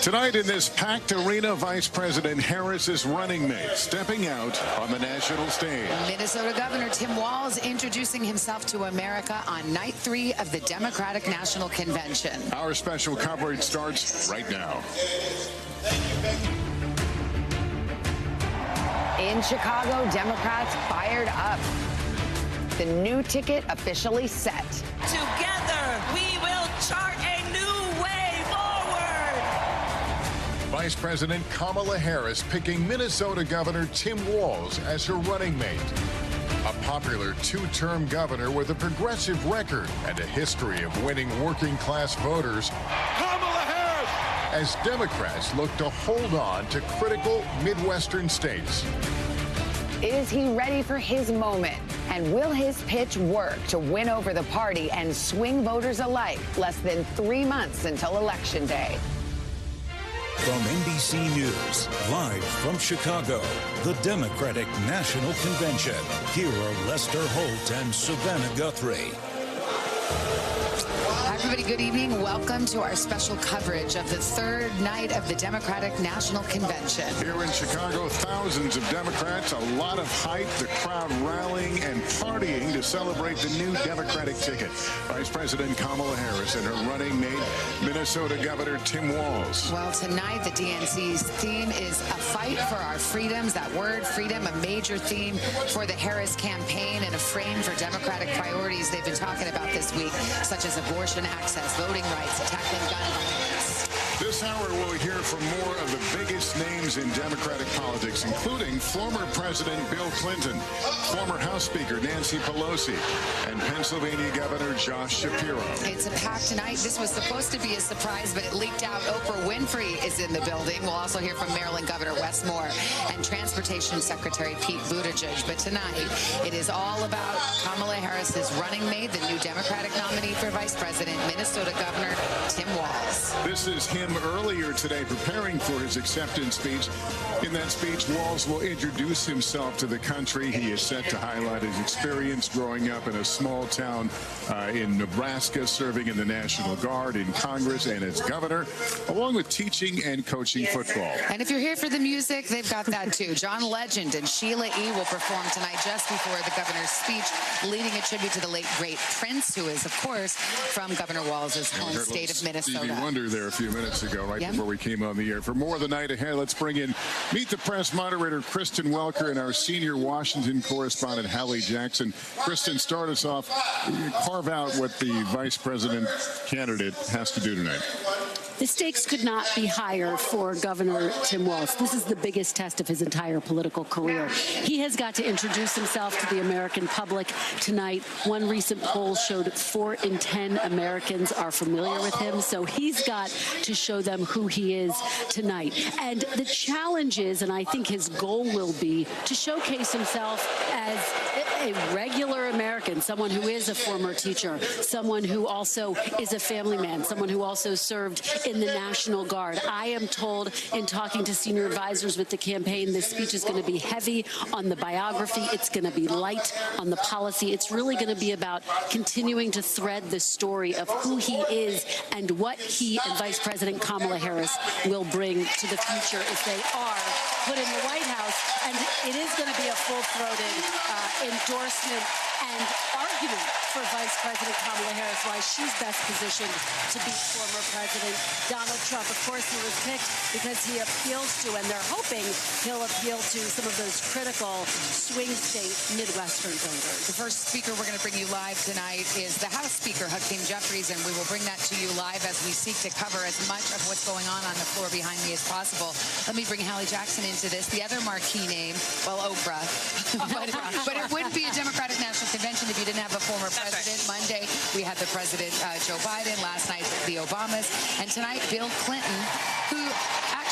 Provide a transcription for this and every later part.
Tonight in this packed arena, Vice President Harris's running mate stepping out on the national stage. Minnesota Governor Tim Walz introducing himself to America on night 3 of the Democratic National Convention. Our special coverage starts right now. In Chicago, Democrats fired up. The new ticket officially set. Together, we will chart a new way forward. Vice President Kamala Harris picking Minnesota Governor Tim Walz as her running mate. A popular 2-term governor with a progressive record and a history of winning working-class voters. Kamala Harris! As Democrats look to hold on to critical Midwestern states. Is he ready for his moment? And will his pitch work to win over the party and swing voters alike less than 3 months until Election Day? From NBC News, live from Chicago, the Democratic National Convention. Here are Lester Holt and Savannah Guthrie. Hi, everybody. Good evening. Welcome to our special coverage of the 3rd night of the Democratic National Convention. Here in Chicago, thousands of Democrats, a lot of hype, the crowd rallying and partying to celebrate the new Democratic ticket. Vice President Kamala Harris and her running mate, Minnesota Governor Tim Walz. Well, tonight the DNC's theme is a fight for our freedoms. That word, freedom, a major theme for the Harris campaign and a frame for Democratic priorities they've been talking about this week, such as abortion access, voting rights, tackling gun violence. This hour, we'll hear from more of the biggest names in Democratic politics, including former President Bill Clinton, former House Speaker Nancy Pelosi, and Pennsylvania Governor Josh Shapiro. It's a packed night. This was supposed to be a surprise, but it leaked out. Oprah Winfrey is in the building. We'll also hear from Maryland Governor Wes Moore and Transportation Secretary Pete Buttigieg. But tonight, it is all about Kamala Harris's running mate, the new Democratic nominee for Vice President, Minnesota Governor Tim Walz. This is him earlier today preparing for his acceptance speech. In that speech, Walz will introduce himself to the country. He is set to highlight his experience growing up in a small town in Nebraska, serving in the National Guard, in Congress, and as governor, along with teaching and coaching football. And if you're here for the music, they've got that too. John Legend and Sheila E. will perform tonight just before the governor's speech, leading a tribute to the late, great Prince, who is, of course, from Governor Walz's home state of Minnesota. Stevie Wonder there a few minutes ago, right before we came on the air. For more of the night ahead, let's bring in Meet the Press moderator Kristen Welker and our senior Washington correspondent Hallie Jackson. Kristen, start us off. Carve out what the vice president candidate has to do tonight. The stakes could not be higher for Governor Tim Walz. This is the biggest test of his entire political career. He has got to introduce himself to the American public tonight. One recent poll showed 4 in 10 Americans are familiar with him, so he's got to show them who he is tonight. And the challenge is, and I think his goal will be, to showcase himself as a regular American, someone who is a former teacher, someone who also is a family man, someone who also served in the National Guard. I am told in talking to senior advisors with the campaign, this speech is going to be heavy on the biography. It's going to be light on the policy. It's really going to be about continuing to thread the story of who he is and what he and Vice President Kamala Harris will bring to the future if they are put in the White House. And it is going to be a full-throated endorsement and argument for Vice President Kamala Harris, why she's best positioned to beat former President Donald Trump. Of course, he was picked because he appeals to, and they're hoping he'll appeal to, some of those critical swing state Midwestern voters. The first speaker we're going to bring you live tonight is the House Speaker, Hakeem Jeffries, and we will bring that to you live as we seek to cover as much of what's going on the floor behind me as possible. Let me bring Hallie Jackson into this. The other marquee name, well, Oprah. but it wouldn't be a Democratic National Convention if you didn't have a former president. Monday, we had the President Joe Biden. Last night, the Obamas. And tonight, Bill Clinton, who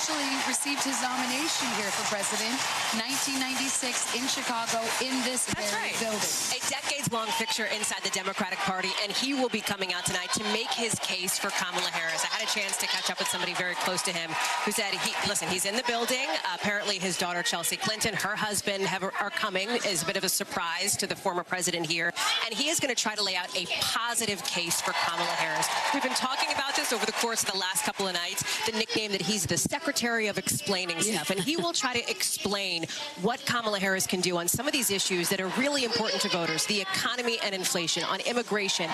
actually received his nomination here for president, 1996 in Chicago, in this very building. A decades-long fixture inside the Democratic Party, and he will be coming out tonight to make his case for Kamala Harris. I had a chance to catch up with somebody very close to him who said, listen, he's in the building. Apparently his daughter, Chelsea Clinton, her husband are coming as a bit of a surprise to the former president here. And he is going to try to lay out a positive case for Kamala Harris. We've been talking about this over the course of the last couple of nights, the nickname that he's the Secretary of Explaining Stuff. And he will try to explain what Kamala Harris can do on some of these issues that are really important to voters, the economy and inflation, on immigration.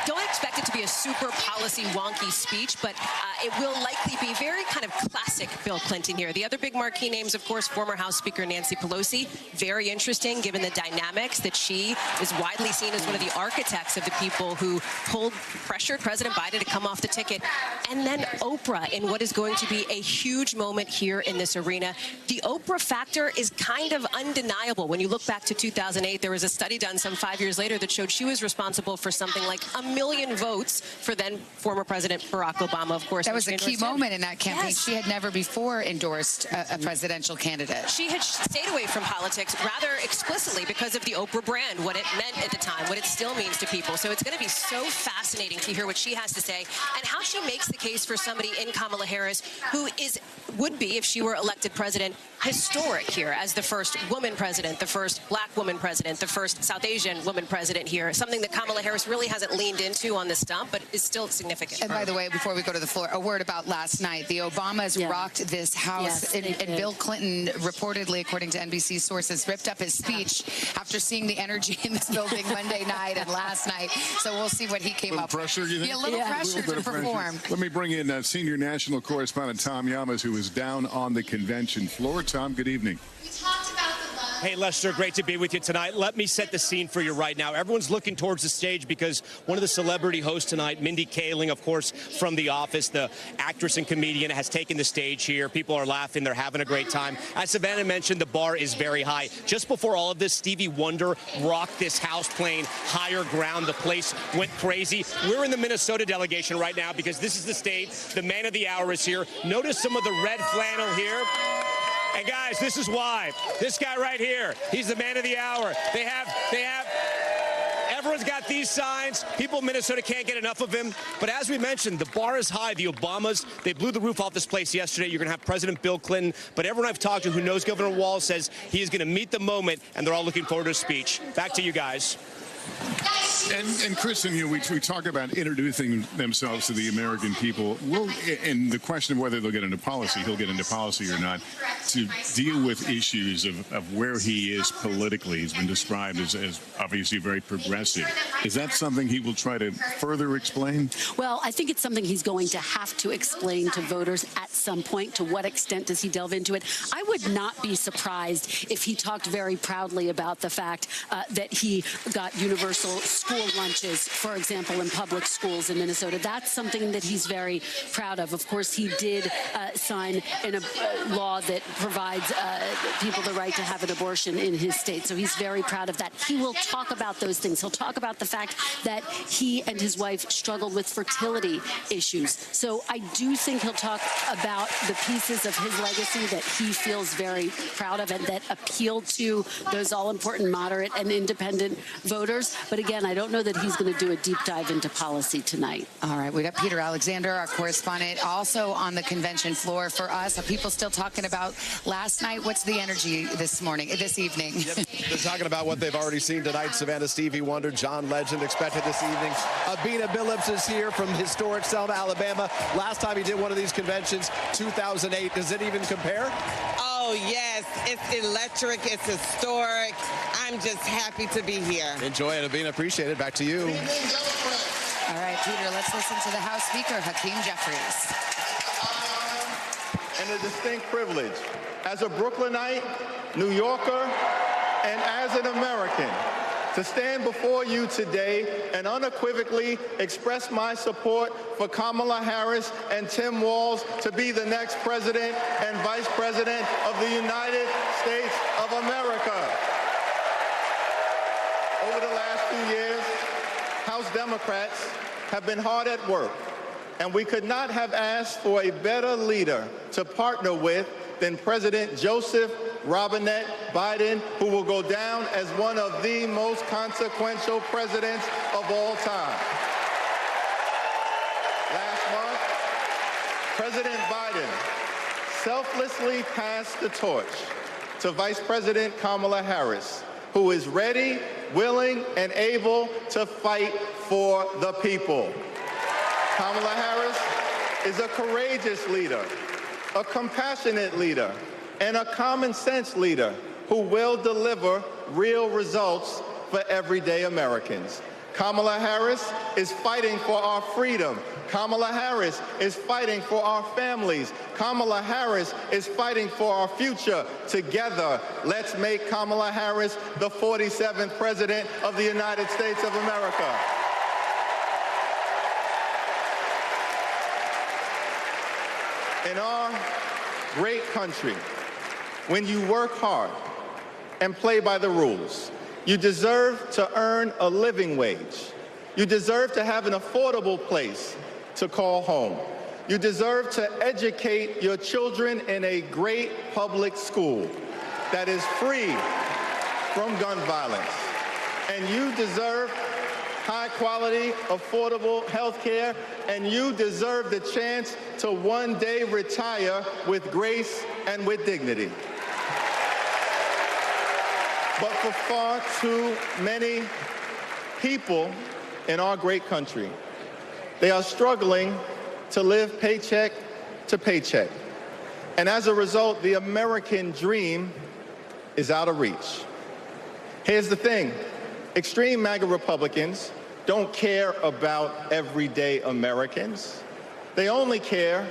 Don't expect it to be a super policy wonky speech, but it will likely be very kind of classic Bill Clinton here. The other big marquee names, of course, former House Speaker Nancy Pelosi. Very interesting, given the dynamics that she is widely seen as one of the architects of the people who pressured President Biden to come off the ticket. And then Oprah in what is going to be a huge moment here in this arena. The Oprah factor is kind of undeniable. When you look back to 2008, there was a study done some 5 years later that showed she was responsible for something like 1 million votes for then former President Barack Obama, of course. That was a key moment in that campaign. Yes. She had never before endorsed a presidential candidate. She had stayed away from politics rather explicitly because of the Oprah brand, what it meant at the time, what it still means to people. So it's going to be so fascinating to hear what she has to say and how she makes the case for somebody in Kamala Harris who would be, if she were elected president, historic here as the first woman president, the first black woman president, the first South Asian woman president here, something that Kamala Harris really hasn't leaned into on the stump, but is still significant. And by the way, before we go to the floor, a word about last night. The Obamas rocked this House, and Bill Clinton reportedly, according to NBC sources, ripped up his speech after seeing the energy in this building Monday night and last night. So we'll see what he came up with. You think? Yeah, a little pressure to perform. Let me bring in senior national correspondent Tom Llamas, who is down on the convention floor. Tom, good evening. Hey, Lester, great to be with you tonight. Let me set the scene for you right now. Everyone's looking towards the stage because one of the celebrity hosts tonight, Mindy Kaling, of course, from The Office, the actress and comedian, has taken the stage here. People are laughing. They're having a great time. As Savannah mentioned, the bar is very high. Just before all of this, Stevie Wonder rocked this house playing Higher Ground. The place went crazy. We're in the Minnesota delegation right now because this is the state. The man of the hour is here. Notice some of the red flannel here. And guys, this is why. This guy right here, he's the man of the hour. Everyone's got these signs. People in Minnesota can't get enough of him. But as we mentioned, the bar is high. The Obamas, they blew the roof off this place yesterday. You're going to have President Bill Clinton. But everyone I've talked to who knows Governor Walz says he is going to meet the moment, and they're all looking forward to a speech. Back to you guys. And Kristen, we talk about introducing themselves to the American people. And the question of whether they'll get into policy, he'll get into policy or not, to deal with issues of where he is politically. He's been described as obviously very progressive. Is that something he will try to further explain? Well, I think it's something he's going to have to explain to voters at some point. To what extent does he delve into it? I would not be surprised if he talked very proudly about the fact that he got universal school lunches, for example, in public schools in Minnesota. That's something that he's very proud of. Of course, he did sign in a law that provides people the right to have an abortion in his state. So he's very proud of that. He will talk about those things. He'll talk about the fact that he and his wife struggled with fertility issues. So I do think he'll talk about the pieces of his legacy that he feels very proud of and that appeal to those all-important moderate and independent voters. But again, I don't know that he's going to do a deep dive into policy tonight. All right, we got Peter Alexander, our correspondent, also on the convention floor for us. Are people still talking about last night? What's the energy this evening? Yep. They're talking about what they've already seen tonight. Savannah, Stevie Wonder, John Legend expected this evening. Abina Billups is here from historic Selma, Alabama. Last time he did one of these conventions, 2008. Does it even compare? Oh, yes. It's electric. It's historic. I'm just happy to be here. Enjoy it, Abina. Appreciate it. Back to you. All right, Peter, let's listen to the House Speaker, Hakeem Jeffries. And a distinct privilege as a Brooklynite, New Yorker, and as an American to stand before you today and unequivocally express my support for Kamala Harris and Tim Walz to be the next president and vice president of the United States of America. Over the last few years, House Democrats have been hard at work And we could not have asked for a better leader to partner with than President Joseph Robinette Biden, who will go down as one of the most consequential presidents of all time. Last month, President Biden selflessly passed the torch to Vice President Kamala Harris, who is ready, willing, and able to fight for the people. Kamala Harris is a courageous leader, a compassionate leader, and a common sense leader who will deliver real results for everyday Americans. Kamala Harris is fighting for our freedom. Kamala Harris is fighting for our families. Kamala Harris is fighting for our future. Together, let's make Kamala Harris the 47th President of the United States of America. In our great country, when you work hard and play by the rules, you deserve to earn a living wage. You deserve to have an affordable place to call home. You deserve to educate your children in a great public school that is free from gun violence. And you deserve high-quality, affordable health care, and you deserve the chance to one day retire with grace and with dignity. But for far too many people in our great country, they are struggling to live paycheck to paycheck. And as a result, the American dream is out of reach. Here's the thing. Extreme MAGA Republicans don't care about everyday Americans. They only care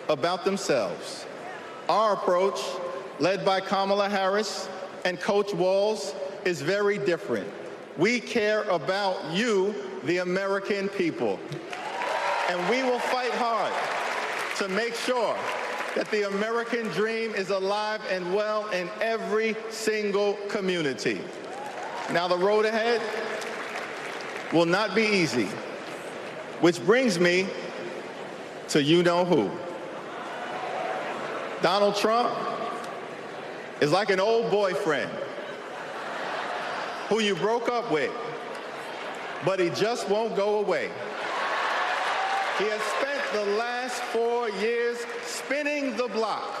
about themselves. Our approach, led by Kamala Harris and Coach Walz, is very different. We care about you, the American people. And we will fight hard to make sure that the American dream is alive and well in every single community. Now, the road ahead will not be easy, which brings me to you-know-who. Donald Trump is like an old boyfriend who you broke up with, but he just won't go away. He has spent the last 4 years spinning the block,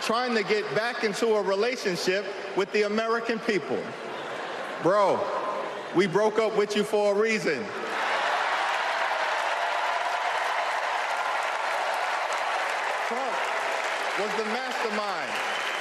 trying to get back into a relationship with the American people. Bro, we broke up with you for a reason. Trump was the mastermind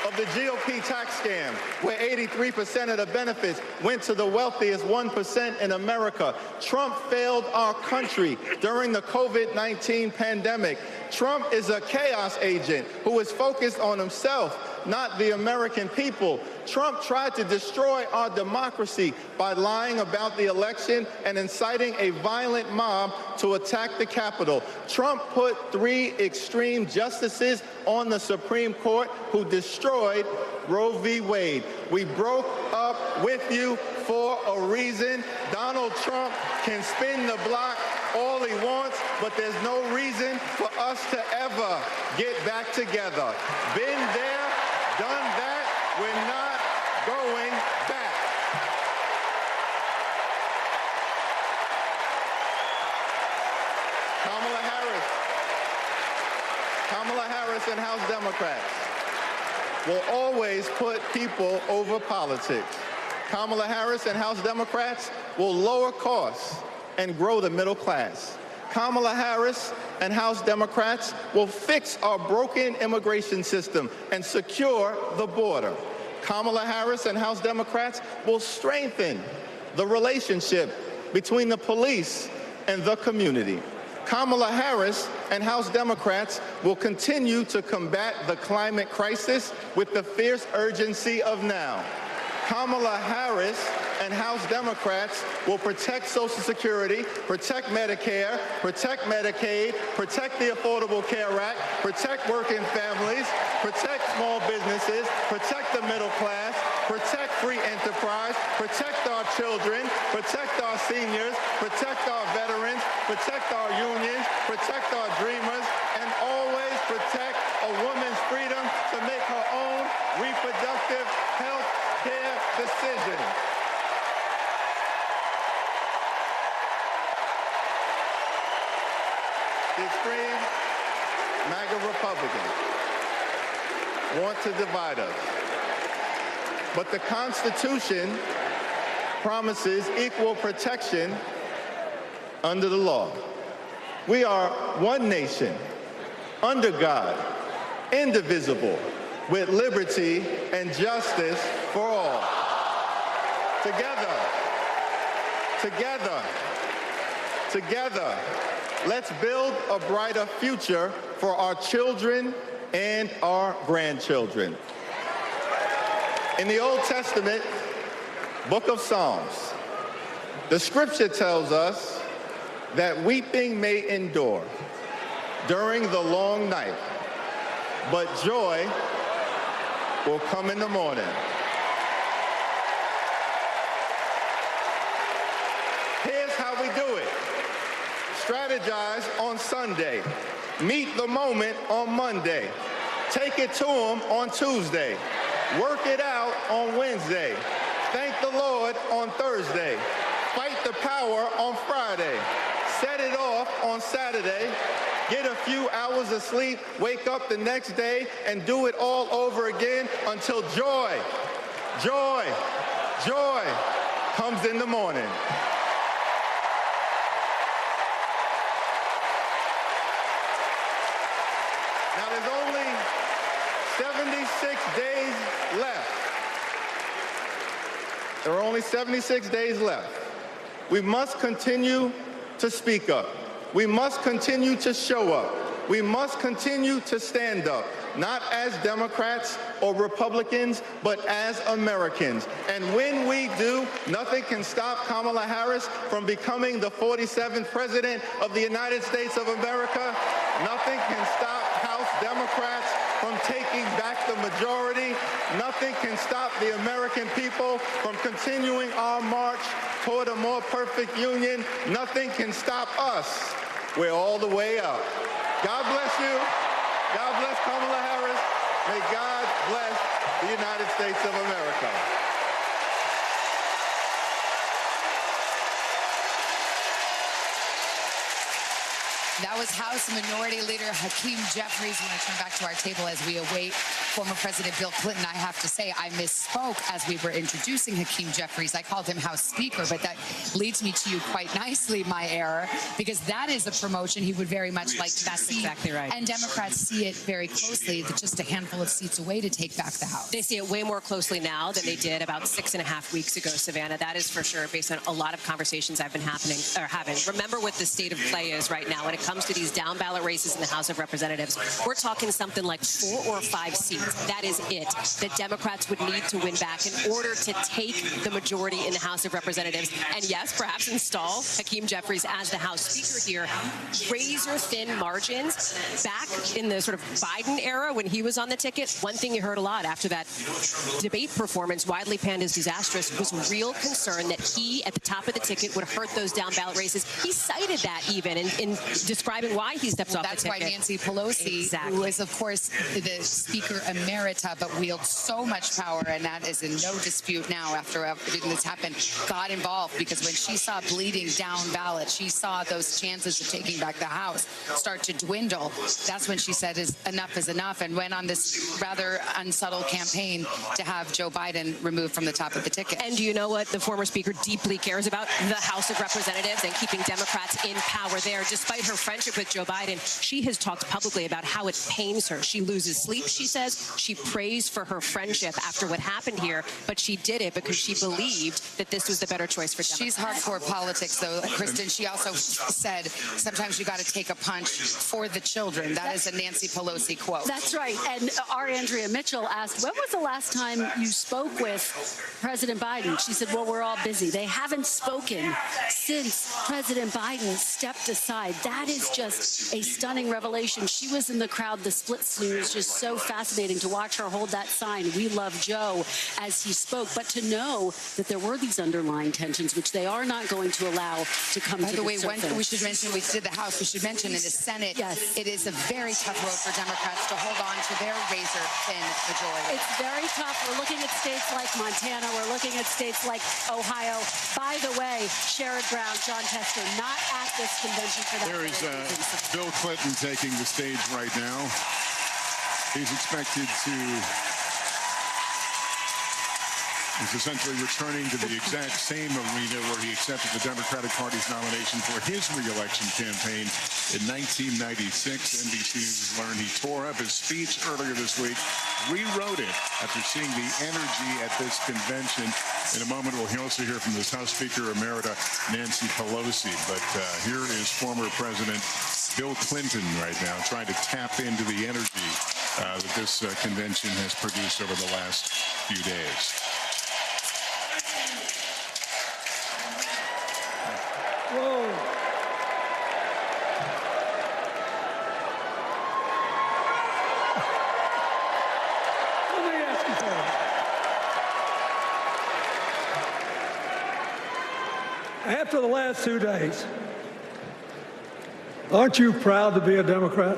of the GOP tax scam, where 83% of the benefits went to the wealthiest 1% in America. Trump failed our country during the COVID-19 pandemic. Trump is a chaos agent who is focused on himself, not the American people. Trump tried to destroy our democracy by lying about the election and inciting a violent mob to attack the Capitol. Trump put 3 extreme justices on the Supreme Court who destroyed Roe v. Wade. We broke up with you for a reason. Donald Trump can spin the block all he wants, but there's no reason for us to ever get back together. Been there, done that, we're not going back. Kamala Harris and House Democrats will always put people over politics. Kamala Harris and House Democrats will lower costs and grow the middle class. Kamala Harris and House Democrats will fix our broken immigration system and secure the border. Kamala Harris and House Democrats will strengthen the relationship between the police and the community. Kamala Harris and House Democrats will continue to combat the climate crisis with the fierce urgency of now. Kamala Harris and House Democrats will protect Social Security, protect Medicare, protect Medicaid, protect the Affordable Care Act, protect working families, protect small businesses, protect the middle class, protect free enterprise, protect our children, protect our seniors, protect our veterans, protect our unions, protect our dreamers, and always protect a woman's freedom to make her own reproductive health care decisions. The extreme MAGA Republicans want to divide us. But the Constitution promises equal protection under the law. We are one nation, under God, indivisible, with liberty and justice for all. Together, together, together, let's build a brighter future for our children and our grandchildren. In the Old Testament, book of Psalms, the scripture tells us that weeping may endure during the long night, but joy will come in the morning. Here's how we do it. Strategize on Sunday. Meet the moment on Monday. Take it to them on Tuesday. Work it out on Wednesday. Thank the Lord on Thursday. Fight the power on Friday. Set it off on Saturday. Get a few hours of sleep, wake up the next day, and do it all over again until joy, joy, joy comes in the morning. Now there's only 76 days left. There are only 76 days left. We must continue to speak up. We must continue to show up. We must continue to stand up, not as Democrats or Republicans, but as Americans. And when we do, nothing can stop Kamala Harris from becoming the 47th President of the United States of America. Nothing can stop House Democrats from taking back the majority. Nothing can stop the American people from continuing our march toward a more perfect union. Nothing can stop us. We're all the way up. God bless you. God bless Kamala Harris. May God bless the United States of America. That was House Minority Leader Hakeem Jeffries. We want to turn back to our table as we await former President Bill Clinton. I have to say, I misspoke as we were introducing Hakeem Jeffries. I called him House Speaker, but that leads me to you quite nicely, my error, because that is a promotion he would very much like to see. That's exactly right. And Democrats see it very closely, just a handful of seats away to take back the House. They see it way more closely now than they did about 6.5 weeks ago, Savannah. That is for sure, based on a lot of conversations I've been having. Remember what the state of play is right now when it comes to these down ballot races in the House of Representatives. We're talking something like 4 or 5 seats. That is it that Democrats would need to win back in order to take the majority in the House of Representatives. And yes, perhaps install Hakeem Jeffries as the House Speaker here. Razor thin margins. Back in the sort of Biden era when he was on the ticket, one thing you heard a lot after that debate performance, widely panned as disastrous, was real concern that he, at the top of the ticket, would hurt those down ballot races. He cited that even in describing why he stepped off the ticket. That's why Nancy Pelosi, who is, of course, the Speaker Emerita, but wields so much power, and that is in no dispute now after everything that's happened, got involved because when she saw bleeding down ballot, she saw those chances of taking back the House start to dwindle. That's when she said enough is enough and went on this rather unsubtle campaign to have Joe Biden removed from the top of the ticket. And do you know what the former Speaker deeply cares about? The House of Representatives and keeping Democrats in power there, despite her friendship with Joe Biden, she has talked publicly about how it pains her. She loses sleep, she says. She prays for her friendship after what happened here, but she did it because she believed that this was the better choice for Democrats. She's hardcore politics, though, Kristen. She also said sometimes you got to take a punch for the children. That is a Nancy Pelosi quote. That's right. And our Andrea Mitchell asked, when was the last time you spoke with President Biden? She said, well, we're all busy. They haven't spoken since President Biden stepped aside. That is just a stunning revelation. She was in the crowd. The split screen was just so fascinating to watch her hold that sign, "We love Joe," as he spoke. But to know that there were these underlying tensions, which they are not going to allow to come to the surface. By the way, when we should mention, we did the House, we should mention in the Senate, yes, it is a very tough road for Democrats to hold on to their razor-thin majority. It's very tough. We're looking at states like Montana. We're looking at states like Ohio. By the way, Sherrod Brown, John Tester, not at this convention for that. There is Bill Clinton taking the stage right now. He's expected to... He's essentially returning to the exact same arena where he accepted the Democratic Party's nomination for his re-election campaign in 1996. NBC News has learned he tore up his speech earlier this week, rewrote it after seeing the energy at this convention. In a moment, we'll also hear from this House Speaker Emerita, Nancy Pelosi. But here is former President Bill Clinton right now trying to tap into the energy that this convention has produced over the last few days. Whoa. Let me ask you something. After the last 2 days, aren't you proud to be a Democrat?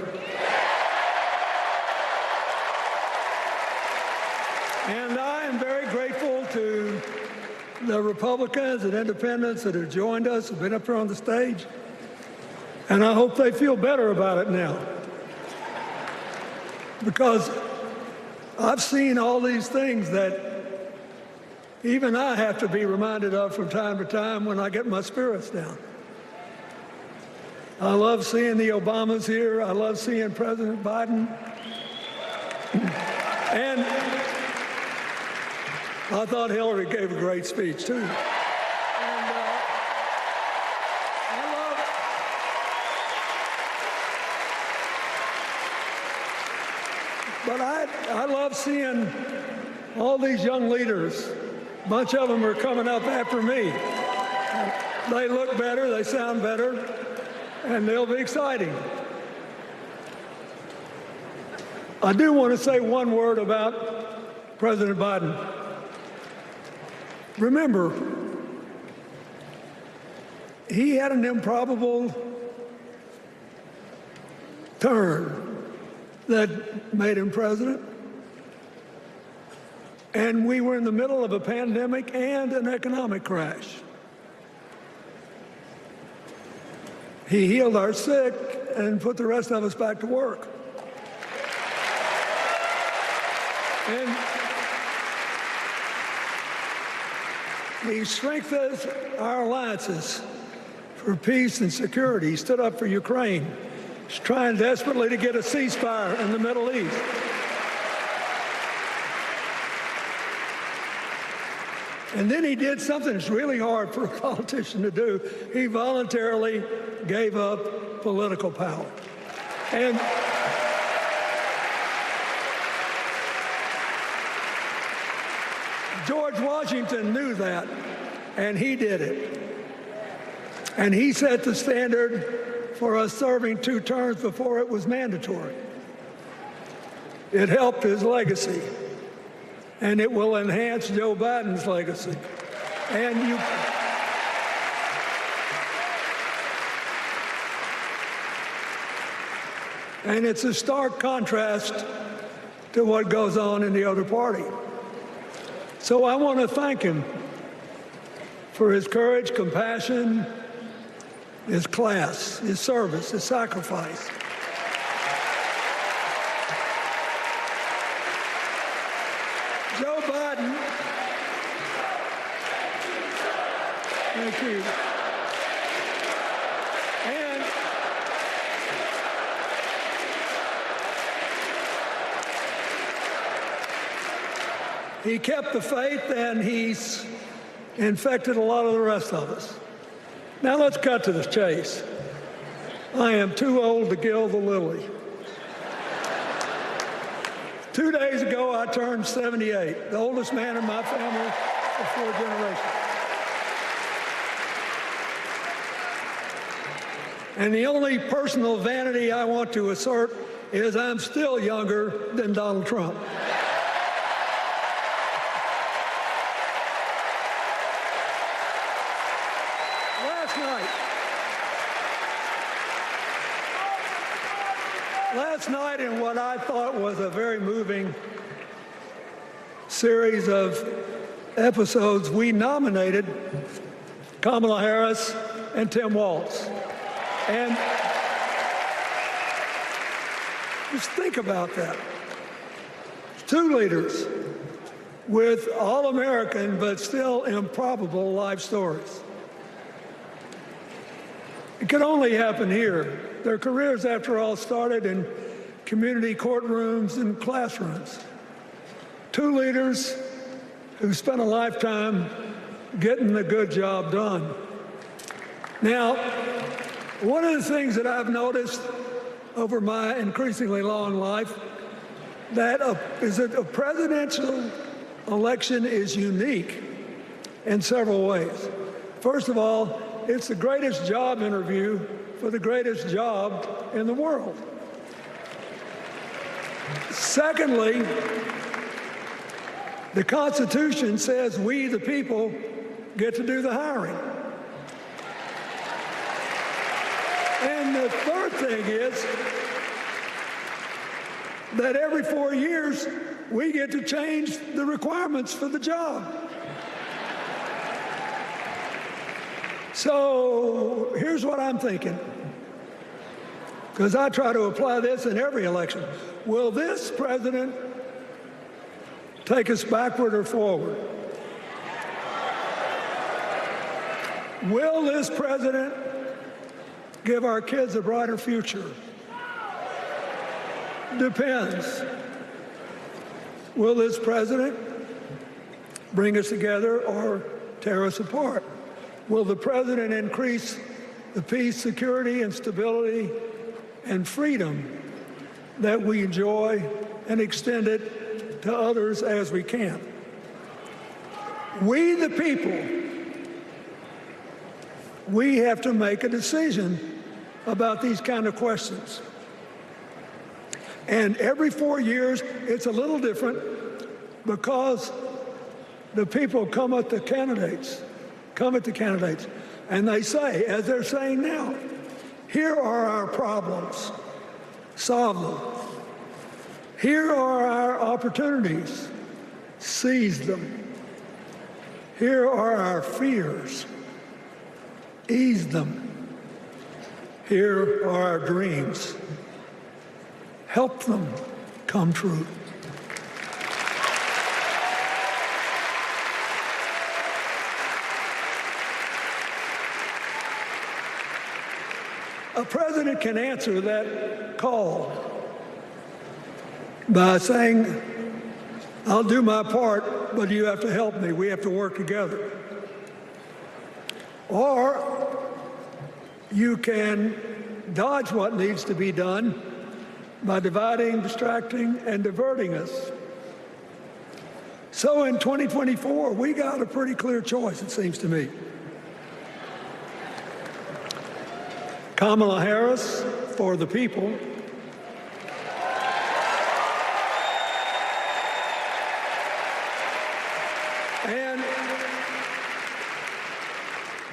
And I am very grateful to the Republicans and independents that have joined us, have been up here on the stage, and I hope they feel better about it now. Because I've seen all these things that even I have to be reminded of from time to time when I get my spirits down. I love seeing the Obamas here. I love seeing President Biden. And I thought Hillary gave a great speech, too. And I love seeing all these young leaders. A bunch of them are coming up after me. They look better, they sound better, and they'll be exciting. I do want to say one word about President Biden. Remember, he had an improbable turn that made him president. And we were in the middle of a pandemic and an economic crash. He healed our sick and put the rest of us back to work. And he strengthened our alliances for peace and security. He stood up for Ukraine. He's trying desperately to get a ceasefire in the Middle East. And then he did something that's really hard for a politician to do. He voluntarily gave up political power. And George Washington knew that, and he did it. And he set the standard for us serving 2 terms before it was mandatory. It helped his legacy, and it will enhance Joe Biden's legacy. And it's a stark contrast to what goes on in the other party. So I want to thank him for his courage, compassion, his class, his service, his sacrifice. Joe Biden, thank you. He kept the faith, and he's infected a lot of the rest of us. Now let's cut to the chase. I am too old to gild the lily. 2 days ago, I turned 78, the oldest man in my family of 4 generations. And the only personal vanity I want to assert is I'm still younger than Donald Trump. Last night, in what I thought was a very moving series of episodes, we nominated Kamala Harris and Tim Walz. And just think about that. 2 leaders with all-American but still improbable life stories. It could only happen here. Their careers, after all, started in community courtrooms and classrooms. 2 leaders who spent a lifetime getting the good job done. Now, one of the things that I've noticed over my increasingly long life is that a presidential election is unique in several ways. First of all, it's the greatest job interview for the greatest job in the world. Secondly, the Constitution says we, the people, get to do the hiring. And the third thing is that every 4 years, we get to change the requirements for the job. So here's what I'm thinking, because I try to apply this in every election. Will this president take us backward or forward? Will this president give our kids a brighter future? Depends. Will this president bring us together or tear us apart? Will the president increase the peace, security, and stability and freedom that we enjoy and extend it to others as we can? We, the people, we have to make a decision about these kind of questions. And every 4 years, it's a little different because the people come at the candidates, and they say, as they're saying now, here are our problems, solve them. Here are our opportunities, seize them. Here are our fears, ease them. Here are our dreams, help them come true. A president can answer that call by saying, I'll do my part, but you have to help me. We have to work together. Or you can dodge what needs to be done by dividing, distracting, and diverting us. So in 2024, we got a pretty clear choice, it seems to me. Kamala Harris for the people, and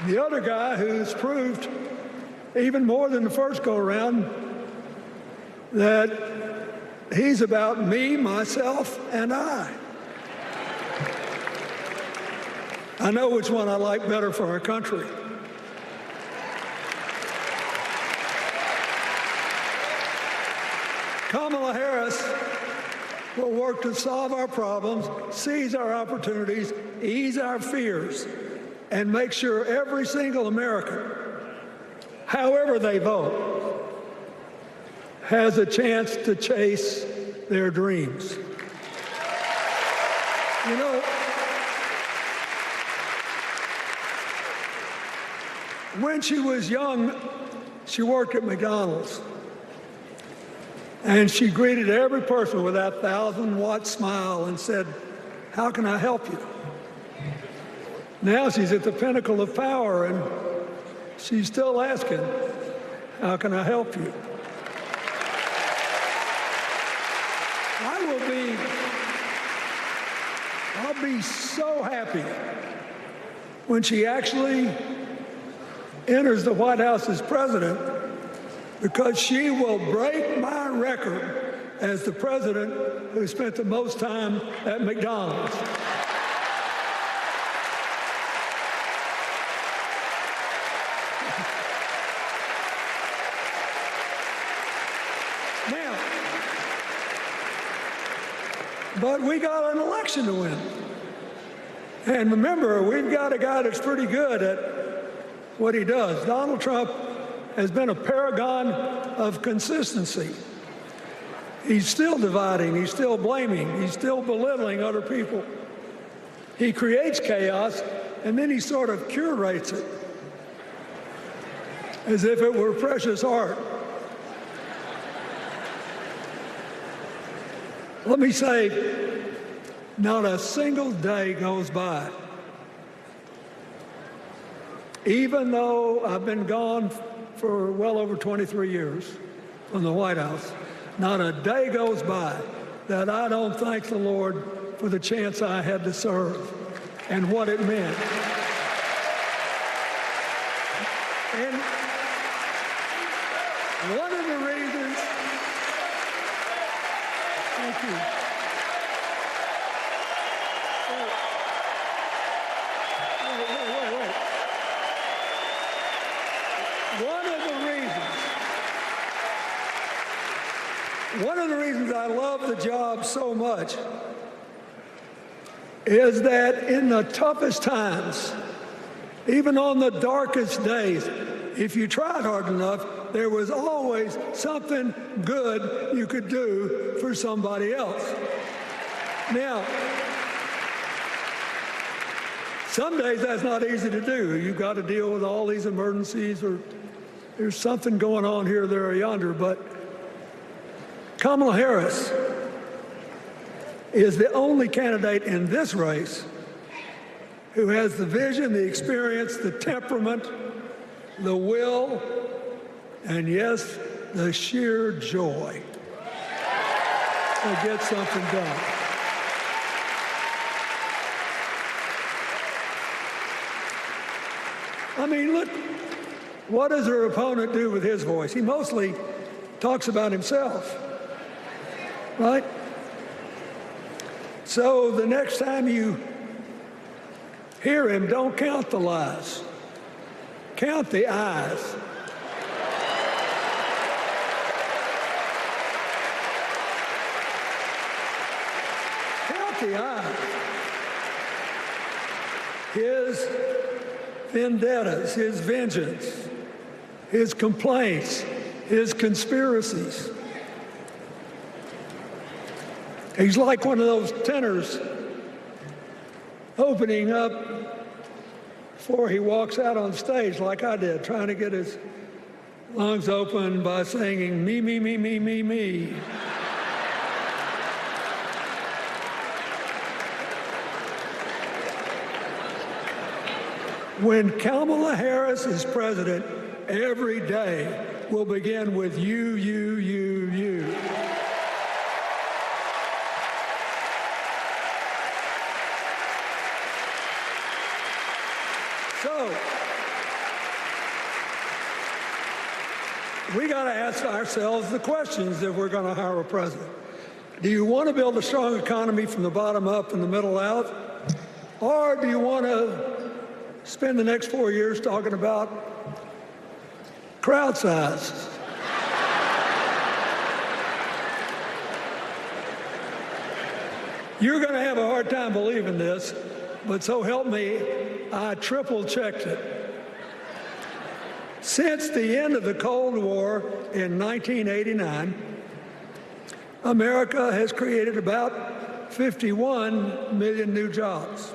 the other guy who's proved even more than the first go-around that he's about me, myself, and I. I know which one I like better for our country. Kamala Harris will work to solve our problems, seize our opportunities, ease our fears, and make sure every single American, however they vote, has a chance to chase their dreams. You know, when she was young, she worked at McDonald's. And she greeted every person with that 1,000-watt smile and said, "How can I help you?" Now she's at the pinnacle of power, and she's still asking, "How can I help you?" I'll be so happy when she actually enters the White House as president, because she will break my record as the president who spent the most time at McDonald's. Now, but we got an election to win. And remember, we've got a guy that's pretty good at what he does. Donald Trump has been a paragon of consistency. He's still dividing, he's still blaming, he's still belittling other people. He creates chaos, and then he sort of curates it as if it were precious art. Let me say, not a single day goes by, even though I've been gone for well over 23 years from the White House, not a day goes by that I don't thank the Lord for the chance I had to serve and what it meant. And one of the reasons, thank you. Wait. One of the reasons I love the job so much is that in the toughest times, even on the darkest days, if you tried hard enough, there was always something good you could do for somebody else. Now, some days that's not easy to do. You've got to deal with all these emergencies, or there's something going on here, there, or yonder. But Kamala Harris is the only candidate in this race who has the vision, the experience, the temperament, the will, and yes, the sheer joy to get something done. I mean, look, what does her opponent do with his voice? He mostly talks about himself, right? So the next time you hear him, don't count the lies. Count the eyes. Count the eyes. His vendettas, his vengeance, his complaints, his conspiracies. He's like one of those tenors opening up before he walks out on stage, like I did, trying to get his lungs open by singing, me, me, me, me, me, me. When Kamala Harris is president, every day will begin with you, you, you, you. So, we got to ask ourselves the questions if we're going to hire a president. Do you want to build a strong economy from the bottom up and the middle out? Or do you want to spend the next 4 years talking about crowd size? You're going to have a hard time believing this, but so help me, I triple-checked it. Since the end of the Cold War in 1989, America has created about 51 million new jobs.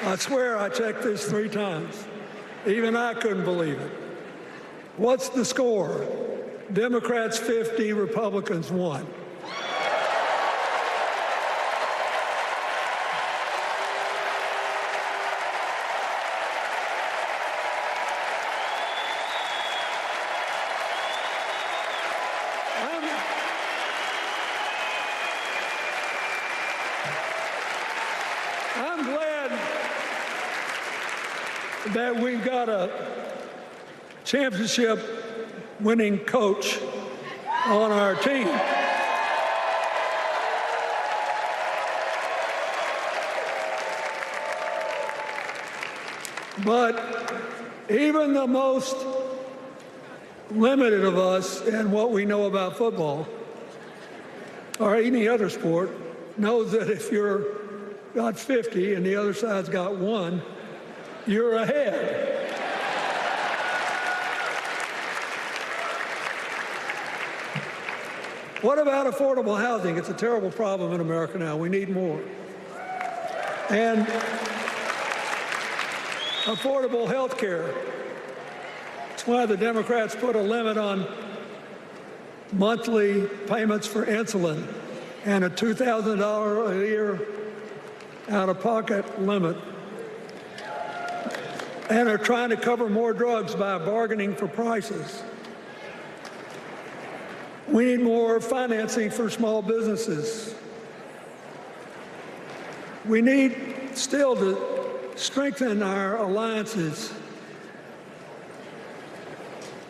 I swear I checked this 3 times. Even I couldn't believe it. What's the score? Democrats 50, Republicans 1. I'm glad that we've got a championship-winning coach on our team. But even the most limited of us in what we know about football or any other sport knows that if you're got 50 and the other side's got 1, you're ahead. What about affordable housing? It's a terrible problem in America now. We need more. And affordable health care. That's why the Democrats put a limit on monthly payments for insulin and a $2,000 a year out-of-pocket limit, and are trying to cover more drugs by bargaining for prices. We need more financing for small businesses. We need still to strengthen our alliances.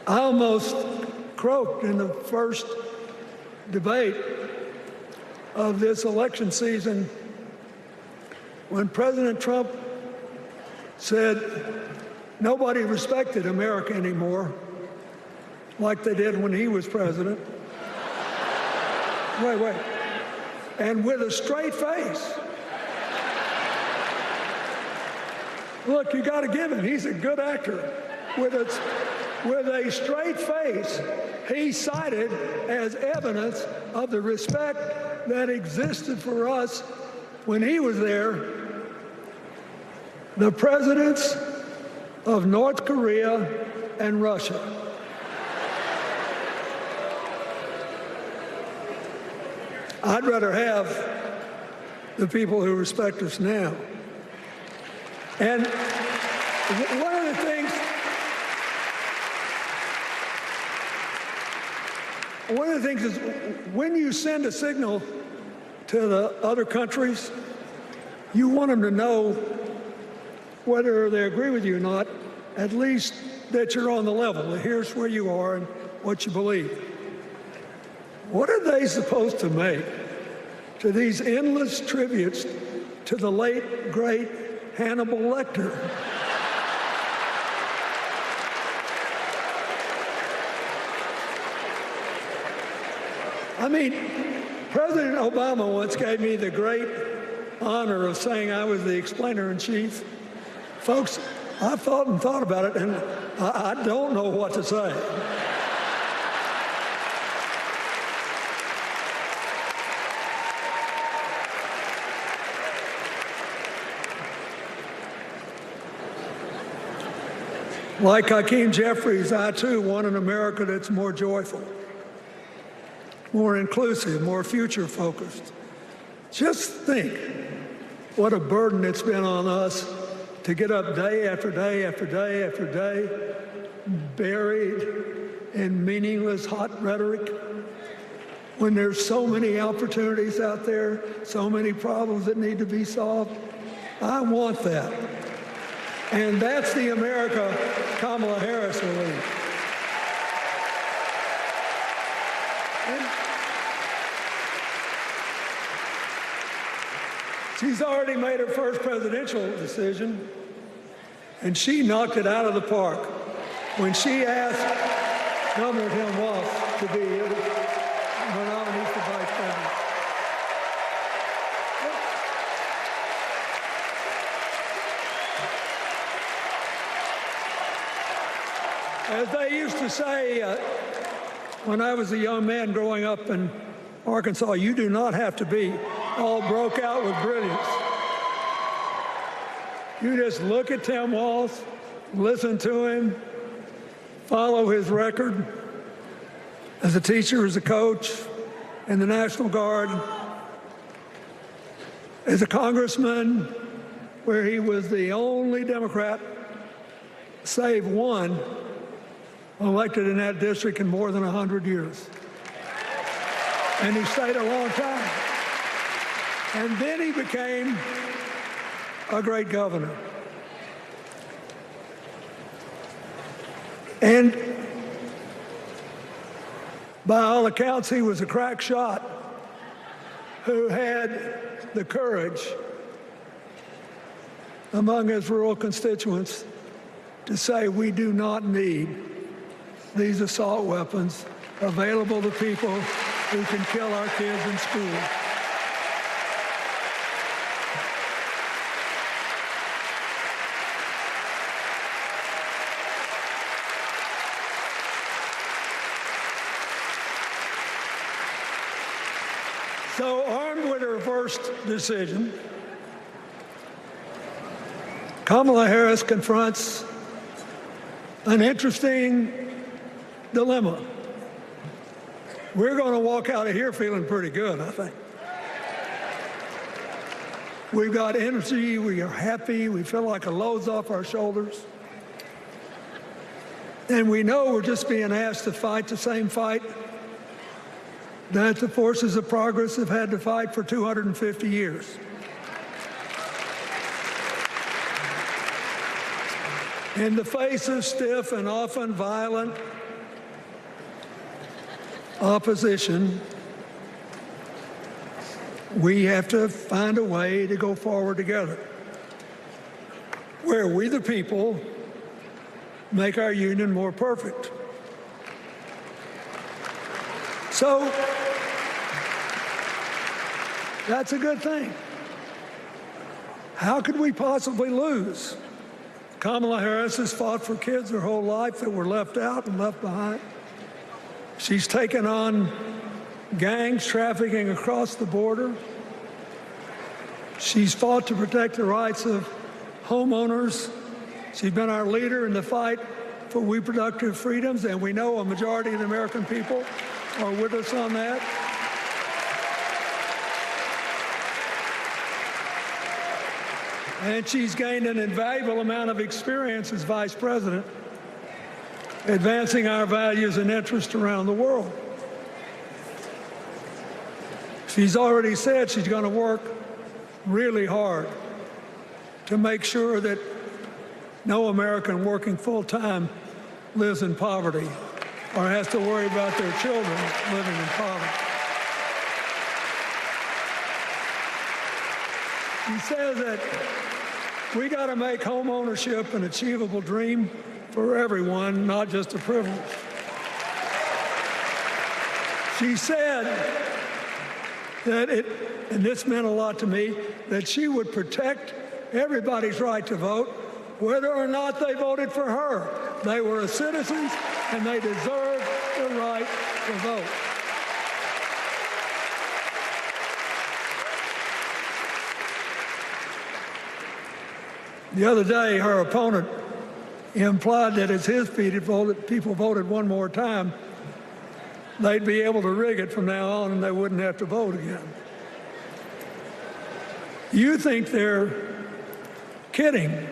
I almost croaked in the first debate of this election season when President Trump said nobody respected America anymore like they did when he was president. Wait. And with a straight face. Look, you got to give him. He's a good actor. With a straight face, he cited as evidence of the respect that existed for us when he was there the presidents of North Korea and Russia. I'd rather have the people who respect us now. And one of the things is when you send a signal to the other countries, you want them to know whether they agree with you or not, at least that you're on the level. Here's where you are and what you believe. What are they supposed to make to these endless tributes to the late, great Hannibal Lecter? I mean, President Obama once gave me the great honor of saying I was the explainer-in-chief. Folks, I've thought and thought about it, and I don't know what to say. Like Hakeem Jeffries, I too want an America that's more joyful, more inclusive, more future-focused. Just think what a burden it's been on us to get up day after day after day after day, buried in meaningless hot rhetoric, when there's so many opportunities out there, so many problems that need to be solved. I want that. And that's the America Kamala Harris will lead. She's already made her first presidential decision, and she knocked it out of the park when she asked Governor Tim Walz to be her nominee for vice president. As they used to say, when I was a young man growing up in Arkansas, you do not have to be all broke out with brilliance. You just look at Tim Walz, listen to him, follow his record as a teacher, as a coach in the National Guard, as a congressman, where he was the only Democrat, save one, elected in that district in more than 100 years. And he stayed a long time. And then he became a great governor. And by all accounts, he was a crack shot who had the courage among his rural constituents to say, we do not need these assault weapons available to people who can kill our kids in school. So, armed with her first decision, Kamala Harris confronts an interesting dilemma. We're going to walk out of here feeling pretty good, I think. We've got energy, we are happy, we feel like a load's off our shoulders. And we know we're just being asked to fight the same fight that the forces of progress have had to fight for 250 years. In the face of stiff and often violent opposition, we have to find a way to go forward together, where we, the people, make our union more perfect. So, that's a good thing. How could we possibly lose? Kamala Harris has fought for kids her whole life that were left out and left behind. She's taken on gangs trafficking across the border. She's fought to protect the rights of homeowners. She's been our leader in the fight for reproductive freedoms, and we know a majority of the American people are with us on that. And she's gained an invaluable amount of experience as vice president, advancing our values and interests around the world. She's already said she's going to work really hard to make sure that no American working full-time lives in poverty or has to worry about their children living in poverty. She says that we got to make home ownership an achievable dream for everyone, not just a privilege. She said that and this meant a lot to me, that she would protect everybody's right to vote, whether or not they voted for her. They were citizens, and they deserve the right to vote. The other day, her opponent implied that as his people voted one more time, they'd be able to rig it from now on and they wouldn't have to vote again. You think they're kidding,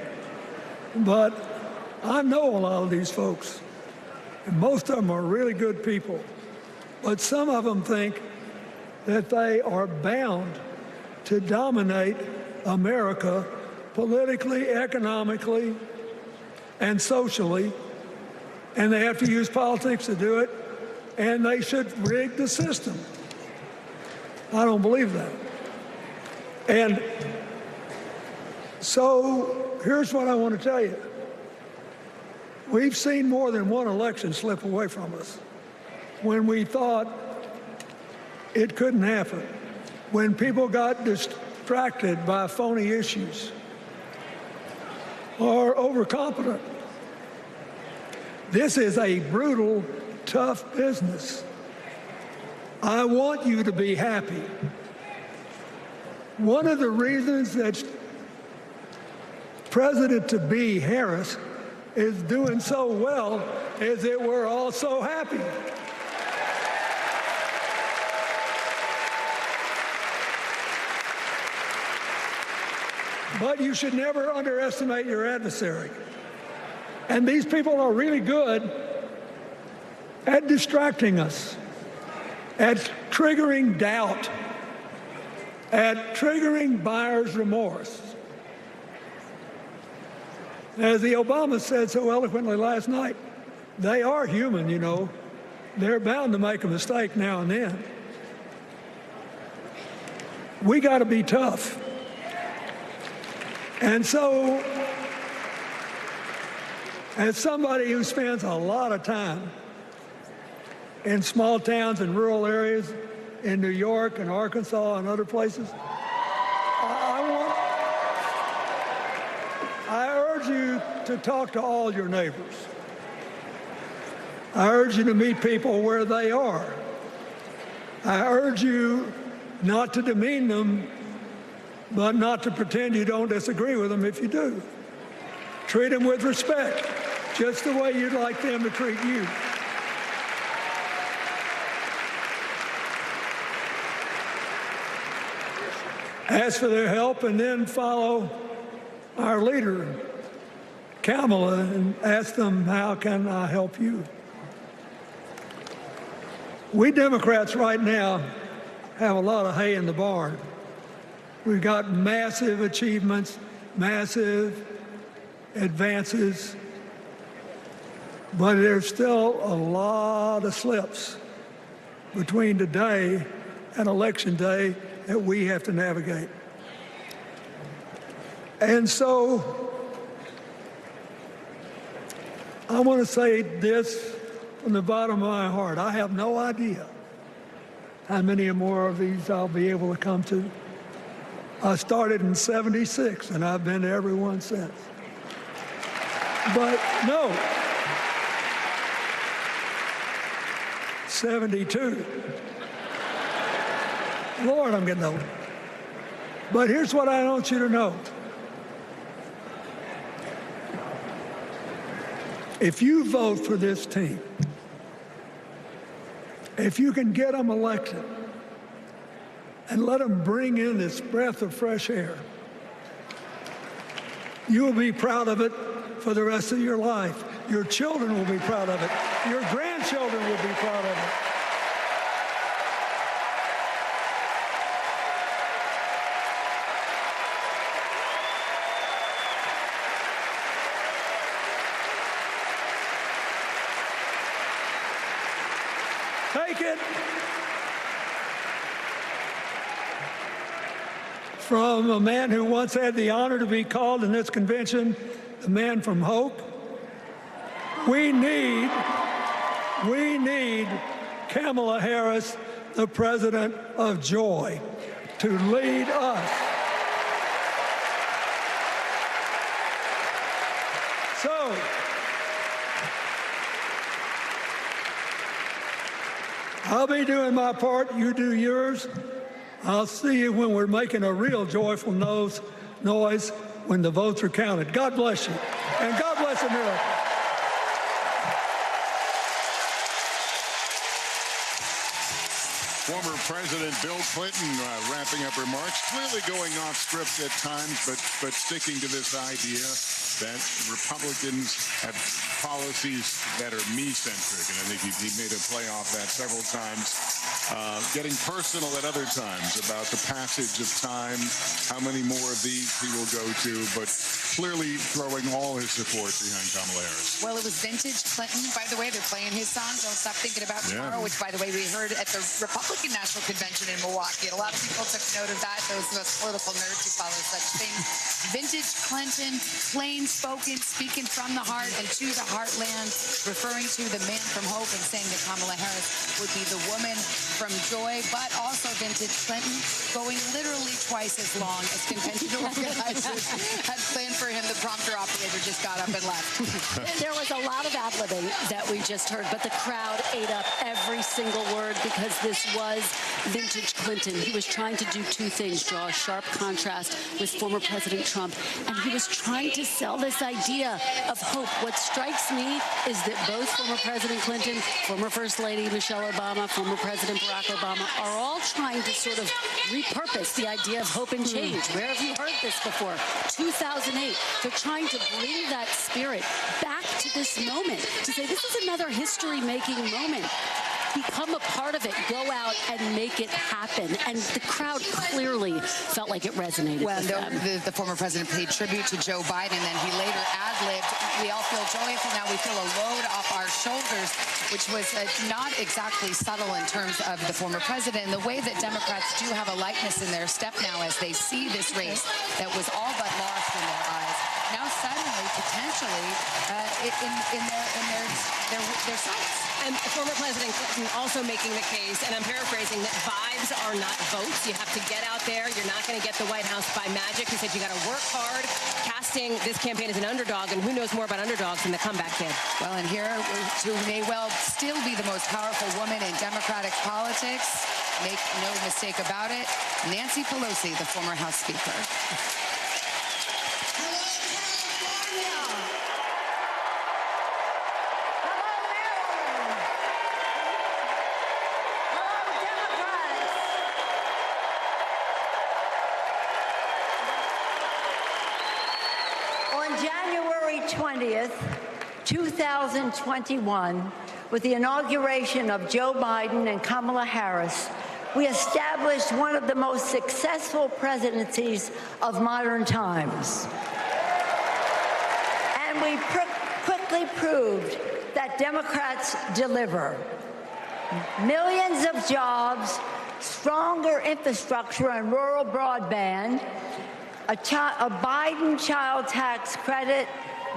but I know a lot of these folks, and most of them are really good people, but some of them think that they are bound to dominate America politically, economically, and socially, and they have to use politics to do it, and they should rig the system. I don't believe that. And so here's what I want to tell you. We've seen more than one election slip away from us when we thought it couldn't happen, when people got distracted by phony issues or overconfident. This is a brutal tough business. I want you to be happy. One of the reasons that President-to-be Harris is doing so well is that we're all so happy. But you should never underestimate your adversary. And these people are really good at distracting us, at triggering doubt, at triggering buyer's remorse. As the Obama said so eloquently last night, they are human, you know. They're bound to make a mistake now and then. We got to be tough. And so, as somebody who spends a lot of time in small towns and rural areas in New York and Arkansas and other places, I urge you to talk to all your neighbors. I urge you to meet people where they are. I urge you not to demean them, but not to pretend you don't disagree with them if you do. Treat them with respect, just the way you'd like them to treat you. Ask for their help and then follow our leader, Kamala, and ask them, how can I help you? We Democrats right now have a lot of hay in the barn. We've got massive achievements, massive advances, but there's still a lot of slips between today and Election Day that we have to navigate. And so I want to say this from the bottom of my heart. I have no idea how many more of these I'll be able to come to. I started in '76, and I've been to every one since. But no, 72. Lord, I'm getting old. But here's what I want you to know. If you vote for this team, if you can get them elected and let them bring in this breath of fresh air, you will be proud of it for the rest of your life. Your children will be proud of it. Your grandchildren will be proud of it. Take it from a man who once had the honor to be called in this convention the man from hope. We need Kamala Harris, the president of joy, to lead us. So, I'll be doing my part, you do yours. I'll see you when we're making a real joyful noise when the votes are counted. God bless you, and God bless America. Former President Bill Clinton wrapping up remarks, clearly going off script at times, but sticking to this idea that Republicans have policies that are me-centric, and I think he made a play off that several times, getting personal at other times about the passage of time, how many more of these he will go to, but clearly throwing all his support behind Kamala Harris. Well, it was vintage Clinton. By the way, they're playing his song, Don't Stop Thinking About Tomorrow, which, by the way, we heard at the Republican National Convention in Milwaukee. And a lot of people took note of that, those of us political nerds who follow such things. Vintage Clinton, plain-spoken, speaking from the heart and to the heartland, referring to the man from hope and saying that Kamala Harris would be the woman from joy, but also vintage Clinton, going literally twice as long as convention organizers had planned for him. The prompter operator just got up and left. There was a lot of ad-libbing that we just heard, but the crowd ate up every single word because this was vintage Clinton. He was trying to do two things, draw a sharp contrast with former President Trump, and he was trying to sell this idea of hope. What strikes me is that both former President Clinton, former First Lady Michelle Obama, former President Barack Obama are all trying to sort of repurpose the idea of hope and change. Where have you heard this before? 2008. They're trying to bring that spirit back to this moment, to say this is another history-making moment. Become a part of it. Go out and make it happen. And the crowd clearly felt like it resonated with them. The former president paid tribute to Joe Biden, and he later ad-libbed, "We all feel joyful now. We feel a load off our shoulders," which was not exactly subtle in terms of the former president. And the way that Democrats do have a lightness in their step now as they see this race that was all but lost in their eyes, now suddenly, potentially, in their sights. And former President Clinton also making the case, and I'm paraphrasing, that vibes are not votes. You have to get out there. You're not going to get the White House by magic. He said you got to work hard, casting this campaign as an underdog, and who knows more about underdogs than the comeback kid. Well, and here, who may well still be the most powerful woman in Democratic politics, make no mistake about it, Nancy Pelosi, the former House Speaker. January 20th, 2021, with the inauguration of Joe Biden and Kamala Harris, we established one of the most successful presidencies of modern times. And we quickly proved that Democrats deliver. Millions of jobs, stronger infrastructure and rural broadband, a Biden child tax credit,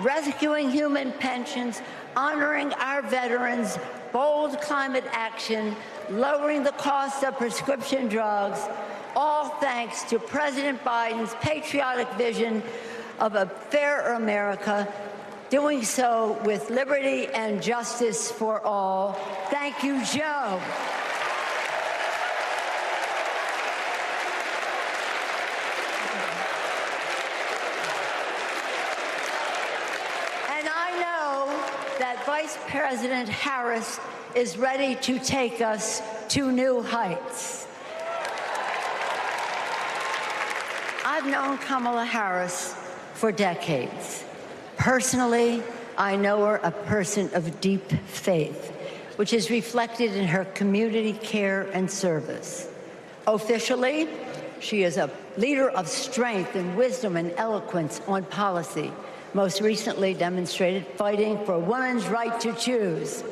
rescuing human pensions, honoring our veterans, bold climate action, lowering the cost of prescription drugs, all thanks to President Biden's patriotic vision of a fairer America, doing so with liberty and justice for all. Thank you, Joe. Vice President Harris is ready to take us to new heights. I've known Kamala Harris for decades. Personally, I know her a person of deep faith, which is reflected in her community care and service. Officially, she is a leader of strength and wisdom and eloquence on policy, most recently demonstrated fighting for women's right to choose.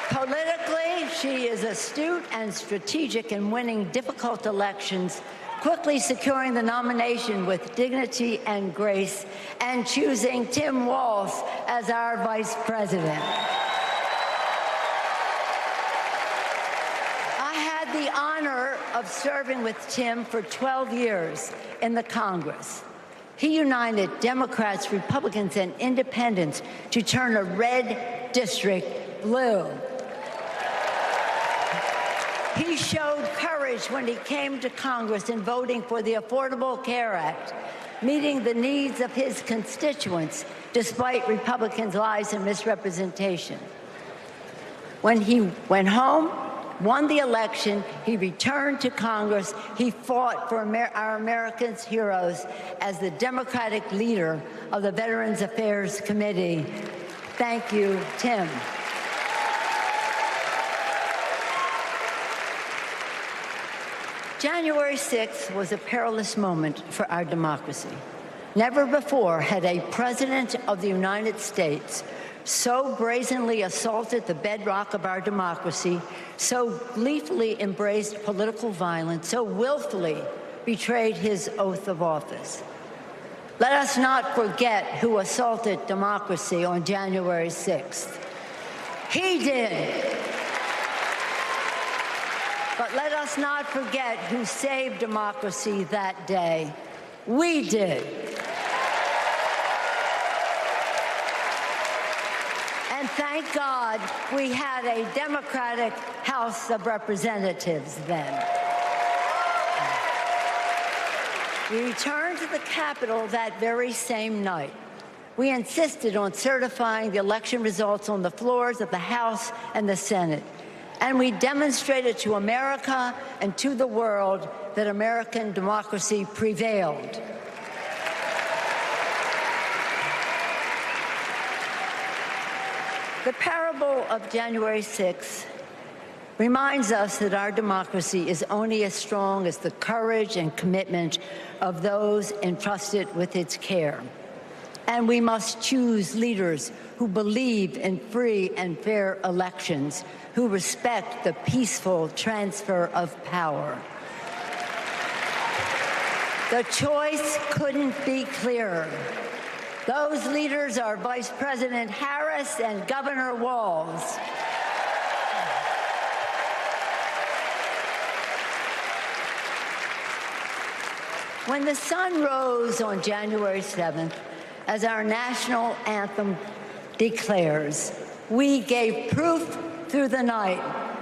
Politically, she is astute and strategic in winning difficult elections, quickly securing the nomination with dignity and grace, and choosing Tim Walz as our vice president. The honor of serving with Tim for 12 years in the Congress. He united Democrats, Republicans, and independents to turn a red district blue. He showed courage when he came to Congress in voting for the Affordable Care Act, meeting the needs of his constituents despite Republicans' lies and misrepresentation. When he went home, won the election, he returned to Congress. He fought for our Americans' heroes as the Democratic leader of the Veterans Affairs Committee. Thank you, Tim. January 6th was a perilous moment for our democracy. Never before had a president of the United States so brazenly assaulted the bedrock of our democracy, so gleefully embraced political violence, so willfully betrayed his oath of office. Let us not forget who assaulted democracy on January 6th. He did. But let us not forget who saved democracy that day. We did. And thank God we had a Democratic House of Representatives then. We returned to the Capitol that very same night. We insisted on certifying the election results on the floors of the House and the Senate. And we demonstrated to America and to the world that American democracy prevailed. The parable of January 6th reminds us that our democracy is only as strong as the courage and commitment of those entrusted with its care. And we must choose leaders who believe in free and fair elections, who respect the peaceful transfer of power. The choice couldn't be clearer. Those leaders are Vice President Harris and Governor Walz. When the sun rose on January 7th, as our national anthem declares, we gave proof through the night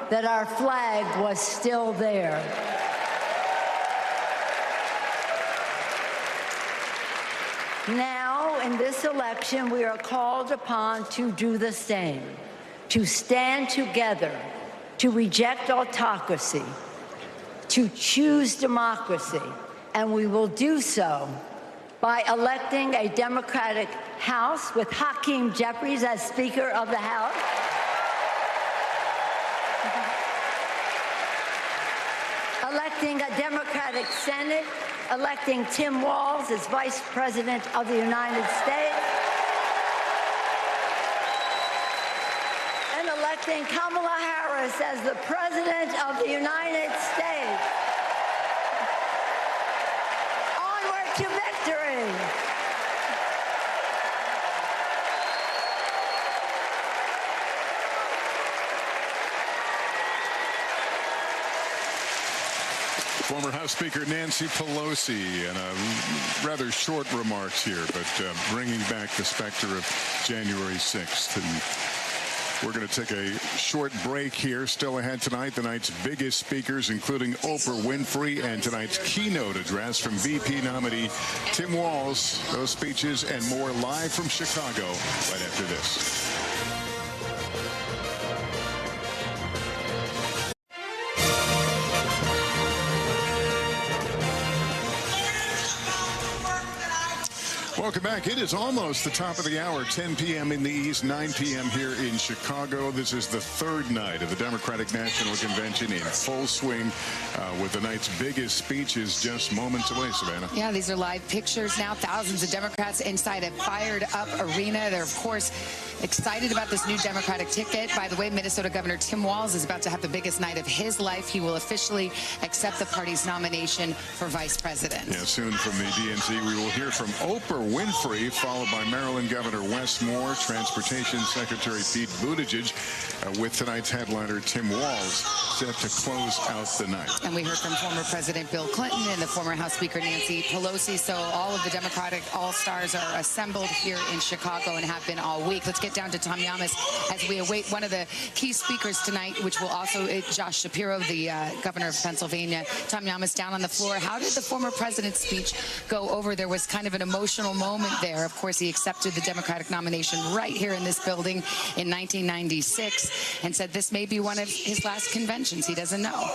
that our flag was still there. Now, in this election, we are called upon to do the same, to stand together, to reject autocracy, to choose democracy, and we will do so by electing a Democratic House with Hakeem Jeffries as Speaker of the House, electing a Democratic Senate, electing Tim Walz as Vice President of the United States, and electing Kamala Harris as the President of the United States. Onward to victory! Former House Speaker Nancy Pelosi in a rather short remarks here, but bringing back the specter of January 6th. And we're going to take a short break here. Still ahead tonight, the night's biggest speakers, including Oprah Winfrey, and tonight's keynote address from VP nominee Tim Walz. Those speeches and more live from Chicago right after this. Welcome back. It is almost the top of the hour, 10 p.m. in the East, 9 p.m. here in Chicago. This is the third night of the Democratic National Convention in full swing with the night's biggest speeches just moments away, Savannah. Yeah, these are live pictures now. Thousands of Democrats inside a fired-up arena. They're, of course, excited about this new Democratic ticket. By the way, Minnesota Governor Tim Walz is about to have the biggest night of his life. He will officially accept the party's nomination for vice president. Yeah, soon from the DNC, we will hear from Oprah Winfrey, followed by Maryland Governor Wes Moore, Transportation Secretary Pete Buttigieg, with tonight's headliner Tim Walz set to close out the night. And we heard from former President Bill Clinton and the former House Speaker Nancy Pelosi. So all of the Democratic all-stars are assembled here in Chicago and have been all week. Let's get down to Tom Yamas as we await one of the key speakers tonight, which will also Josh Shapiro, the governor of Pennsylvania. Tom Yamas down on the floor. How did the former president's speech go over? There was kind of an emotional moment there. Of course, he accepted the Democratic nomination right here in this building in 1996 and said this may be one of his last conventions. He doesn't know.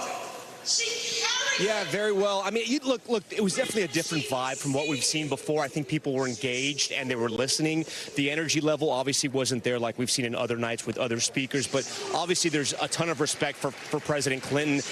Yeah, very well. I mean, look, it was definitely a different vibe from what we've seen before. I think people were engaged and they were listening. The energy level obviously wasn't there like we've seen in other nights with other speakers, but obviously there's a ton of respect for President Clinton,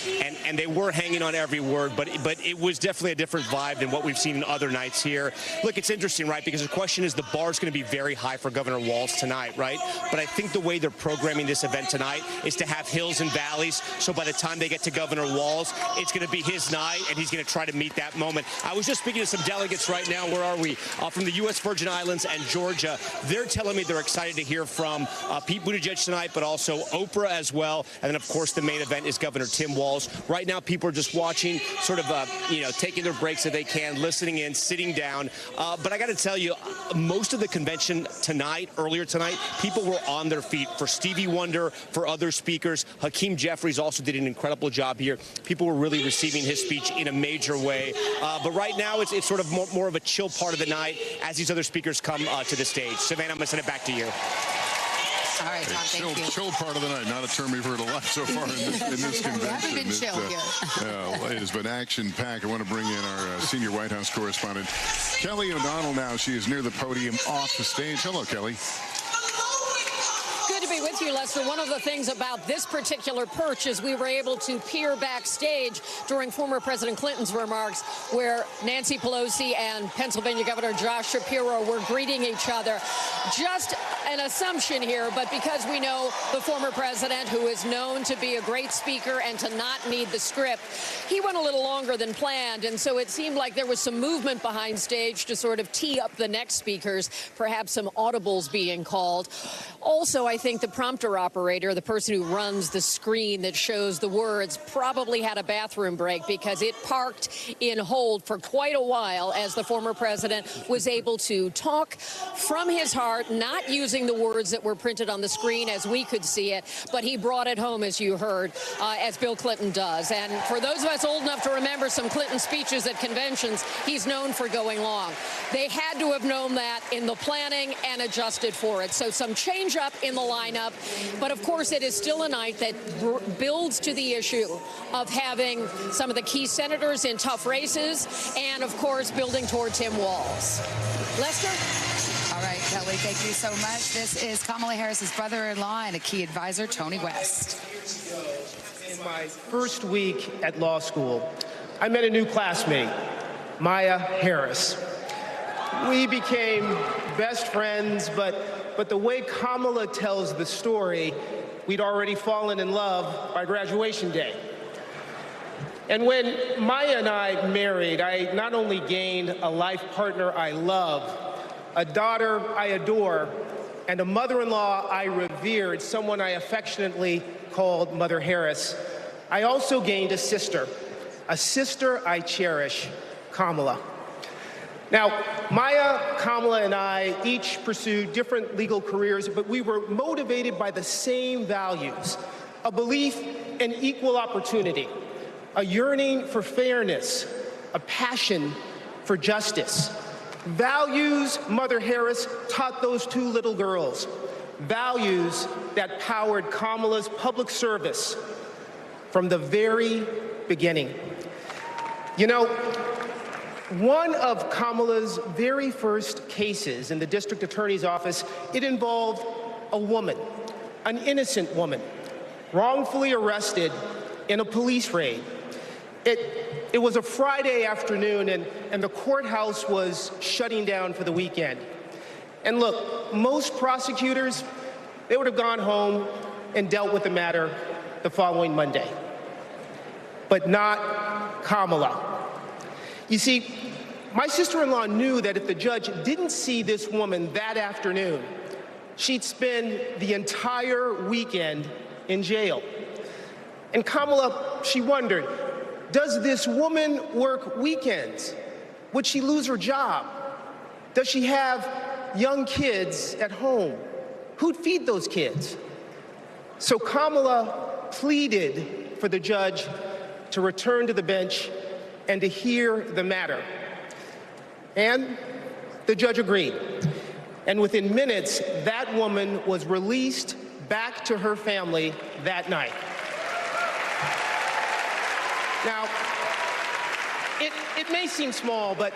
and they were hanging on every word, but it was definitely a different vibe than what we've seen in other nights here. Look, it's interesting, right, because the question is the bar is going to be very high for Governor Walz tonight, right? But I think the way they're programming this event tonight is to have hills and valleys, so by the time they get to Governor Walz, it's going to be his night, and he's going to try to meet that moment. I was just speaking to some delegates right now. Where are we? From the U.S. Virgin Islands and Georgia. They're telling me they're excited to hear from Pete Buttigieg tonight, but also Oprah as well. And then, of course, the main event is Governor Tim Walz. Right now, people are just watching, sort of, taking their breaks if they can, listening in, sitting down. But I got to tell you, most of the convention tonight, earlier tonight, people were on their feet for Stevie Wonder, for other speakers. Hakeem Jeffries also did an incredible job here. People were really receiving his speech in a major way. But right now, it's sort of more of a chill part of the night as these other speakers come to the stage. Savannah, I'm going to send it back to you. All right, Tom, thank you. Chill part of the night, not a term we've heard a lot so far in this convention. We haven't been chill here. It has been action-packed. I want to bring in our senior White House correspondent, Kelly O'Donnell now. She is near the podium off the stage. Hello, Kelly. Good to be with you, Lester. One of the things about this particular perch is we were able to peer backstage during former President Clinton's remarks where Nancy Pelosi and Pennsylvania Governor Josh Shapiro were greeting each other. Just an assumption here, but because we know the former president, who is known to be a great speaker and to not need the script, he went a little longer than planned, and so it seemed like there was some movement behind stage to sort of tee up the next speakers, perhaps some audibles being called. Also, I think the prompter operator, the person who runs the screen that shows the words, probably had a bathroom break because it parked in hold for quite a while as the former president was able to talk from his heart, not using the words that were printed on the screen as we could see it, but he brought it home, as you heard, as Bill Clinton does. And for those of us old enough to remember some Clinton speeches at conventions, he's known for going long. They had to have known that in the planning and adjusted for it. So some change up in the lineup, but of course it is still a night that builds to the issue of having some of the key senators in tough races and, of course, building toward Tim Walz. Lester? All right, Kelly, thank you so much. This is Kamala Harris's brother-in-law and a key advisor, Tony West. In my first week at law school, I met a new classmate, Maya Harris. We became best friends, but the way Kamala tells the story, we'd already fallen in love by graduation day. And when Maya and I married, I not only gained a life partner I love, a daughter I adore, and a mother-in-law I revered, someone I affectionately called Mother Harris, I also gained a sister I cherish, Kamala. Now, Maya, Kamala, and I each pursued different legal careers, but we were motivated by the same values: a belief in equal opportunity, a yearning for fairness, a passion for justice. Values Mother Harris taught those two little girls, values that powered Kamala's public service from the very beginning. You know, one of Kamala's very first cases in the district attorney's office, it involved a woman, an innocent woman, wrongfully arrested in a police raid. It was a Friday afternoon, and the courthouse was shutting down for the weekend. And look, most prosecutors, they would have gone home and dealt with the matter the following Monday. But not Kamala. You see, my sister-in-law knew that if the judge didn't see this woman that afternoon, she'd spend the entire weekend in jail. And Kamala, she wondered, does this woman work weekends? Would she lose her job? Does she have young kids at home? Who'd feed those kids? So Kamala pleaded for the judge to return to the bench and to hear the matter. And the judge agreed. And within minutes, that woman was released back to her family that night. Now, it may seem small, but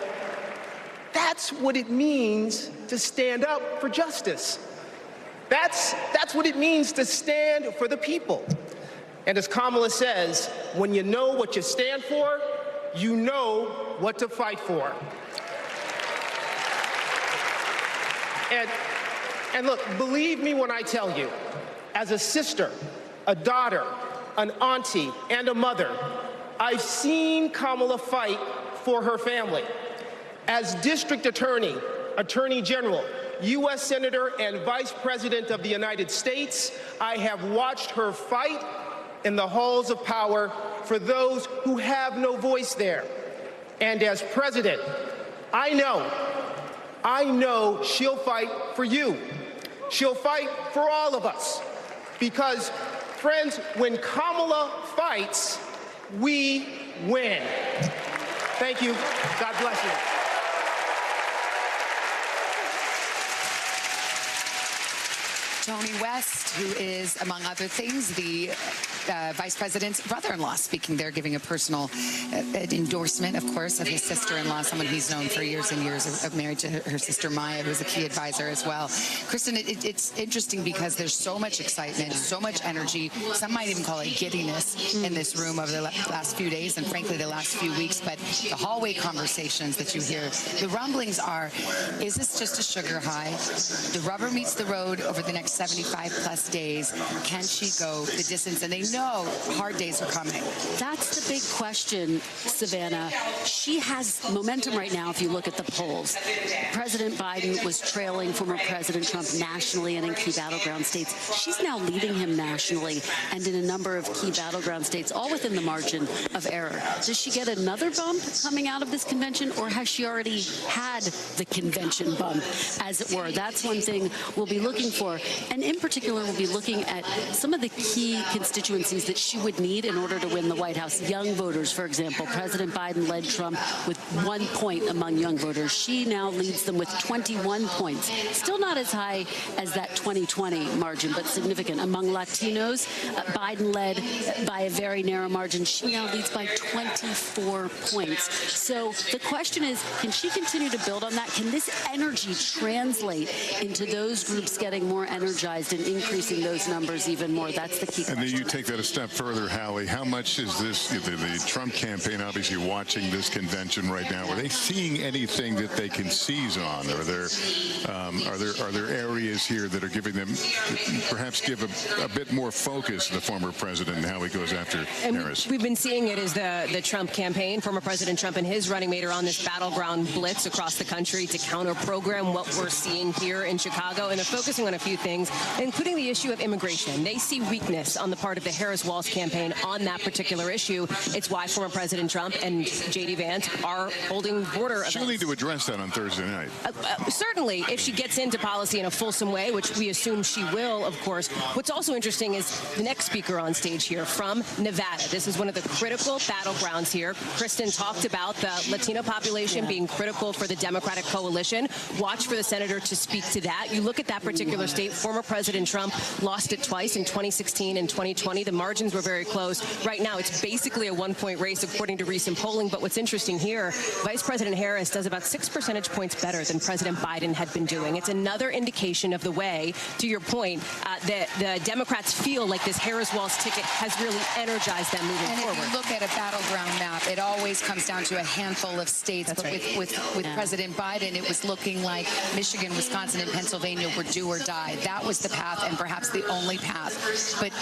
that's what it means to stand up for justice. That's what it means to stand for the people. And as Kamala says, when you know what you stand for, you know what to fight for. And look, believe me when I tell you, as a sister, a daughter, an auntie, and a mother, I've seen Kamala fight for her family. As District Attorney, Attorney General, U.S. Senator, and Vice President of the United States, I have watched her fight in the halls of power for those who have no voice there. And as President, I know she'll fight for you. She'll fight for all of us. Because, friends, when Kamala fights, we win. Thank you. God bless you. Tony West, who is, among other things, the vice president's brother-in-law, speaking there, giving a personal endorsement, of course, of his sister-in-law, someone he's known for years and years, of married to her sister Maya, who's a key advisor as well. Kristen, it's interesting because there's so much excitement, so much energy. Some might even call it giddiness in this room over the last few days and, frankly, the last few weeks. But the hallway conversations that you hear, the rumblings are, is this just a sugar high? The rubber meets the road over the next 75-plus days. Can she go the distance? And they know hard days are coming. That's the big question, Savannah. She has momentum right now if you look at the polls. President Biden was trailing former President Trump nationally and in key battleground states. She's now leading him nationally and in a number of key battleground states, all within the margin of error. Does she get another bump coming out of this convention, or has she already had the convention bump, as it were? That's one thing we'll be looking for. And in particular, we'll be looking at some of the key constituencies that she would need in order to win the White House. Young voters, for example. President Biden led Trump with 1 point among young voters. She now leads them with 21 points. Still not as high as that 2020 margin, but significant. Among Latinos, Biden led by a very narrow margin. She now leads by 24 points. So the question is, can she continue to build on that? Can this energy translate into those groups getting more energized and increasing those numbers even more? That's the key question. And then you take that a step further, Hallie. How much is this, the Trump campaign obviously watching this convention right now? Are they seeing anything that they can seize on? Are there areas here that are giving them, perhaps give a bit more focus to the former president and how he goes after Harris? We've been seeing it as the Trump campaign. Former President Trump and his running mate are on this battleground blitz across the country to counter-program what we're seeing here in Chicago. And they're focusing on a few things, including the issue of immigration. They see weakness on the part of the Harris-Walz campaign on that particular issue. It's why former President Trump and J.D. Vance are holding border events. She'll need to address that on Thursday night. Certainly, if she gets into policy in a fulsome way, which we assume she will, of course. What's also interesting is the next speaker on stage here from Nevada. This is one of the critical battlegrounds here. Kristen talked about the Latino population being critical for the Democratic coalition. Watch for the senator to speak to that. You look at that particular state, former President Trump lost it twice in 2016 and 2020. The margins were very close. Right now, it's basically a 1-point race according to recent polling. But what's interesting here, Vice President Harris does about 6 percentage points better than President Biden had been doing. It's another indication of the way, to your point, that the Democrats feel like this Harris-Walz ticket has really energized them moving forward. And if you look at a battleground map, it always comes down to a handful of states. That's but right. with President Biden, it was looking like Michigan, Wisconsin, and Pennsylvania were do or die. That was the path, and perhaps the only path. But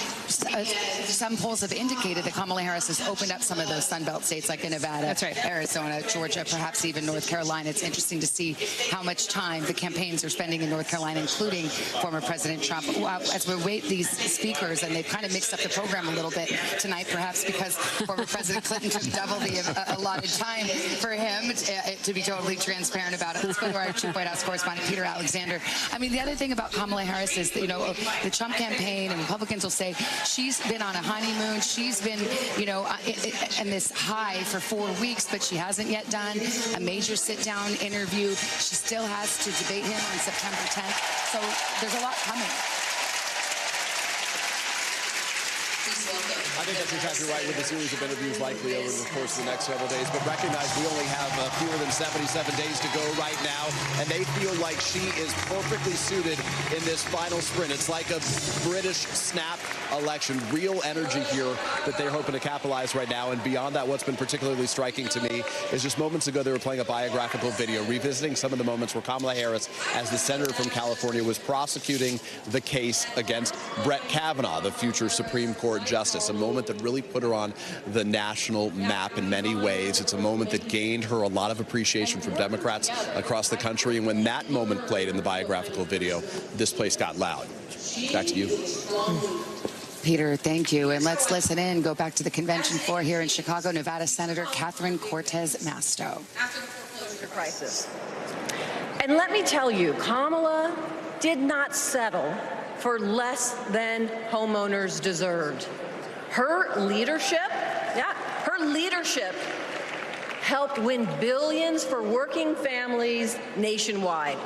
some polls have indicated that Kamala Harris has opened up some of those Sunbelt states, like in Nevada, That's right. Arizona, Georgia, perhaps even North Carolina. It's interesting to see how much time the campaigns are spending in North Carolina, including former President Trump. As we wait these speakers, and they've kind of mixed up the program a little bit tonight, perhaps because former President Clinton took double the allotted time for him, to be totally transparent about it. Let's go to our Chief White House correspondent, Peter Alexander. I mean, the other thing about Kamala Harris is, the Trump campaign and Republicans will say she's been on a honeymoon. She's been, in this high for 4 weeks, but she hasn't yet done a major sit-down interview. She still has to debate him on September 10th. So there's a lot coming. I think that's exactly right, with a series of interviews likely over the course of the next several days. But recognize we only have fewer than 77 days to go right now, and they feel like she is perfectly suited in this final sprint. It's like a British snap election. Real energy here that they're hoping to capitalize right now. And beyond that, what's been particularly striking to me is just moments ago they were playing a biographical video, revisiting some of the moments where Kamala Harris, as the senator from California, was prosecuting the case against Brett Kavanaugh, the future Supreme Court judge. justice, a moment that really put her on the national map in many ways. It's a moment that gained her a lot of appreciation from Democrats across the country. And when that moment played in the biographical video, this place got loud. Back to you. Peter, thank you. And let's listen in. Go back to the convention floor here in Chicago. Nevada Senator Catherine Cortez Masto. After the foreclosure crisis. And let me tell you, Kamala did not settle for less than homeowners deserved. Her leadership helped win billions for working families nationwide.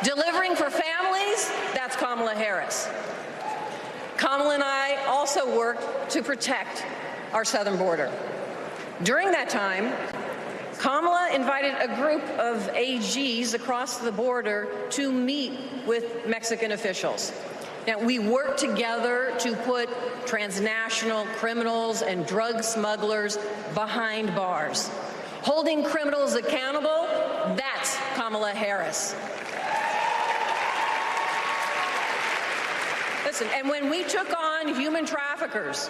Delivering for families, that's Kamala Harris. Kamala and I also worked to protect our southern border. During that time, Kamala invited a group of AGs across the border to meet with Mexican officials. Now, we worked together to put transnational criminals and drug smugglers behind bars. Holding criminals accountable, that's Kamala Harris. Listen, and when we took on human traffickers,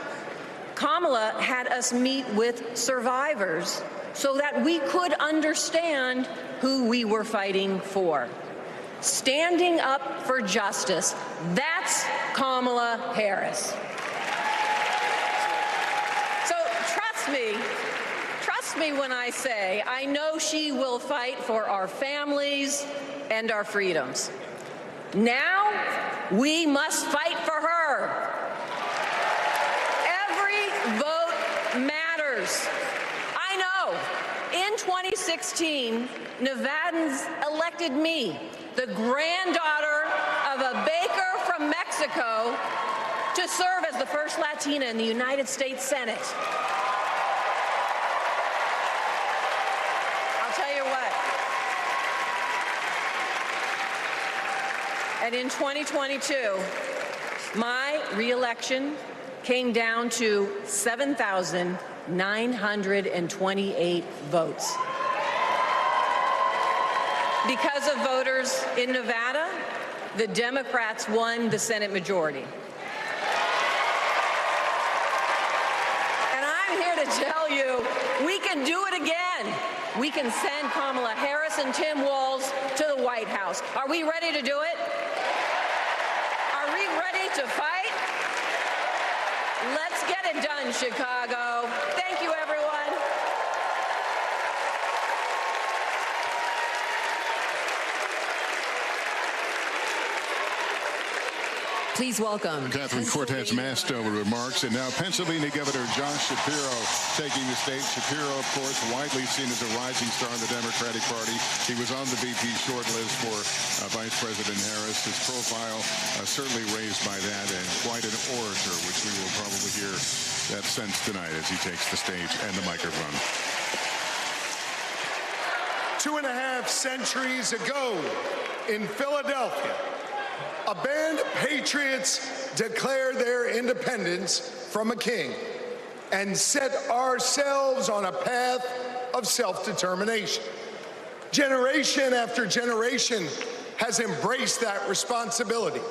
Kamala had us meet with survivors so that we could understand who we were fighting for. Standing up for justice, that's Kamala Harris. So trust me when I say I know she will fight for our families and our freedoms. Now, we must fight for her. Every vote matters. I know. In 2016, Nevadans elected me, the granddaughter of a baker from Mexico, to serve as the first Latina in the United States Senate. I'll tell you what. And in 2022, my reelection came down to 7,928 votes. Because of voters in Nevada, the Democrats won the Senate majority. And I'm here to tell you, we can do it again. We can send Kamala Harris and Tim Walz to the White House. Are we ready to do it? Are we ready to fight? Let's get it done, Chicago. Thank you, everyone. Please welcome Catherine Cortez Masto remarks. And now Pennsylvania Governor Josh Shapiro taking the stage. Shapiro, of course, widely seen as a rising star in the Democratic Party. He was on the VP shortlist for Vice President Harris. His profile certainly raised by that, and quite an orator, which we will probably hear that sense tonight as he takes the stage and the microphone. 2.5 centuries ago in Philadelphia, a band of patriots declared their independence from a king and set ourselves on a path of self-determination. Generation after generation has embraced that responsibility.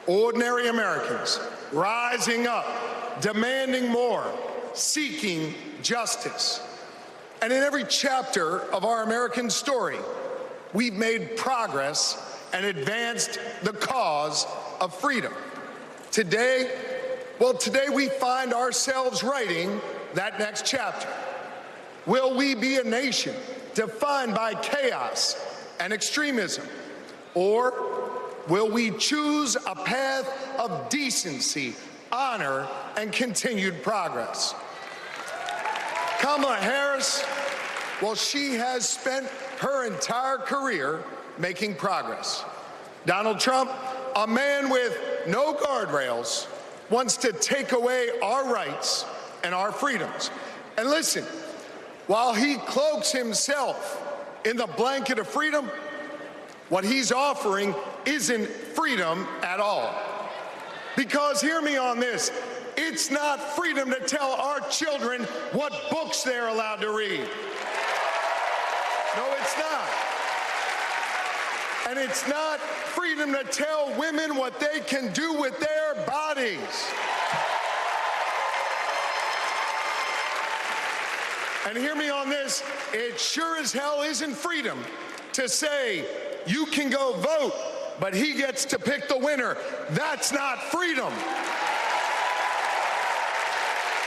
Ordinary Americans rising up, demanding more, seeking justice. And in every chapter of our American story, we've made progress and advanced the cause of freedom. Today we find ourselves writing that next chapter. Will we be a nation defined by chaos and extremism? Or will we choose a path of decency, honor, and continued progress? Kamala Harris, well, she has spent her entire career making progress. Donald Trump, a man with no guardrails, wants to take away our rights and our freedoms. And listen, while he cloaks himself in the blanket of freedom, what he's offering isn't freedom at all. Because hear me on this, it's not freedom to tell our children what books they're allowed to read. No, it's not. And it's not freedom to tell women what they can do with their bodies. And hear me on this, it sure as hell isn't freedom to say you can go vote, but he gets to pick the winner. That's not freedom.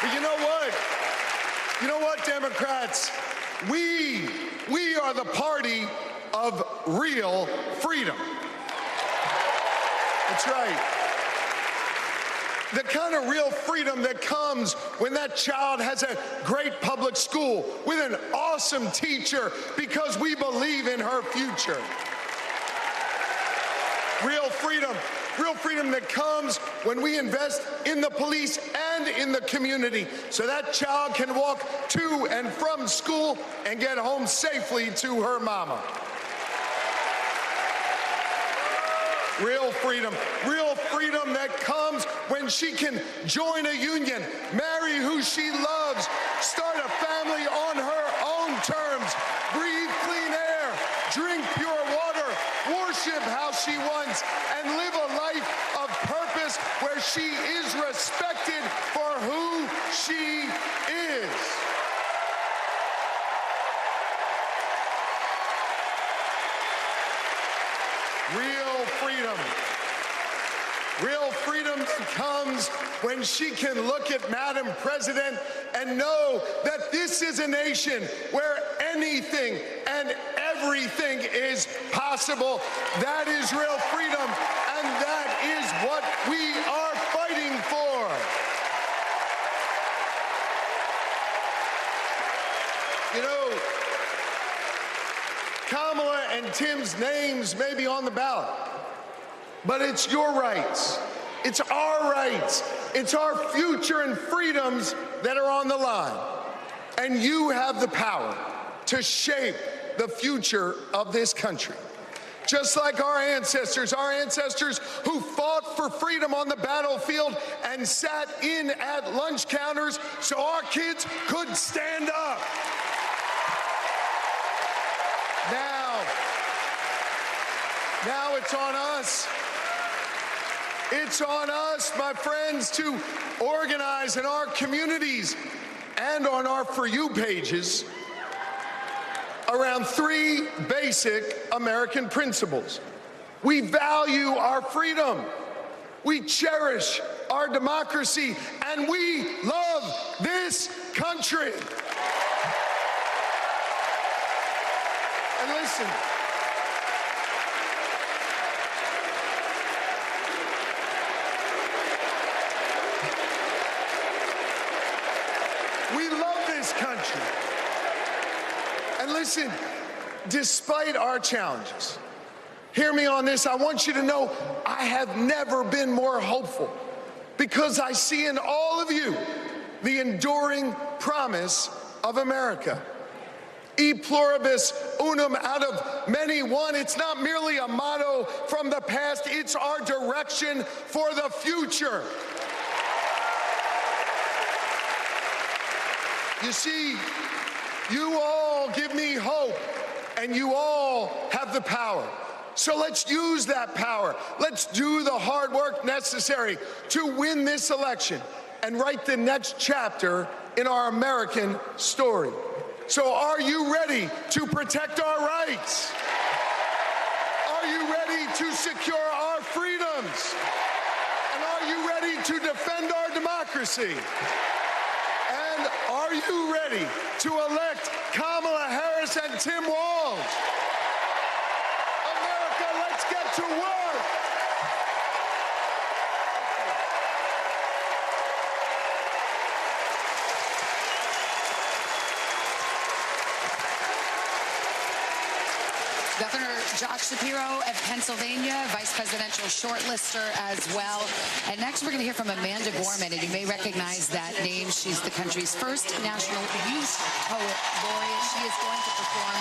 But you know what? You know what, Democrats? We are the party of real freedom. That's right. The kind of real freedom that comes when that child has a great public school with an awesome teacher because we believe in her future. Real freedom that comes when we invest in the police and in the community so that child can walk to and from school and get home safely to her mama. Real freedom that comes when she can join a union, marry who she loves, start a family on her own terms, breathe clean air, drink pure water, worship how she wants, and live a life of purpose where she is respected for who she is. Real freedom comes when she can look at Madam President and know that this is a nation where anything and everything is possible. That is real freedom, and that is what we are fighting for. You know, Kamala and Tim's names may be on the ballot, but it's your rights. It's our rights. It's our future and freedoms that are on the line. And you have the power to shape the future of this country. Just like our ancestors who fought for freedom on the battlefield and sat in at lunch counters so our kids could stand up. Now it's on us. It's on us, my friends, to organize in our communities and on our For You pages around three basic American principles. We value our freedom, we cherish our democracy, and we love this country. And listen, we love this country. And listen, despite our challenges, hear me on this, I want you to know I have never been more hopeful because I see in all of you the enduring promise of America. E pluribus unum, out of many one. It's not merely a motto from the past, it's our direction for the future. You see, you all give me hope, and you all have the power. So let's use that power. Let's do the hard work necessary to win this election and write the next chapter in our American story. So are you ready to protect our rights? Are you ready to secure our freedoms? And are you ready to defend our democracy? And are you ready to elect Kamala Harris and Tim Walz? America, let's get to work. Governor Josh Shapiro of Pennsylvania, vice presidential shortlister as well. And next we're going to hear from Amanda Gorman, and you may recognize that name. She's the country's first National Youth Poet Laureate. She is going to perform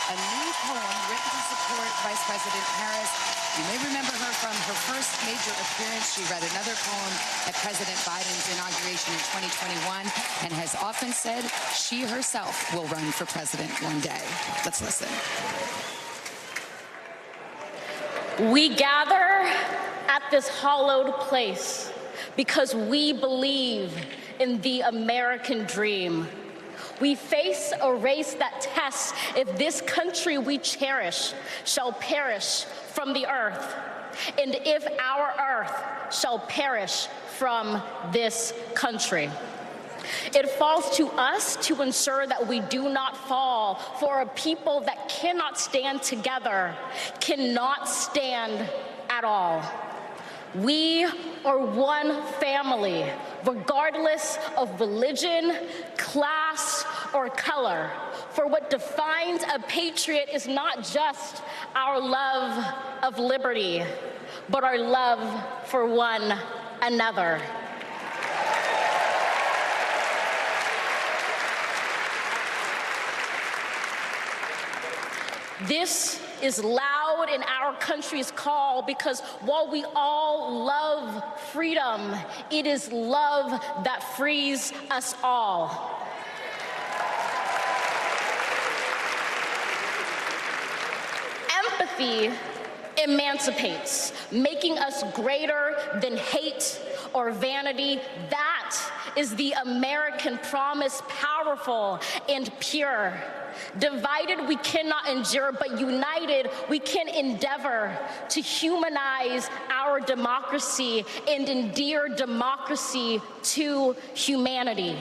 a new poem written to support Vice President Harris. You may remember her from her first major appearance. She read another poem at President Biden's inauguration in 2021 and has often said she herself will run for president one day. Let's listen. We gather at this hallowed place because we believe in the American dream. We face a race that tests if this country we cherish shall perish from the earth, and if our earth shall perish from this country. It falls to us to ensure that we do not fall for a people that cannot stand together, cannot stand at all. We are one family, regardless of religion, class, or color. For what defines a patriot is not just our love of liberty, but our love for one another. This is loud in our country's call because while we all love freedom, it is love that frees us all. Empathy emancipates, making us greater than hate or vanity. That is the American promise, powerful and pure. Divided, we cannot endure, but united, we can endeavor to humanize our democracy and endear democracy to humanity.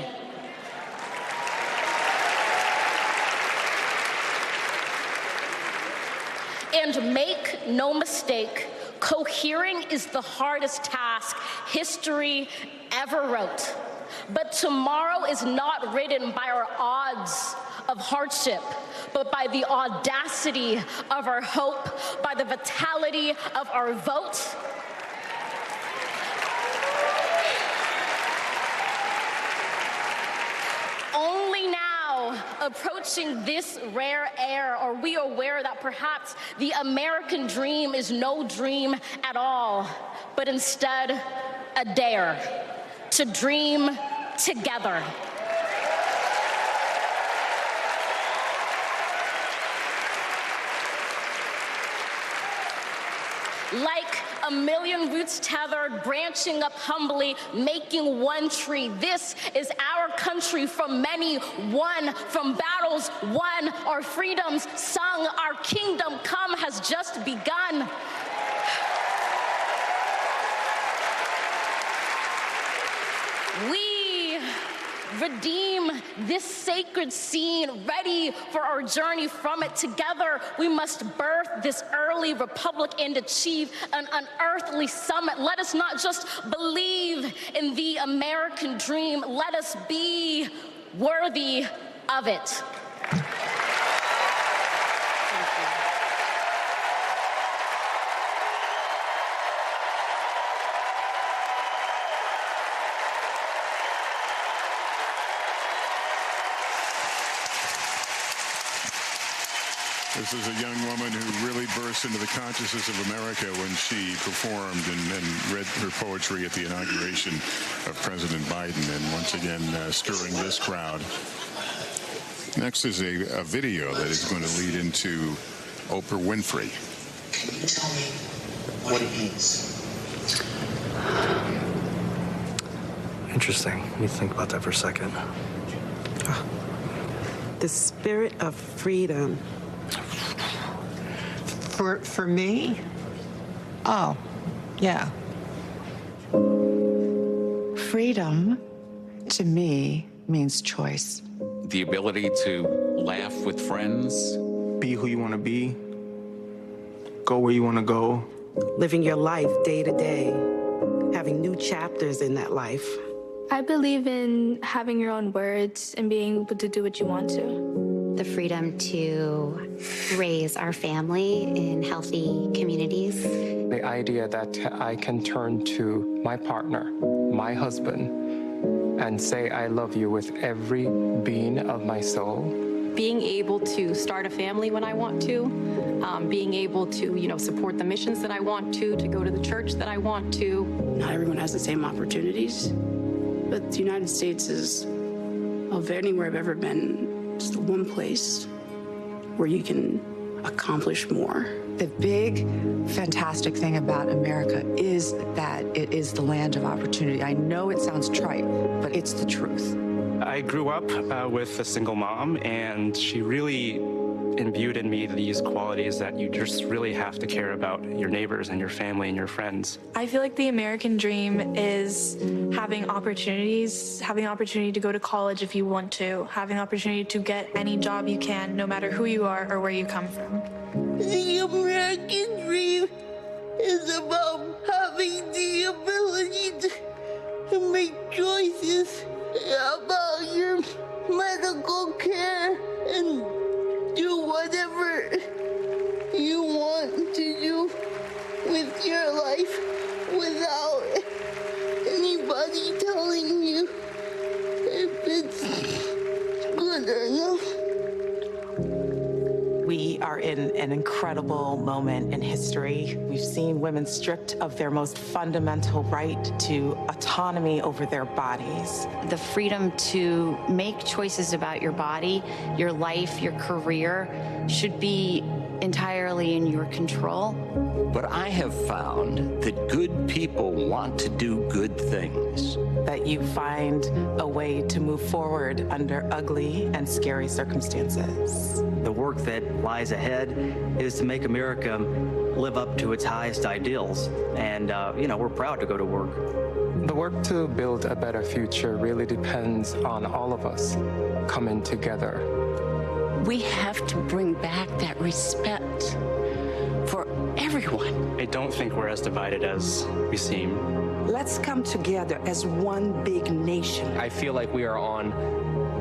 And make no mistake, cohering is the hardest task history ever wrote. But tomorrow is not written by our odds of hardship, but by the audacity of our hope, by the vitality of our vote. Only now, approaching this rare air, are we aware that perhaps the American dream is no dream at all, but instead a dare to dream together. Like a million roots tethered, branching up humbly, making one tree. This is our country from many, one, from battles won, our freedoms sung, our kingdom come has just begun. We redeem this sacred scene, ready for our journey from it. Together, we must birth this early republic and achieve an unearthly summit. Let us not just believe in the American dream, let us be worthy of it. This is a young woman who really burst into the consciousness of America when she performed and read her poetry at the inauguration of President Biden, and once again stirring this crowd. Next is a video that is going to lead into Oprah Winfrey. Can you tell me what it means? Interesting. Let me think about that for a second. The spirit of freedom. For me? Oh, yeah. Freedom, to me, means choice. The ability to laugh with friends. Be who you want to be. Go where you want to go. Living your life day to day. Having new chapters in that life. I believe in having your own words and being able to do what you want to. The freedom to raise our family in healthy communities. The idea that I can turn to my partner, my husband, and say I love you with every being of my soul. Being able to start a family when I want to, being able to, support the missions that I want to go to the church that I want to. Not everyone has the same opportunities, but the United States is, of anywhere I've ever been, just the one place where you can accomplish more. The big, fantastic thing about America is that it is the land of opportunity. I know it sounds trite, but it's the truth. I grew up with a single mom, and she really imbued in me these qualities that you just really have to care about your neighbors and your family and your friends. I feel like the American dream is having opportunities, having the opportunity to go to college if you want to, having the opportunity to get any job you can, no matter who you are or where you come from. The American dream is about having the ability to make choices about your medical care and do whatever you want to do with your life without anybody telling you if it's good or not. We are in an incredible moment in history. We've seen women stripped of their most fundamental right to autonomy over their bodies. The freedom to make choices about your body, your life, your career should be entirely in your control. But I have found that good people want to do good things. That you find a way to move forward under ugly and scary circumstances. The work that lies ahead is to make America live up to its highest ideals. And, we're proud to go to work. The work to build a better future really depends on all of us coming together. We have to bring back that respect for everyone. I don't think we're as divided as we seem. Let's come together as one big nation. I feel like we are on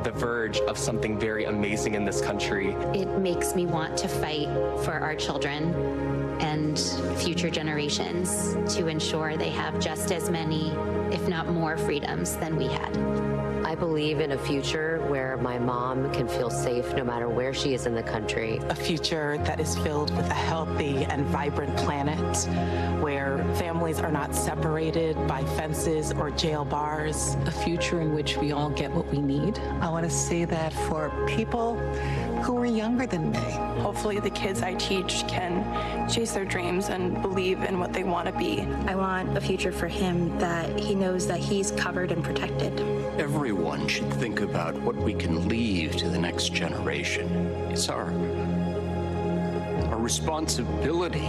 the verge of something very amazing in this country. It makes me want to fight for our children and future generations to ensure they have just as many, if not more, freedoms than we had. I believe in a future where my mom can feel safe no matter where she is in the country. A future that is filled with a healthy and vibrant planet where families are not separated by fences or jail bars. A future in which we all get what we need. I want to say that for people who are younger than me. Hopefully the kids I teach can chase their dreams and believe in what they want to be. I want a future for him that he knows that he's covered and protected. Everyone should think about what we can leave to the next generation. It's our responsibility.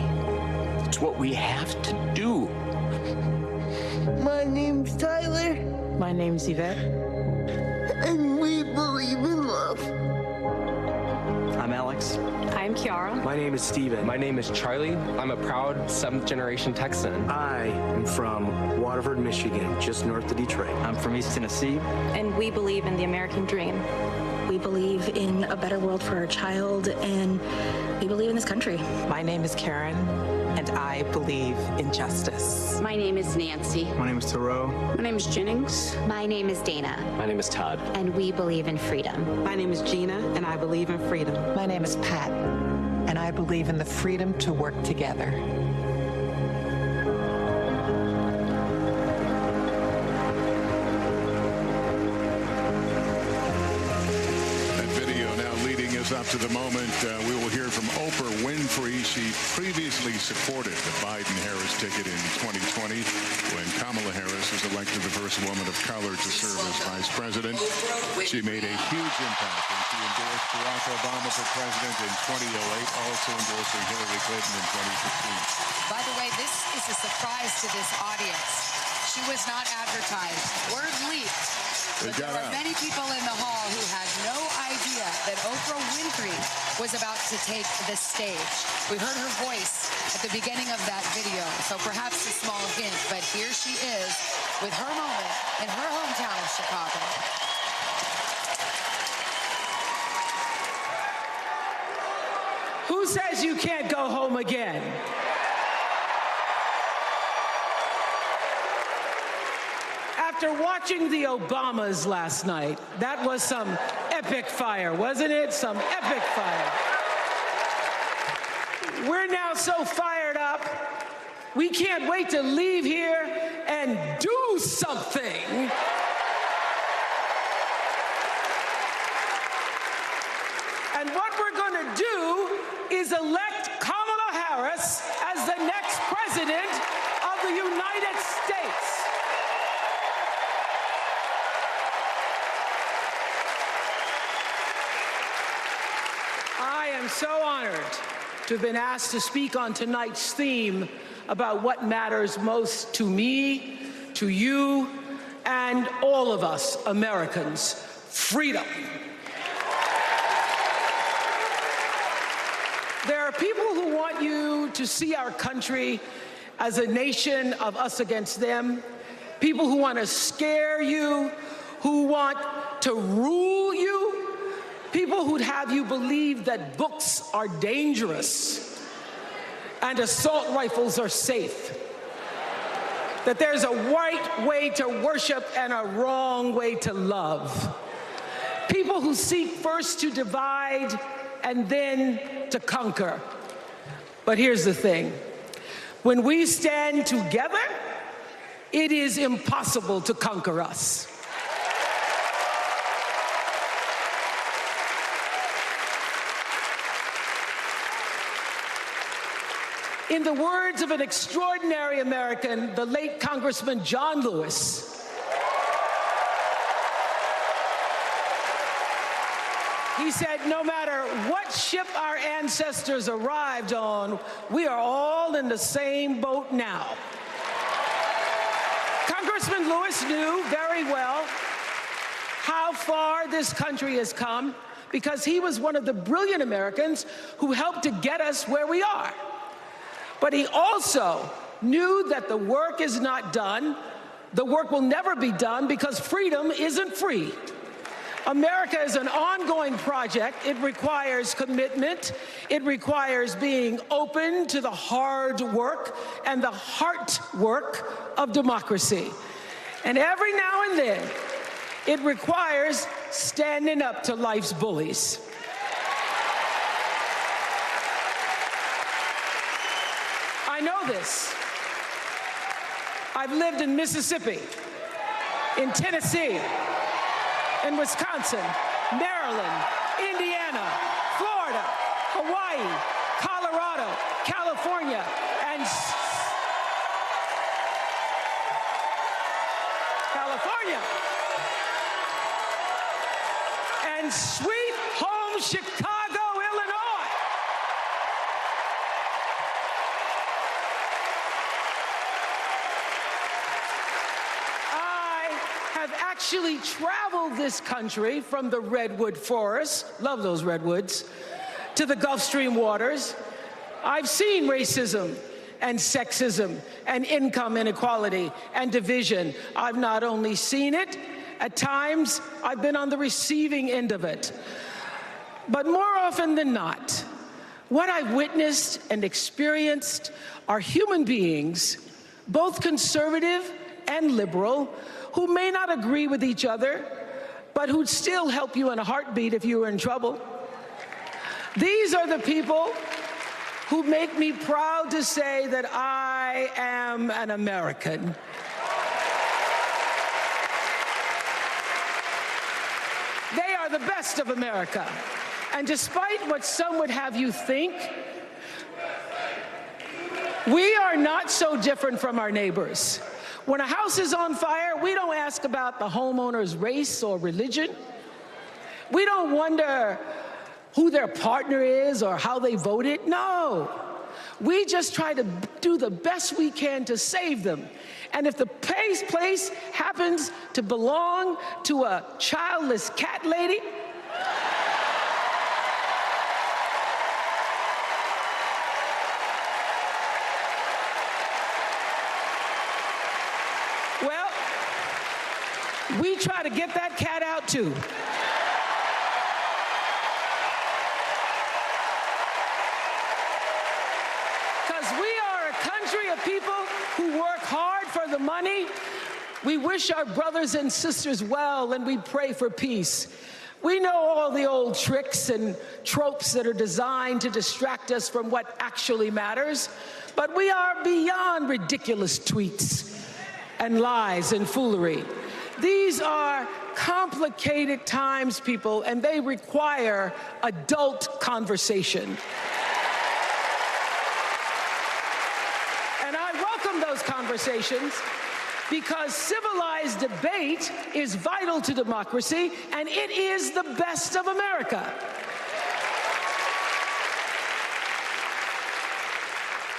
It's what we have to do. My name's Tyler. My name's Yvette. And we believe in love. I'm Alex. I'm Kiara. My name is Steven. My name is Charlie. I'm a proud 7th generation Texan. I am from Waterford, Michigan, just north of Detroit. I'm from East Tennessee. And we believe in the American dream. We believe in a better world for our child, and we believe in this country. My name is Karen, and I believe in justice. My name is Nancy. My name is Thoreau. My name is Jennings. My name is Dana. My name is Todd. And we believe in freedom. My name is Gina, and I believe in freedom. My name is Pat, and I believe in the freedom to work together. Up to the moment, we will hear from Oprah Winfrey. She previously supported the Biden-Harris ticket in 2020 when Kamala Harris was elected the first woman of color to serve as vice president. She made a huge impact when she endorsed Barack Obama for president in 2008, also endorsing Hillary Clinton in 2016. By the way, this is a surprise to this audience. She was not advertised. Word leaked. But there were many people in the hall who had no idea that Oprah Winfrey was about to take the stage. We heard her voice at the beginning of that video, so perhaps a small hint, but here she is with her moment in her hometown of Chicago. Who says you can't go home again? After watching the Obamas last night, that was some epic fire, wasn't it? Some epic fire. We're now so fired up, we can't wait to leave here and do something. And what we're going to do is elect Kamala Harris as the next president of the United States. am so honored to have been asked to speak on tonight's theme about what matters most to me, to you, and all of us Americans: freedom. There are people who want you to see our country as a nation of us against them, people who want to scare you, who want to rule you, people who'd have you believe that books are dangerous and assault rifles are safe, that there's a right way to worship and a wrong way to love, people who seek first to divide and then to conquer. But here's the thing. When we stand together, it is impossible to conquer us. In the words of an extraordinary American, the late Congressman John Lewis, he said, no matter what ship our ancestors arrived on, we are all in the same boat now. Congressman Lewis knew very well how far this country has come because he was one of the brilliant Americans who helped to get us where we are. But he also knew that the work is not done. The work will never be done because freedom isn't free. America is an ongoing project. It requires commitment. It requires being open to the hard work and the heart work of democracy. And every now and then, it requires standing up to life's bullies. I know this. I've lived in Mississippi, in Tennessee, in Wisconsin, Maryland, Indiana, Florida, Hawaii, Colorado, California, and sweet home Chicago, Illinois. I have actually traveled this country from the redwood forest, love those redwoods, to the Gulf Stream waters. I've seen racism and sexism and income inequality and division. I've not only seen it, at times I've been on the receiving end of it. But more often than not, what I've witnessed and experienced are human beings, both conservative and liberal, who may not agree with each other, but who'd still help you in a heartbeat if you were in trouble. These are the people who make me proud to say that I am an American. They are the best of America. And despite what some would have you think, we are not so different from our neighbors. When a house is on fire, we don't ask about the homeowner's race or religion. We don't wonder who their partner is or how they voted. No. We just try to do the best we can to save them. And if the place happens to belong to a childless cat lady, well, we try to get that cat out too. People who work hard for the money. We wish our brothers and sisters well, and we pray for peace. We know all the old tricks and tropes that are designed to distract us from what actually matters, but we are beyond ridiculous tweets and lies and foolery. These are complicated times, people, and they require adult conversation. Those conversations because civilized debate is vital to democracy, and it is the best of America.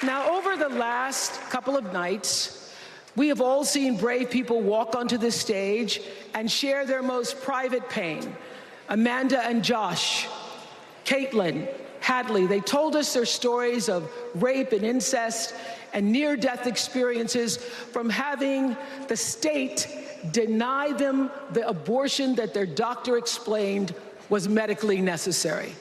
Now, over the last couple of nights, we have all seen brave people walk onto this stage and share their most private pain. Amanda and Josh, Caitlin, Hadley, they told us their stories of rape and incest and near-death experiences from having the state deny them the abortion that their doctor explained was medically necessary.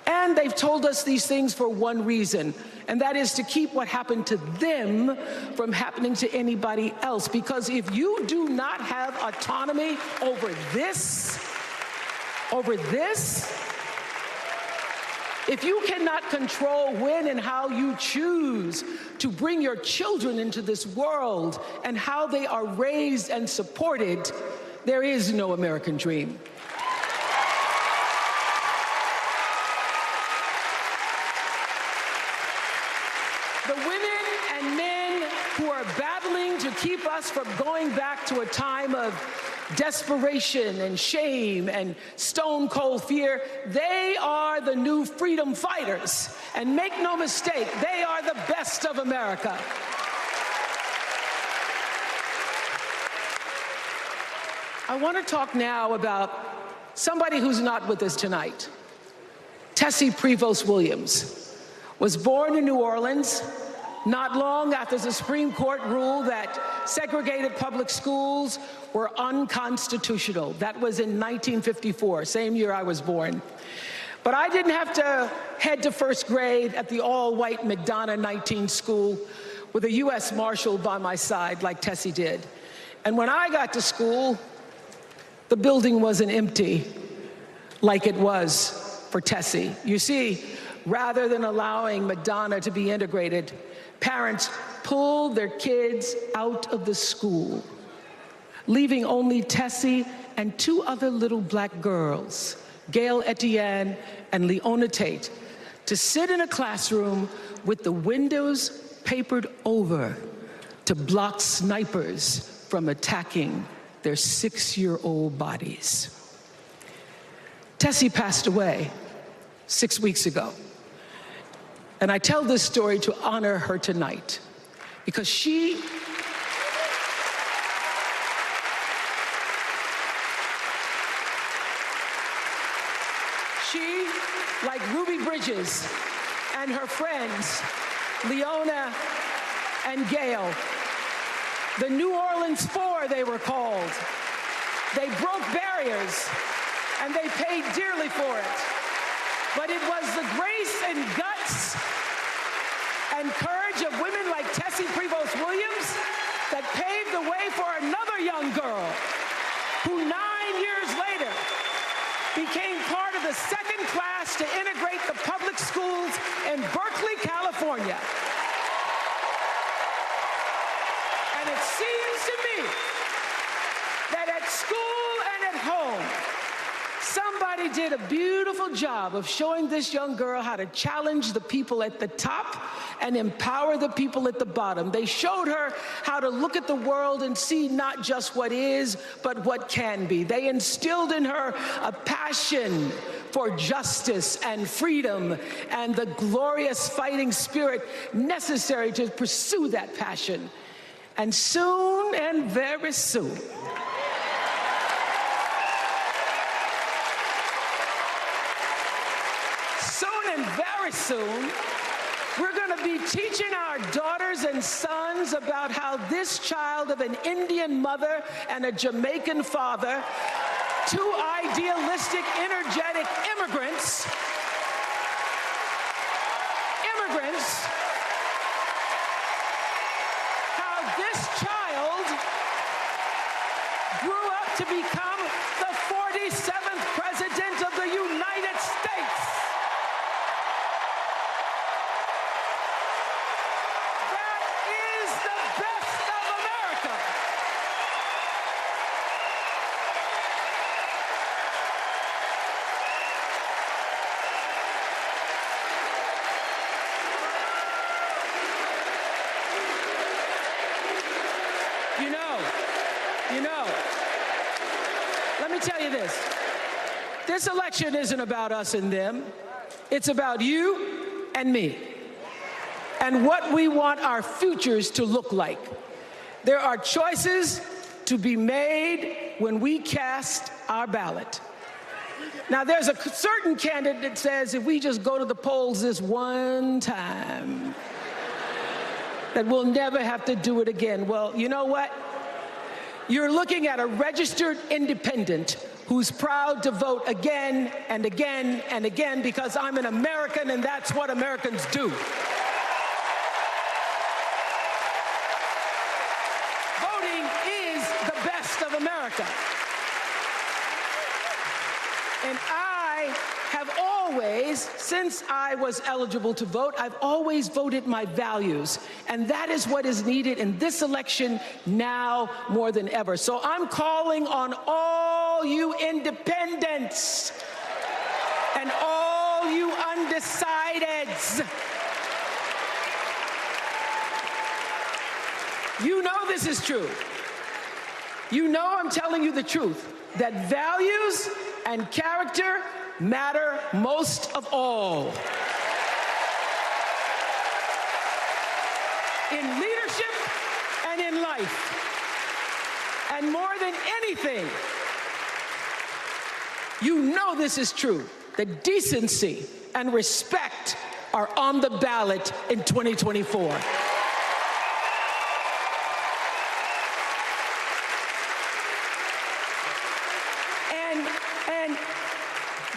And they've told us these things for one reason, and that is to keep what happened to them from happening to anybody else. Because if you do not have autonomy over this, if you cannot control when and how you choose to bring your children into this world and how they are raised and supported, there is no American dream. The women and men who are battling to keep us from going back to a time of desperation and shame and stone cold fear, they are the new freedom fighters. And make no mistake, they are the best of America. I want to talk now about somebody who's not with us tonight. Tessie Prevost Williams was born in New Orleans not long after the Supreme Court ruled that segregated public schools were unconstitutional. That was in 1954, same year I was born. But I didn't have to head to first grade at the all-white McDonough 19 school with a U.S. Marshal by my side like Tessie did. And when I got to school, the building wasn't empty like it was for Tessie. You see, rather than allowing McDonough to be integrated, parents pulled their kids out of the school, leaving only Tessie and two other little black girls, Gail Etienne and Leona Tate, to sit in a classroom with the windows papered over to block snipers from attacking their 6-year-old bodies. Tessie passed away 6 weeks ago. And I tell this story to honor her tonight because she like Ruby Bridges and her friends, Leona and Gail, the New Orleans Four they were called. They broke barriers and they paid dearly for it. But it was the grace and guts and courage of women like Tessie Prevost Williams that paved the way for another young girl who 9 years later became part of the second class to integrate the public schools in Berkeley, California. And it seems to me that at school and at home, somebody did a beautiful job of showing this young girl how to challenge the people at the top and empower the people at the bottom. They showed her how to look at the world and see not just what is, but what can be. They instilled in her a passion for justice and freedom and the glorious fighting spirit necessary to pursue that passion. And soon, and very soon, very soon, we're going to be teaching our daughters and sons about how this child of an Indian mother and a Jamaican father, two idealistic, energetic immigrants, how this child grew up to become the 47th president of the United States. Let me tell you this. This election isn't about us and them. It's about you and me. and what we want our futures to look like. There are choices to be made when we cast our ballot. Now, there's a certain candidate that says if we just go to the polls this one time, that we'll never have to do it again. Well, you know what? You're looking at a registered independent who's proud to vote again and again and again because I'm an American and that's what Americans do. Voting is the best of America. And I have always, since I was eligible to vote, I've always voted my values. And that is what is needed in this election now more than ever. So I'm calling on all you independents and all you undecideds. You know this is true. You know I'm telling you the truth, that values and character matter most of all. In leadership and in life. And more than anything, you know this is true, that decency and respect are on the ballot in 2024. And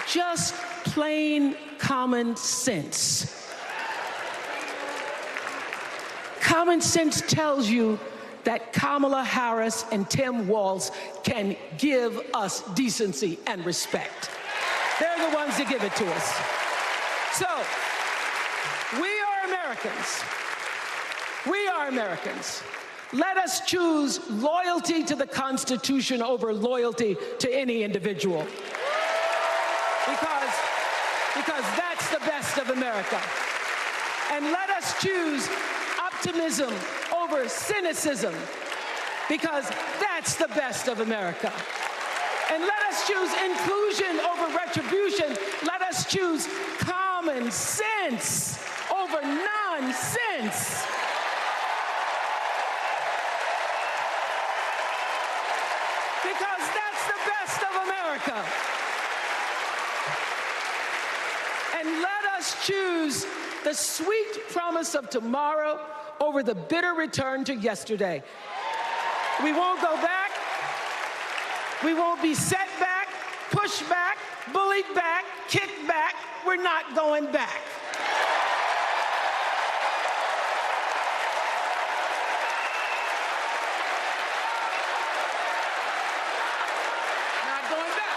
just plain common sense. Common sense tells you that Kamala Harris and Tim Walz can give us decency and respect. They're the ones that give it to us. So, we are Americans. We are Americans. Let us choose loyalty to the Constitution over loyalty to any individual. Because that's the best of America. And let us choose optimism over cynicism, because that's the best of America. And let us choose inclusion over retribution. Let us choose common sense over nonsense. Because that's the best of America. And let us choose the sweet promise of tomorrow over the bitter return to yesterday. We won't go back. We won't be set back, pushed back, bullied back, kicked back. We're not going back. Not going back.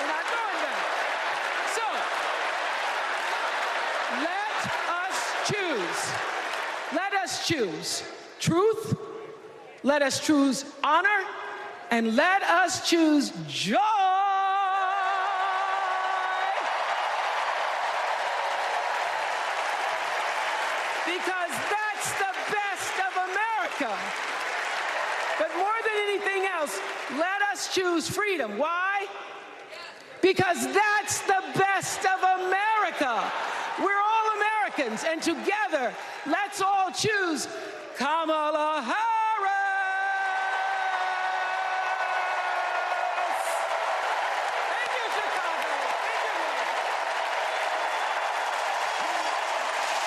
We're not going back. So, let us choose. Let us choose truth. Let us choose honor, and let us choose joy. Because that's the best of America. But more than anything else, let us choose freedom. Why? Because that's the best of America. We're all Americans, and together, let's all choose Kamala Harris.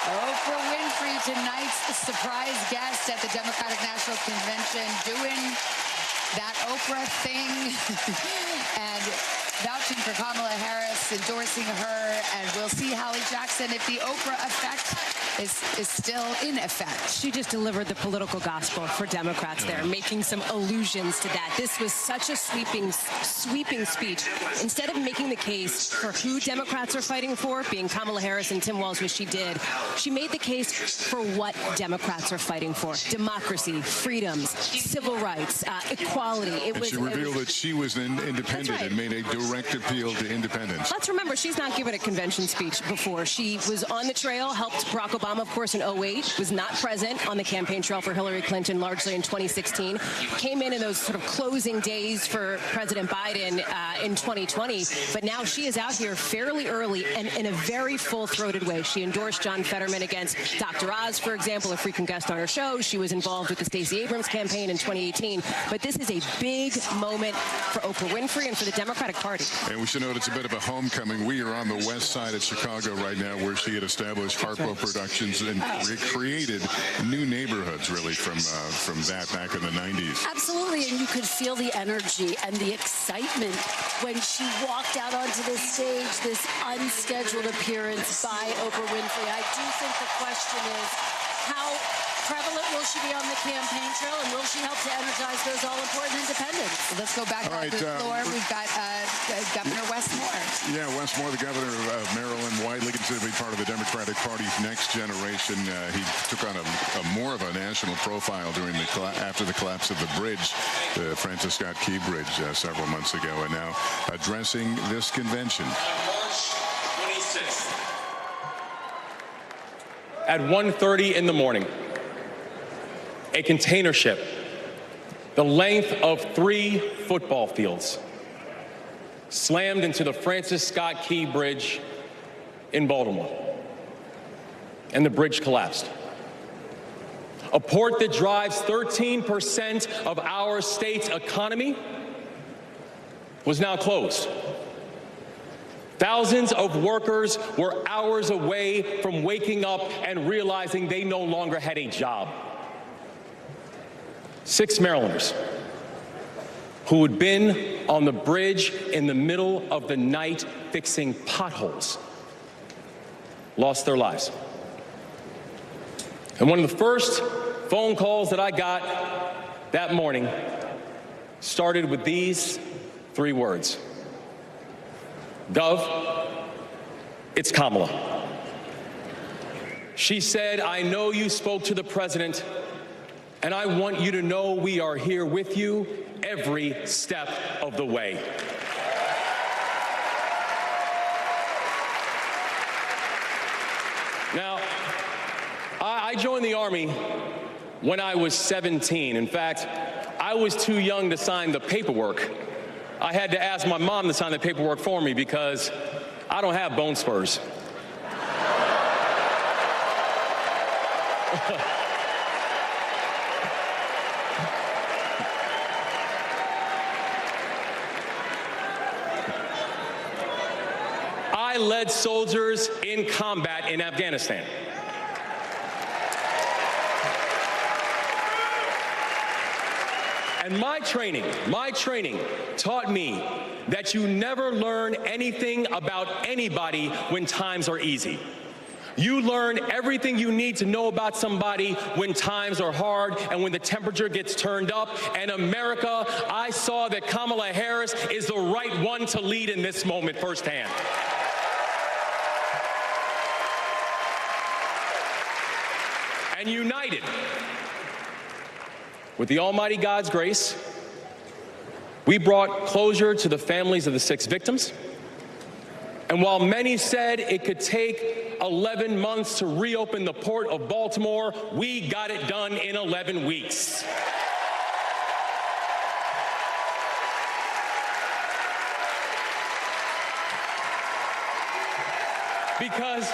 Oprah Winfrey, tonight's surprise guest at the Democratic National Convention, doing that Oprah thing and vouching for Kamala Harris, endorsing her, and we'll see, Hallie Jackson, if the Oprah effect is still in effect. She just delivered the political gospel for Democrats there, making some allusions to that. This was such a sweeping speech. Instead of making the case for who Democrats are fighting for, being Kamala Harris and Tim Walz, which she did, she made the case for what Democrats are fighting for: democracy, freedoms, civil rights, equality. She revealed that she was an independent and made a direct appeal to independence. Let's remember, she's not given a convention speech before. She was on the trail, helped Barack Obama Obama, of course, in 2008, was not present on the campaign trail for Hillary Clinton, largely in 2016. Came in those sort of closing days for President Biden in 2020. But now she is out here fairly early and in a very full-throated way. She endorsed John Fetterman against Dr. Oz, for example, a frequent guest on her show. She was involved with the Stacey Abrams campaign in 2018. But this is a big moment for Oprah Winfrey and for the Democratic Party. And we should note it's a bit of a homecoming. We are on the west side of Chicago right now, where she had established Harpo Productions and recreated new neighborhoods, really, from that back in the 90s. Absolutely, and you could feel the energy and the excitement when she walked out onto this stage, this unscheduled appearance by Oprah Winfrey. I do think the question is, how prevalent will she be on the campaign trail, and will she help to energize those all-important independents? Let's go back on the floor. We've got Governor Wes Moore. Yeah, Wes Moore, the governor of Maryland, widely considered to be part of the Democratic Party's next generation. He took on a more of a national profile during after the collapse of the bridge, the Francis Scott Key Bridge, several months ago, and now addressing this convention. March 26th. At 1:30 in the morning, a container ship the length of 3 football fields slammed into the Francis Scott Key Bridge in Baltimore, and the bridge collapsed. A port that drives 13% of our state's economy was now closed. Thousands of workers were hours away from waking up and realizing they no longer had a job. 6 Marylanders who had been on the bridge in the middle of the night fixing potholes lost their lives. And one of the first phone calls that I got that morning started with these 3 words. Gov, it's Kamala. She said, I know you spoke to the president, and I want you to know we are here with you every step of the way. Now, I joined the Army when I was 17. In fact, I was too young to sign the paperwork. I had to ask my mom to sign the paperwork for me because I don't have bone spurs. I led soldiers in combat in Afghanistan. And my training taught me that you never learn anything about anybody when times are easy. You learn everything you need to know about somebody when times are hard and when the temperature gets turned up. And America, I saw that Kamala Harris is the right one to lead in this moment firsthand. And united with the Almighty God's grace, we brought closure to the families of the 6 victims. And while many said it could take 11 months to reopen the port of Baltimore, we got it done in 11 weeks. Because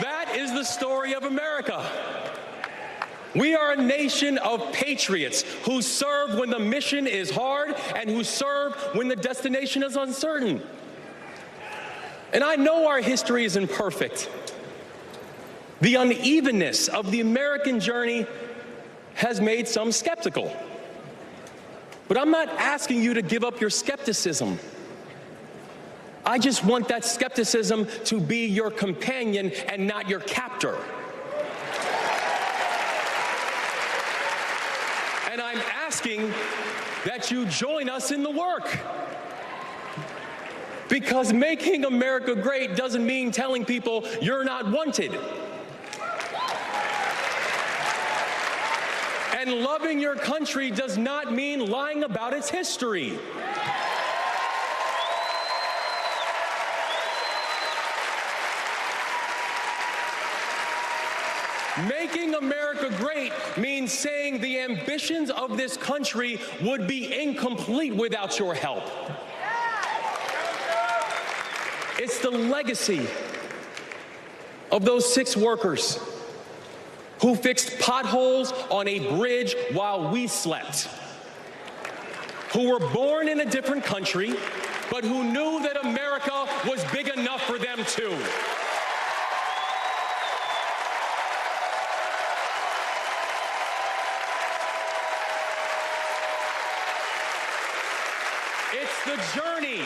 that is the story of America. We are a nation of patriots who serve when the mission is hard and who serve when the destination is uncertain. And I know our history isn't perfect. The unevenness of the American journey has made some skeptical. But I'm not asking you to give up your skepticism. I just want that skepticism to be your companion and not your captor. And I'm asking that you join us in the work. Because making America great doesn't mean telling people you're not wanted. And loving your country does not mean lying about its history. Making America great means saying the ambitions of this country would be incomplete without your help. It's the legacy of those 6 workers who fixed potholes on a bridge while we slept, who were born in a different country, but who knew that America was big enough for them too. It's the journey.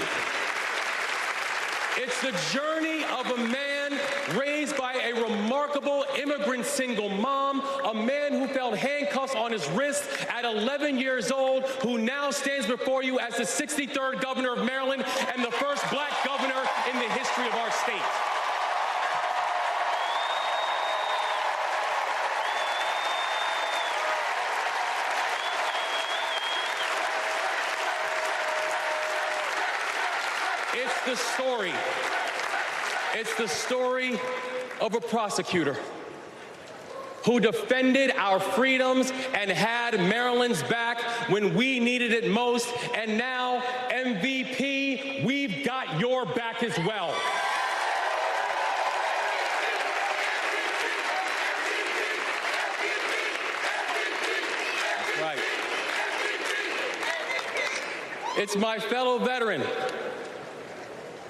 It's the journey of a man raised by a remarkable immigrant single mom, a man who felt handcuffs on his wrist at 11 years old, who now stands before you as the 63rd governor of Maryland and the first black governor in the history of our state. It's the story of a prosecutor who defended our freedoms and had Maryland's back when we needed it most. And now, MVP, we've got your back as well. That's right. It's my fellow veteran,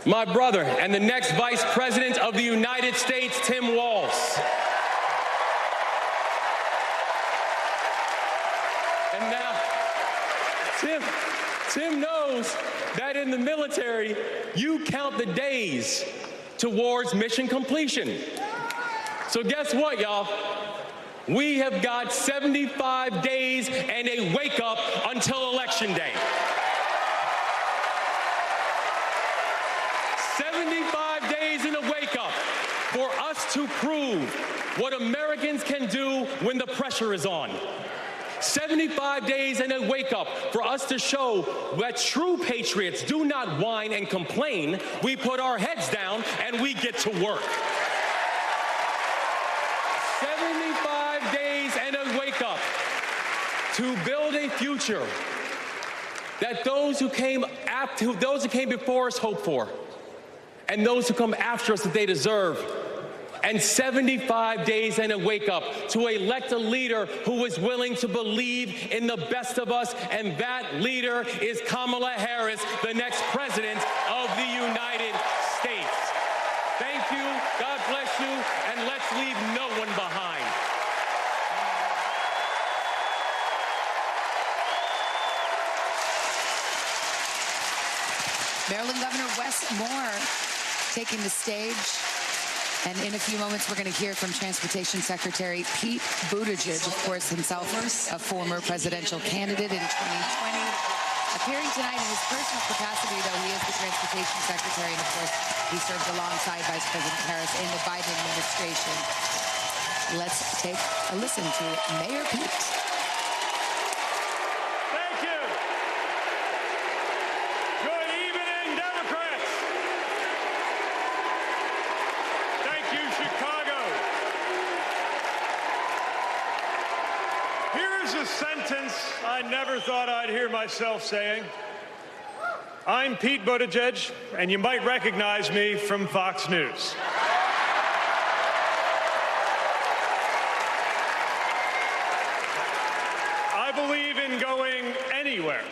my brother, and the next Vice President of the United States, Tim Walz. And now, Tim knows that in the military, you count the days towards mission completion. So guess what, y'all? We have got 75 days and a wake-up until Election Day. 75 days in a wake-up for us to prove what Americans can do when the pressure is on. 75 days and a wake-up for us to show that true patriots do not whine and complain. We put our heads down and we get to work. 75 days and a wake-up to build a future that those who came before us hope for, and those who come after us that they deserve. And 75 days and a wake-up to elect a leader who is willing to believe in the best of us, and that leader is Kamala Harris, the next president of the United States. Thank you, God bless you, and let's leave no one behind. Maryland Governor Wes Moore taking the stage. And in a few moments, we're going to hear from Transportation Secretary Pete Buttigieg, of course, himself a former presidential candidate in 2020. Appearing tonight in his personal capacity, though, he is the Transportation Secretary, and of course, he served alongside Vice President Harris in the Biden administration. Let's take a listen to Mayor Pete. I never thought I'd hear myself saying. I'm Pete Buttigieg, and you might recognize me from Fox News. I believe in going anywhere,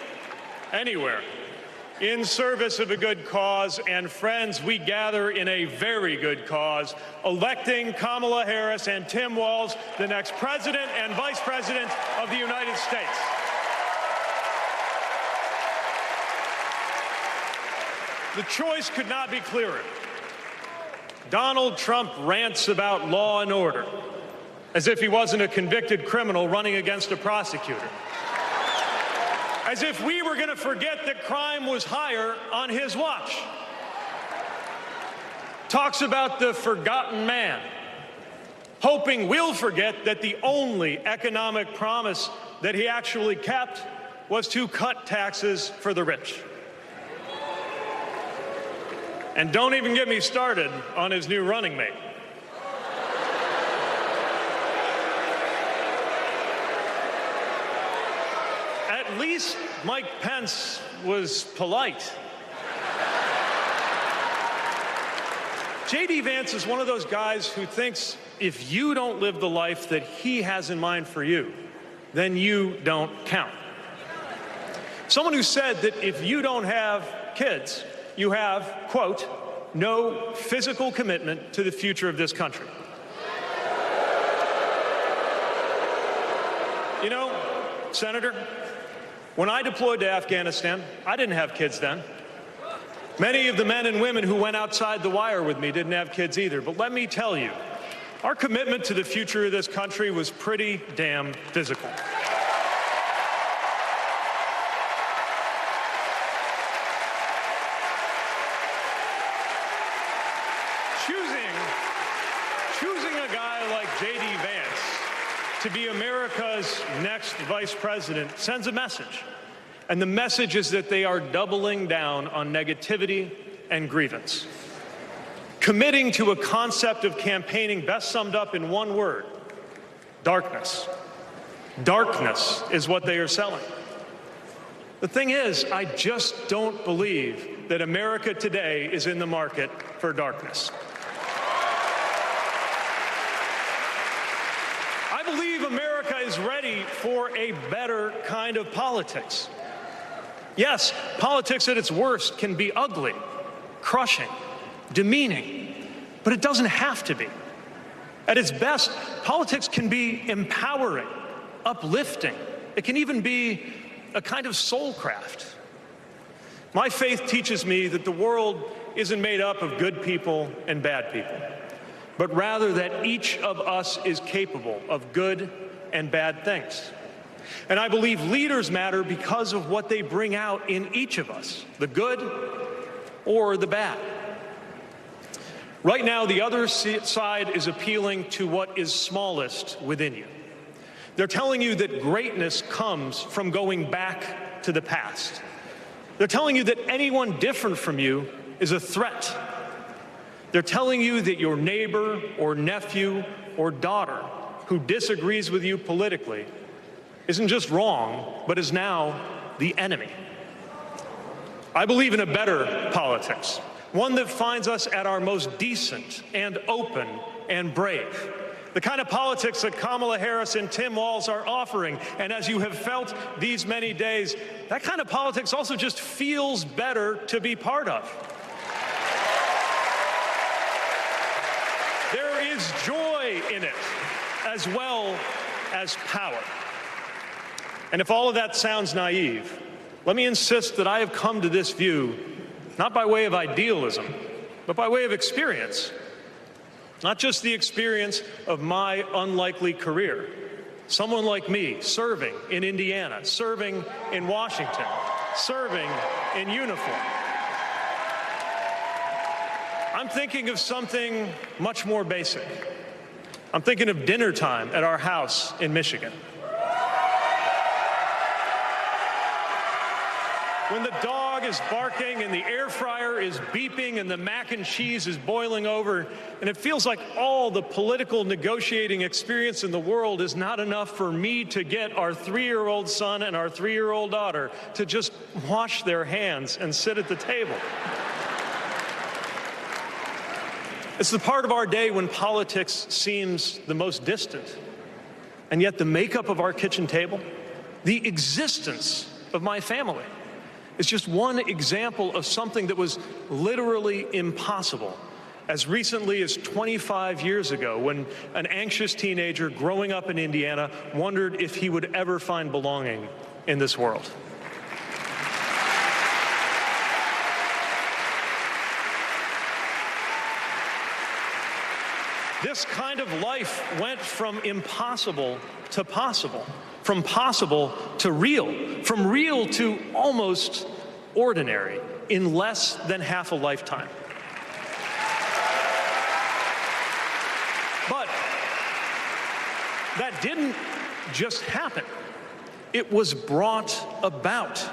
in service of a good cause, and friends, we gather in a very good cause, electing Kamala Harris and Tim Walz, the next president and vice president of the United States. The choice could not be clearer. Donald Trump rants about law and order as if he wasn't a convicted criminal running against a prosecutor. As if we were going to forget that crime was higher on his watch. Talks about the forgotten man, hoping we'll forget that the only economic promise that he actually kept was to cut taxes for the rich. And don't even get me started on his new running mate. At least Mike Pence was polite. J.D. Vance is one of those guys who thinks if you don't live the life that he has in mind for you, then you don't count. Someone who said that if you don't have kids, you have, quote, no physical commitment to the future of this country. You know, Senator, when I deployed to Afghanistan, I didn't have kids then. Many of the men and women who went outside the wire with me didn't have kids either. But let me tell you, our commitment to the future of this country was pretty damn physical. Choosing a guy like J.D. Vance to be America's next vice president sends a message. And the message is that they are doubling down on negativity and grievance. Committing to a concept of campaigning best summed up in one word: darkness. Darkness is what they are selling. The thing is, I just don't believe that America today is in the market for darkness. I believe America is ready for a better kind of politics. Yes, politics at its worst can be ugly, crushing, demeaning, but it doesn't have to be. At its best, politics can be empowering, uplifting. It can even be a kind of soulcraft. My faith teaches me that the world isn't made up of good people and bad people, but rather that each of us is capable of good and bad things. And I believe leaders matter because of what they bring out in each of us, the good or the bad. Right now, the other side is appealing to what is smallest within you. They're telling you that greatness comes from going back to the past. They're telling you that anyone different from you is a threat. They're telling you that your neighbor or nephew or daughter who disagrees with you politically isn't just wrong, but is now the enemy. I believe in a better politics, one that finds us at our most decent and open and brave. The kind of politics that Kamala Harris and Tim Walz are offering. And as you have felt these many days, that kind of politics also just feels better to be part of. There is joy in it, as well as power. And if all of that sounds naive, let me insist that I have come to this view not by way of idealism, but by way of experience. Not just the experience of my unlikely career. Someone like me serving in Indiana, serving in Washington, serving in uniform. I'm thinking of something much more basic. I'm thinking of dinner time at our house in Michigan. When the dog is barking and the air fryer is beeping and the mac and cheese is boiling over, and it feels like all the political negotiating experience in the world is not enough for me to get our 3-year-old son and our 3-year-old daughter to just wash their hands and sit at the table. It's the part of our day when politics seems the most distant. And yet the makeup of our kitchen table, the existence of my family, is just one example of something that was literally impossible as recently as 25 years ago, when an anxious teenager growing up in Indiana wondered if he would ever find belonging in this world. This kind of life went from impossible to possible. From possible to real, from real to almost ordinary in less than half a lifetime. But that didn't just happen. It was brought about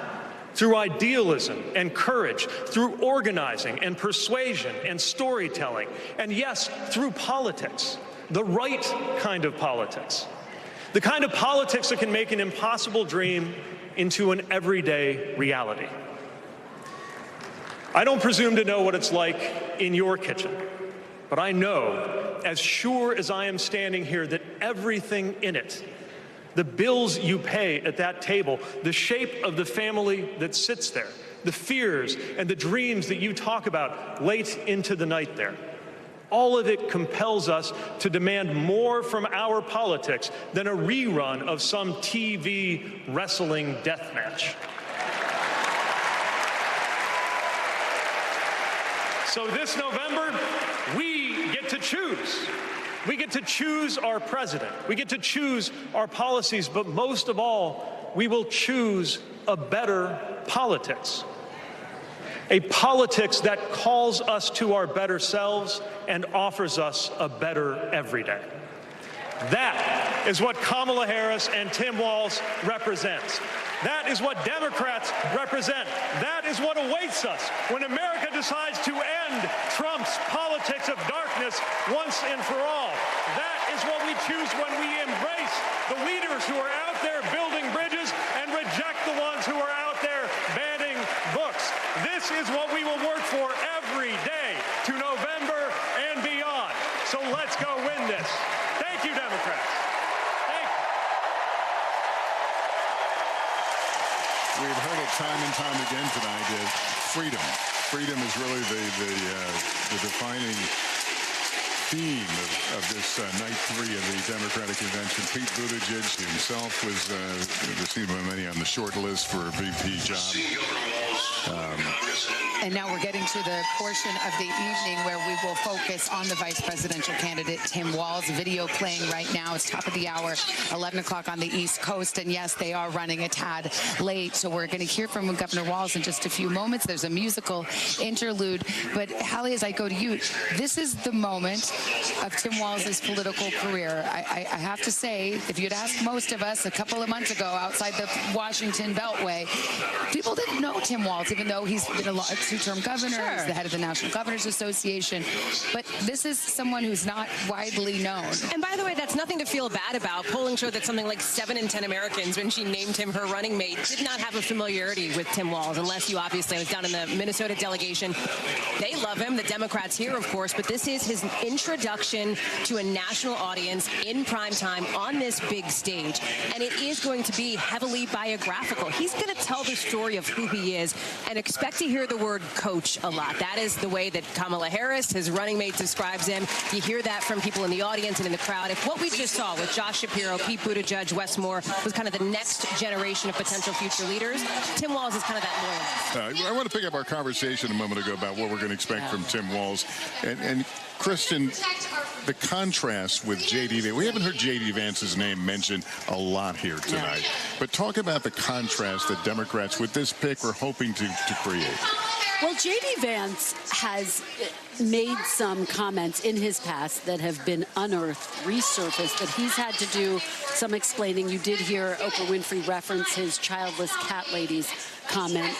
through idealism and courage, through organizing and persuasion and storytelling, and yes, through politics, the right kind of politics. The kind of politics that can make an impossible dream into an everyday reality. I don't presume to know what it's like in your kitchen, but I know, as sure as I am standing here, that everything in it, the bills you pay at that table, the shape of the family that sits there, the fears and the dreams that you talk about late into the night there, all of it compels us to demand more from our politics than a rerun of some TV wrestling death match. So this November, we get to choose. We get to choose our president. We get to choose our policies, but most of all, we will choose a better politics. A politics that calls us to our better selves and offers us a better everyday. That is what Kamala Harris and Tim Walz represents. That is what Democrats represent. That is what awaits us when America decides to end Trump's politics of darkness once and for all. That is what we choose when we embrace the leaders who are out there building bridges and reject the ones who are out there banning books. This is what we will work for every day to November and beyond. So let's go win this. Thank you, Democrats. Thank you. We've heard it time and time again tonight. Freedom. Freedom is really the defining theme of this night 3 of the Democratic Convention. Pete Buttigieg himself was seen by many on the short list for a VP job. And now we're getting to the portion of the evening where we will focus on the vice presidential candidate, Tim Walz. Video playing right now. It's top of the hour, 11 o'clock on the East Coast. And yes, they are running a tad late. So we're going to hear from Governor Walz in just a few moments. There's a musical interlude. But Hallie, as I go to you, this is the moment of Tim Walz's political career. I have to say, if you'd asked most of us a couple of months ago outside the Washington Beltway, people didn't know Tim Walz, even though he's been a two-term governor. Sure. He's the head of the National Governors Association. But this is someone who's not widely known. And by the way, that's nothing to feel bad about. Polling showed that something like 7 in 10 Americans, when she named him her running mate, did not have a familiarity with Tim Walz, unless you obviously was down in the Minnesota delegation. They love him, the Democrats here, of course, but this is his introduction to a national audience in prime time on this big stage. And it is going to be heavily biographical. He's going to tell the story of who he is, and expect to hear the word coach a lot. That is the way that Kamala Harris, his running mate, describes him. You hear that from people in the audience and in the crowd. If what we just saw with Josh Shapiro, Pete Buttigieg, Wes Moore was kind of the next generation of potential future leaders, Tim Walz is kind of that loyalist. I want to pick up our conversation a moment ago about what we're going to expect from Tim Walz. And Kristen, the contrast with J.D. Vance. We haven't heard J.D. Vance's name mentioned a lot here tonight. Yeah. But talk about the contrast that Democrats with this pick were hoping to create. Well, J.D. Vance has made some comments in his past that have been unearthed, resurfaced, that he's had to do some explaining. You did hear Oprah Winfrey reference his childless cat ladies comment.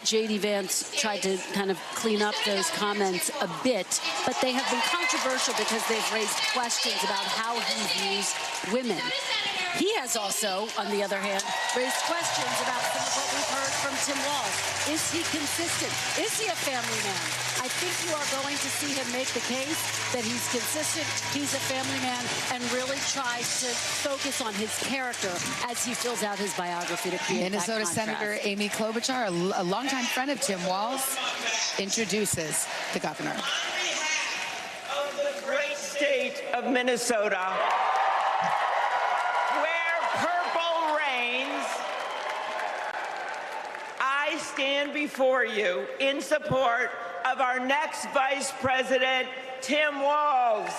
J.D. Vance tried to kind of clean up those comments a bit, but they have been controversial because they've raised questions about how he views women. He has also, on the other hand, raised questions about some of what we've heard from Tim Walz. Is he consistent? Is he a family man? I think you are going to see him make the case that he's consistent, he's a family man, and really tries to focus on his character as he fills out his biography to create Minnesota Senator Amy Klobuchar, a longtime friend of Tim Walz, introduces the governor. Of the great state of Minnesota, I stand before you in support of our next Vice President, Tim Walz.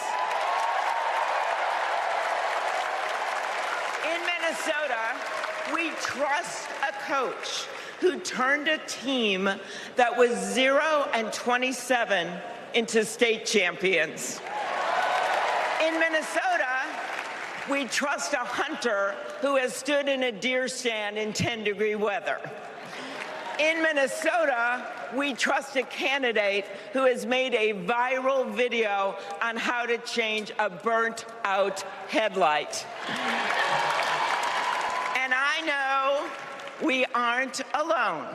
In Minnesota, we trust a coach who turned a team that was 0-27 into state champions. In Minnesota, we trust a hunter who has stood in a deer stand in 10-degree weather. In Minnesota, we trust a candidate who has made a viral video on how to change a burnt-out headlight. And I know we aren't alone.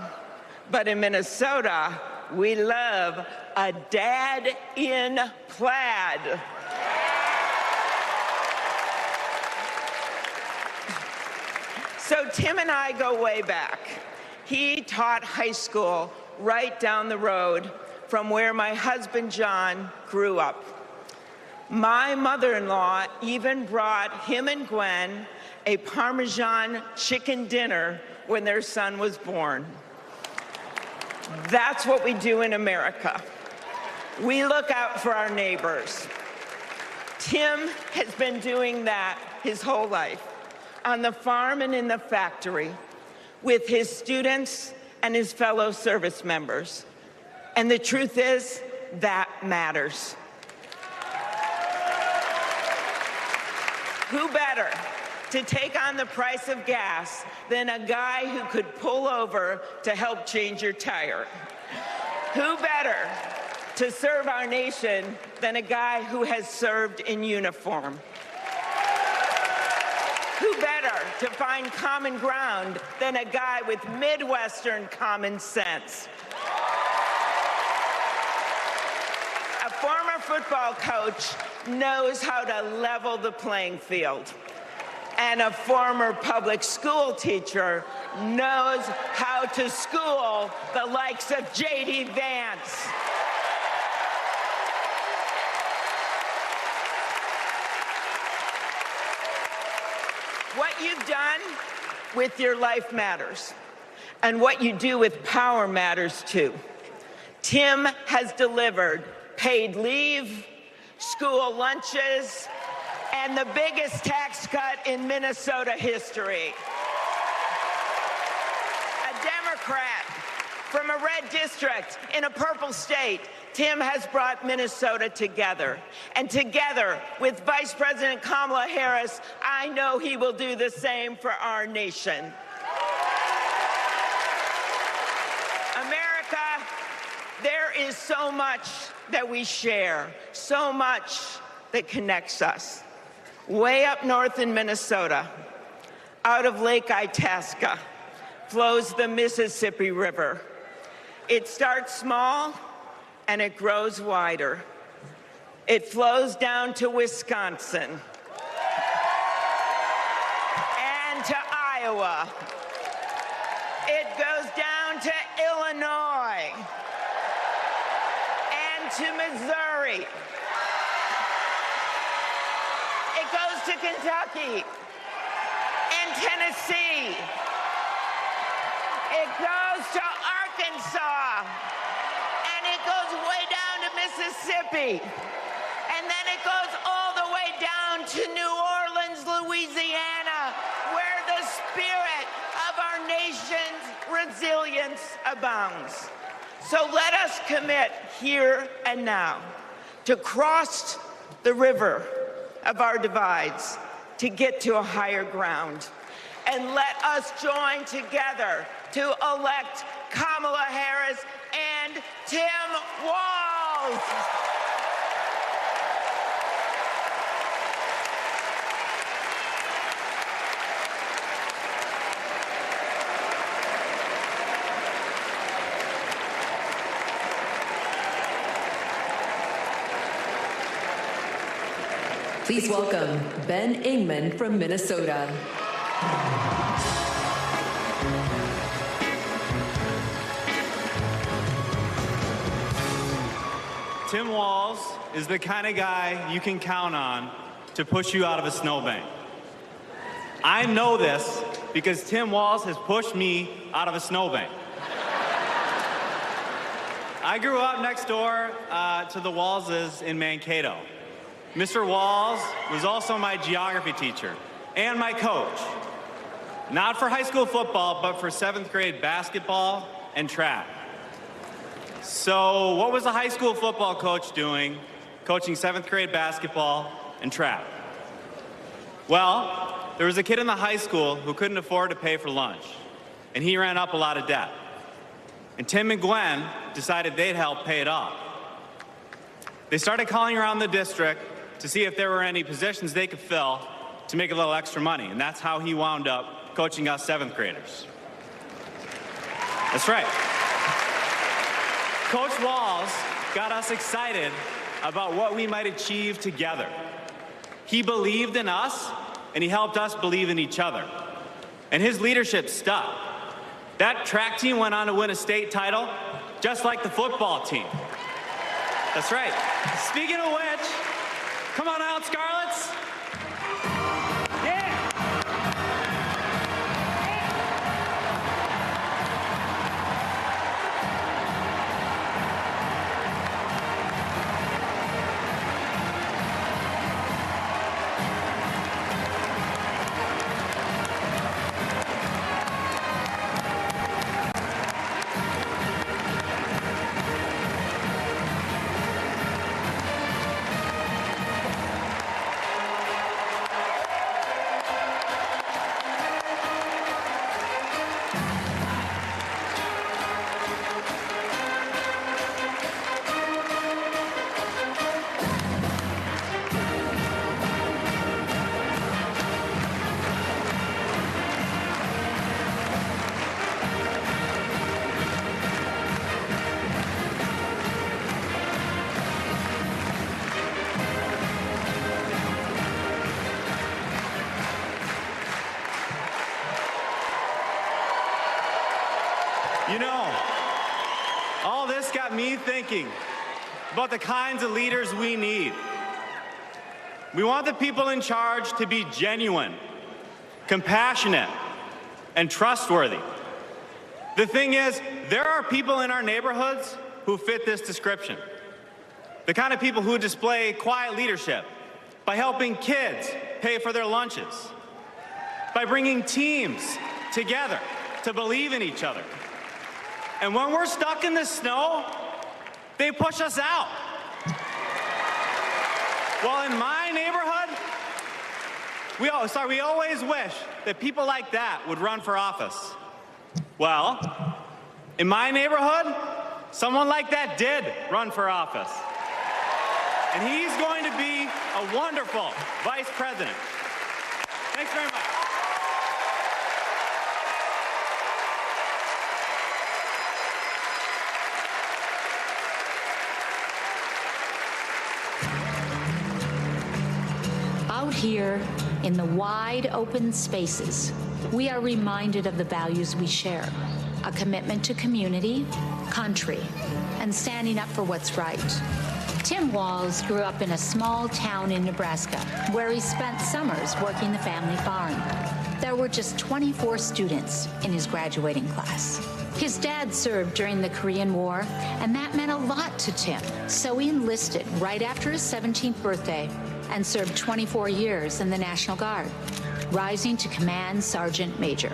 But in Minnesota, we love a dad in plaid. So Tim and I go way back. He taught high school right down the road from where my husband John grew up. My mother-in-law even brought him and Gwen a Parmesan chicken dinner when their son was born. That's what we do in America. We look out for our neighbors. Tim has been doing that his whole life, on the farm and in the factory, with his students and his fellow service members. And the truth is, that matters. Who better to take on the price of gas than a guy who could pull over to help change your tire? Who better to serve our nation than a guy who has served in uniform? Who better to find common ground than a guy with Midwestern common sense? A former football coach knows how to level the playing field. And a former public school teacher knows how to school the likes of J.D. Vance. What you've done with your life matters, and what you do with power matters too. Tim has delivered paid leave, school lunches, and the biggest tax cut in Minnesota history. A Democrat from a red district in a purple state, Tim has brought Minnesota together. And together with Vice President Kamala Harris, I know he will do the same for our nation. America, there is so much that we share, so much that connects us. Way up north in Minnesota, out of Lake Itasca, flows the Mississippi River. It starts small and it grows wider. It flows down to Wisconsin and to Iowa. It goes down to Illinois and to Missouri. It goes to Kentucky and Tennessee. It goes to Arkansas, and it goes way down to Mississippi. And then it goes all the way down to New Orleans, Louisiana, where the spirit of our nation's resilience abounds. So let us commit here and now to cross the river of our divides to get to a higher ground. And let us join together to elect Kamala Harris and Tim Walz. Please welcome Ben Ingman from Minnesota. Tim Walz is the kind of guy you can count on to push you out of a snowbank. I know this because Tim Walz has pushed me out of a snowbank. I grew up next door to the Walzes in Mankato. Mr. Walz was also my geography teacher and my coach. Not for high school football, but for 7th grade basketball and track. So what was a high school football coach doing, coaching 7th grade basketball and track? Well, there was a kid in the high school who couldn't afford to pay for lunch, and he ran up a lot of debt. And Tim and Gwen decided they'd help pay it off. They started calling around the district to see if there were any positions they could fill to make a little extra money, and that's how he wound up coaching us 7th graders. That's right. Coach Walz got us excited about what we might achieve together. He believed in us, and he helped us believe in each other. And his leadership stuck. That track team went on to win a state title, just like the football team. That's right. Speaking of which, come on out, Scarlets. Yeah! You know, all this got me thinking about the kinds of leaders we need. We want the people in charge to be genuine, compassionate, and trustworthy. The thing is, there are people in our neighborhoods who fit this description. The kind of people who display quiet leadership by helping kids pay for their lunches, by bringing teams together to believe in each other. And when we're stuck in the snow, they push us out. Well, in my neighborhood, we always wish that people like that would run for office. Well, in my neighborhood, someone like that did run for office. And he's going to be a wonderful vice president. Thanks very much. Out here in the wide open spaces, we are reminded of the values we share: a commitment to community, country, and standing up for what's right. Tim Walz grew up in a small town in Nebraska where he spent summers working the family farm. There were just 24 students in his graduating class. His dad served during the Korean War, and that meant a lot to Tim. So he enlisted right after his 17th birthday and served 24 years in the National Guard, rising to Command Sergeant Major.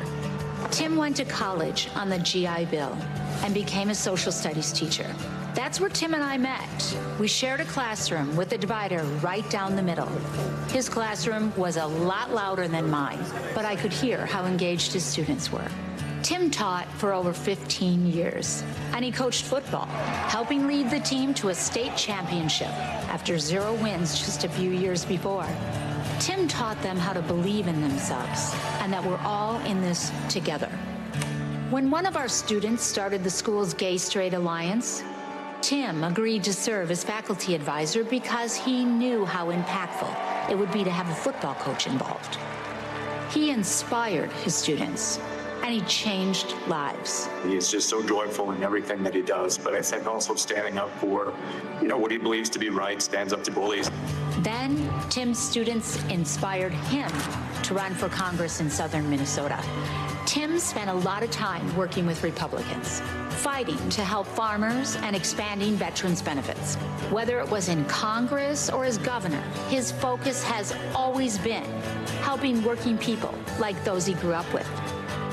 Tim went to college on the GI Bill and became a social studies teacher. That's where Tim and I met. We shared a classroom with a divider right down the middle. His classroom was a lot louder than mine, but I could hear how engaged his students were. Tim taught for over 15 years, and he coached football, helping lead the team to a state championship after 0 wins just a few years before. Tim taught them how to believe in themselves and that we're all in this together. When one of our students started the school's Gay Straight Alliance, Tim agreed to serve as faculty advisor because he knew how impactful it would be to have a football coach involved. He inspired his students, and he changed lives. He is just so joyful in everything that he does, but I think also standing up for, what he believes to be right, stands up to bullies. Then Tim's students inspired him to run for Congress in southern Minnesota. Tim spent a lot of time working with Republicans, fighting to help farmers and expanding veterans' benefits. Whether it was in Congress or as governor, his focus has always been helping working people like those he grew up with.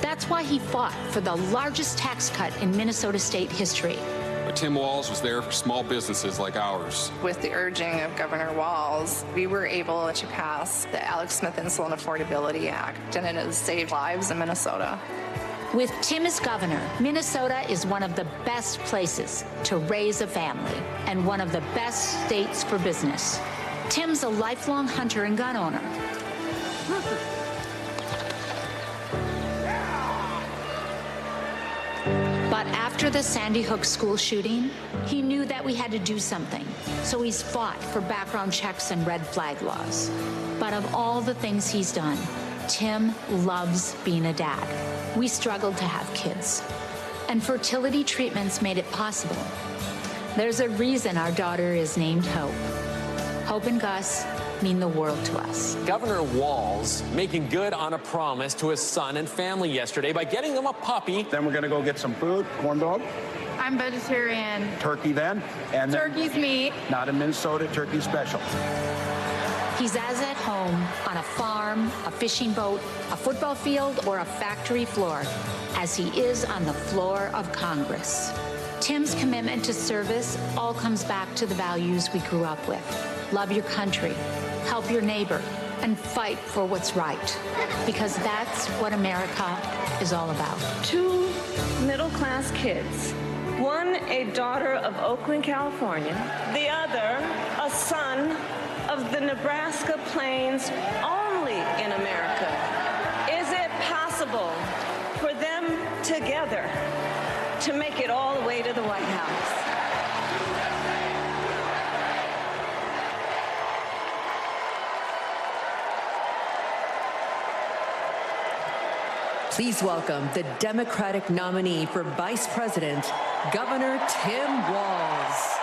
That's why he fought for the largest tax cut in Minnesota state history. But Tim Walz was there for small businesses like ours. With the urging of Governor Walz, we were able to pass the Alex Smith Insulin Affordability Act, and it has saved lives in Minnesota. With Tim as governor, Minnesota is one of the best places to raise a family and one of the best states for business. Tim's a lifelong hunter and gun owner. By But after the Sandy Hook school shooting, he knew that we had to do something. So he's fought for background checks and red flag laws. But of all the things he's done, Tim loves being a dad. We struggled to have kids, and fertility treatments made it possible. There's a reason our daughter is named Hope. Hope and Gus mean the world to us. Governor Walz making good on a promise to his son and family yesterday by getting them a puppy. Then we're going to go get some food, corn dog. I'm vegetarian. Turkey then. And turkey's meat. Not in Minnesota, turkey special. He's as at home on a farm, a fishing boat, a football field, or a factory floor as he is on the floor of Congress. Tim's commitment to service all comes back to the values we grew up with. Love your country, help your neighbor, and fight for what's right. Because that's what America is all about. 2 middle-class kids. One, a daughter of Oakland, California. The other, a son of the Nebraska Plains, only in America. Is it possible for them together to make it all the way to the White House? Please welcome the Democratic nominee for Vice President, Governor Tim Walz.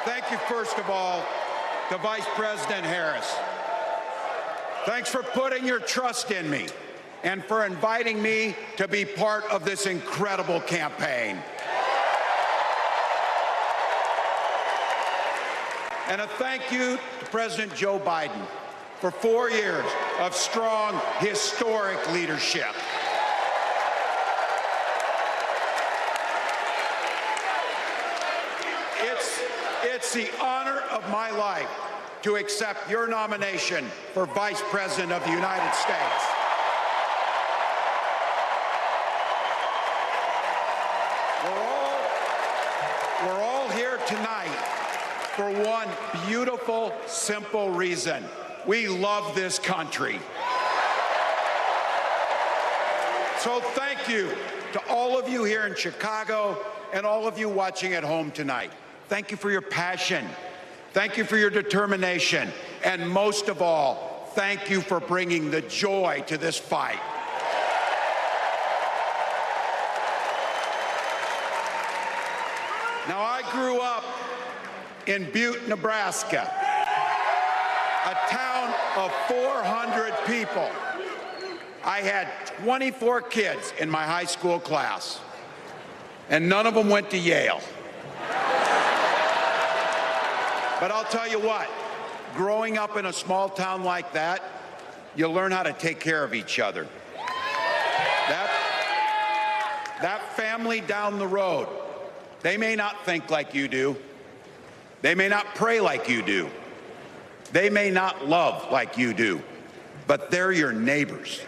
Thank you, first of all, to Vice President Harris. Thanks for putting your trust in me and for inviting me to be part of this incredible campaign. And a thank you to President Joe Biden for 4 years of strong, historic leadership. It's the honor of my life to accept your nomination for Vice President of the United States. We're all here tonight for one beautiful, simple reason. We love this country. So thank you to all of you here in Chicago and all of you watching at home tonight. Thank you for your passion. Thank you for your determination. And most of all, thank you for bringing the joy to this fight. Now, I grew up in Butte, Nebraska, a town of 400 people. I had 24 kids in my high school class, and none of them went to Yale. But I'll tell you what, growing up in a small town like that, you learn how to take care of each other. That family down the road, they may not think like you do. They may not pray like you do. They may not love like you do, but they're your neighbors.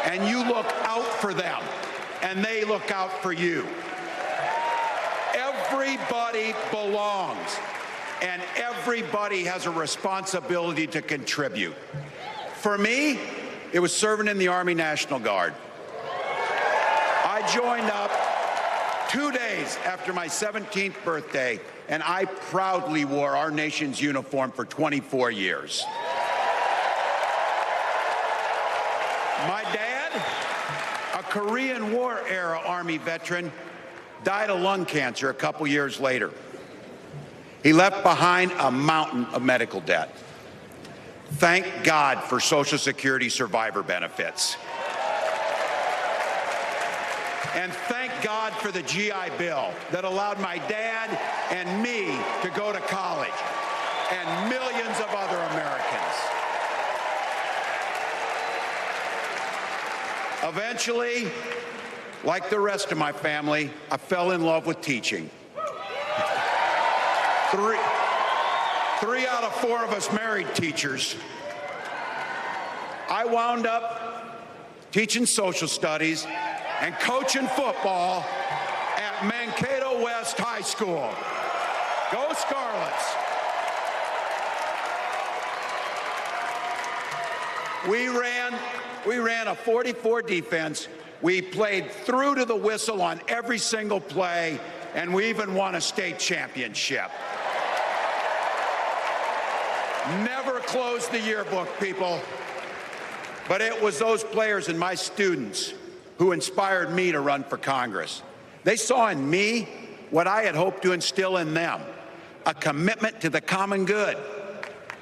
And you look out for them, and they look out for you. Everybody belongs. And everybody has a responsibility to contribute. For me, it was serving in the Army National Guard. I joined up 2 days after my 17th birthday, and I proudly wore our nation's uniform for 24 years. My dad, a Korean War era Army veteran, died of lung cancer a couple years later. He left behind a mountain of medical debt. Thank God for Social Security survivor benefits. And thank God for the GI Bill that allowed my dad and me to go to college, and millions of other Americans. Eventually, like the rest of my family, I fell in love with teaching. Three out of 4 of us married teachers. I wound up teaching social studies and coaching football at Mankato West High School. Go Scarlets! We ran a 44 defense. We played through to the whistle on every single play, and we even won a state championship. Never closed the yearbook, people. But it was those players and my students who inspired me to run for Congress. They saw in me what I had hoped to instill in them, a commitment to the common good,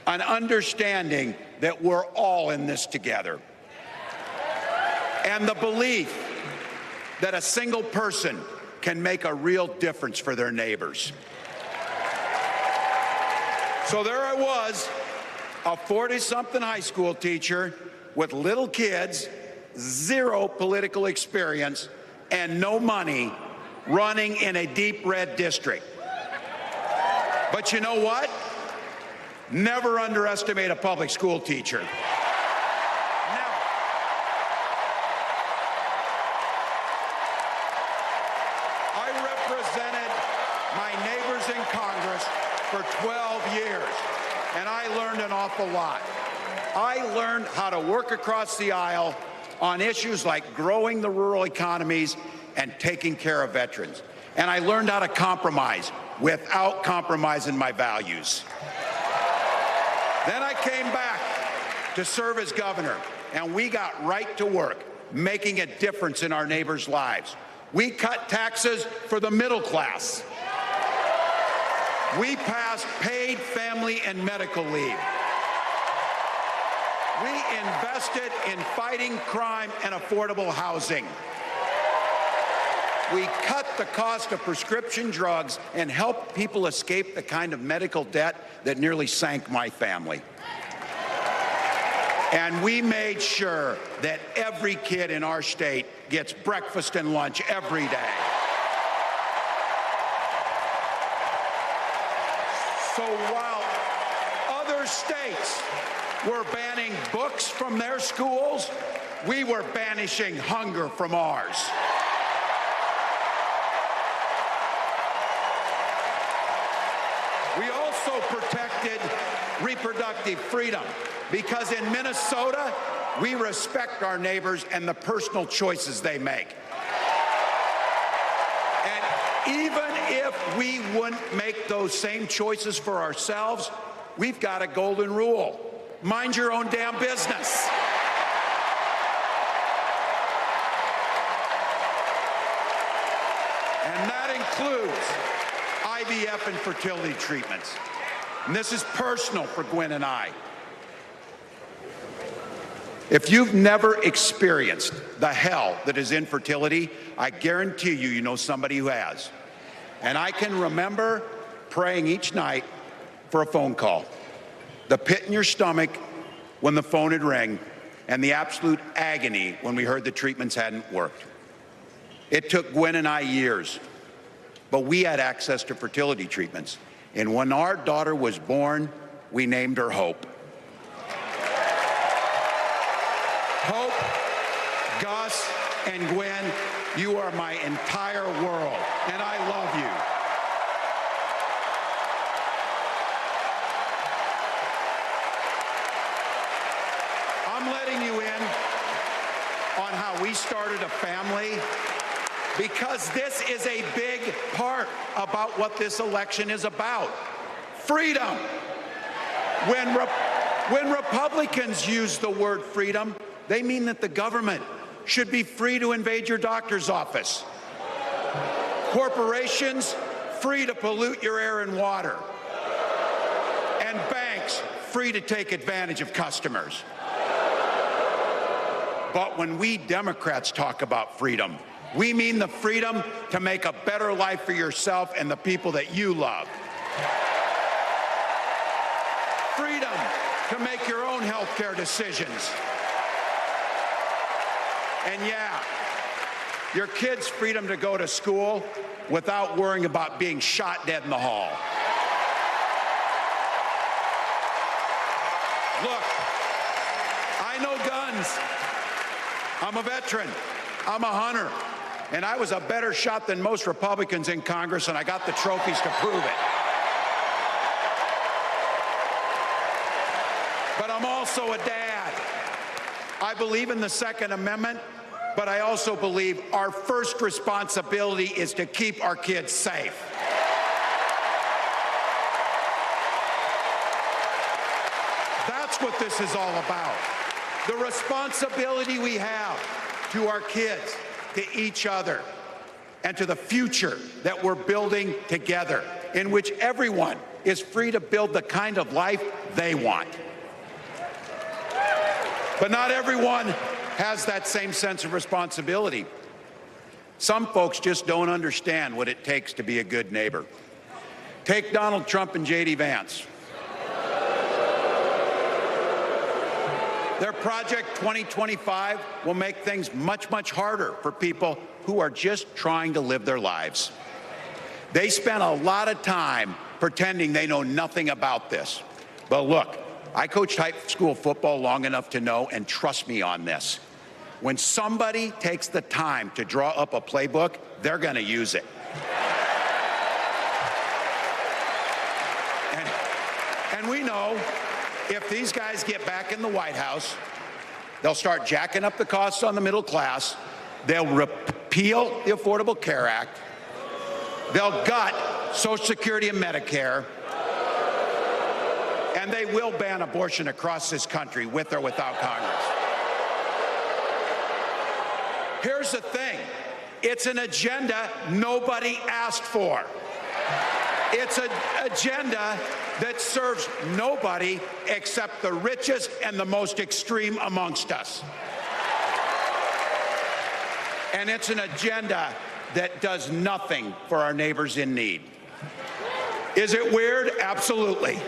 an understanding that we're all in this together, and the belief that a single person can make a real difference for their neighbors. So there I was, a 40-something high school teacher with little kids, 0 political experience, and no money, running in a deep red district. But you know what? Never underestimate a public school teacher. Never. I represented my neighbors in Congress for 12 years, and I learned an awful lot. I learned how to work across the aisle on issues like growing the rural economies and taking care of veterans. And I learned how to compromise without compromising my values. Then I came back to serve as governor, and we got right to work, making a difference in our neighbors' lives. We cut taxes for the middle class. We passed paid family and medical leave. We invested in fighting crime and affordable housing. We cut the cost of prescription drugs and helped people escape the kind of medical debt that nearly sank my family. And we made sure that every kid in our state gets breakfast and lunch every day. So while other states were banning books from their schools, we were banishing hunger from ours. We also protected reproductive freedom because in Minnesota, we respect our neighbors and the personal choices they make. And even if we wouldn't make those same choices for ourselves, we've got a golden rule. Mind your own damn business. And that includes IVF and fertility treatments. And this is personal for Gwen and I. If you've never experienced the hell that is infertility, I guarantee you, you know somebody who has. And I can remember praying each night for a phone call. The pit in your stomach when the phone had rang, and the absolute agony when we heard the treatments hadn't worked. It took Gwen and I years, but we had access to fertility treatments. And when our daughter was born, we named her Hope. Hope, Gus, and Gwen, you are my entire world, and I love you. I'm letting you in on how we started a family because this is a big part about what this election is about. Freedom. When Republicans use the word freedom, they mean that the government should be free to invade your doctor's office. Corporations free to pollute your air and water. And banks free to take advantage of customers. But when we Democrats talk about freedom, we mean the freedom to make a better life for yourself and the people that you love. Freedom to make your own health care decisions. And yeah, your kids' freedom to go to school without worrying about being shot dead in the hall. Look, I know guns. I'm a veteran. I'm a hunter. And I was a better shot than most Republicans in Congress, and I got the trophies to prove it. But I'm also a dad. I believe in the Second Amendment, but I also believe our first responsibility is to keep our kids safe. That's what this is all about. The responsibility we have to our kids, to each other, and to the future that we're building together, in which everyone is free to build the kind of life they want. But not everyone has that same sense of responsibility. Some folks just don't understand what it takes to be a good neighbor. Take Donald Trump and J.D. Vance. Their Project 2025 will make things much, much harder for people who are just trying to live their lives. They spent a lot of time pretending they know nothing about this. But look, I coached high school football long enough to know, and trust me on this, when somebody takes the time to draw up a playbook, they're going to use it. And we know if these guys get back in the White House, they'll start jacking up the costs on the middle class. They'll repeal the Affordable Care Act. They'll gut Social Security and Medicare. And they will ban abortion across this country, with or without Congress. Here's the thing. It's an agenda nobody asked for. It's an agenda that serves nobody except the richest and the most extreme amongst us. And it's an agenda that does nothing for our neighbors in need. Is it weird? Absolutely.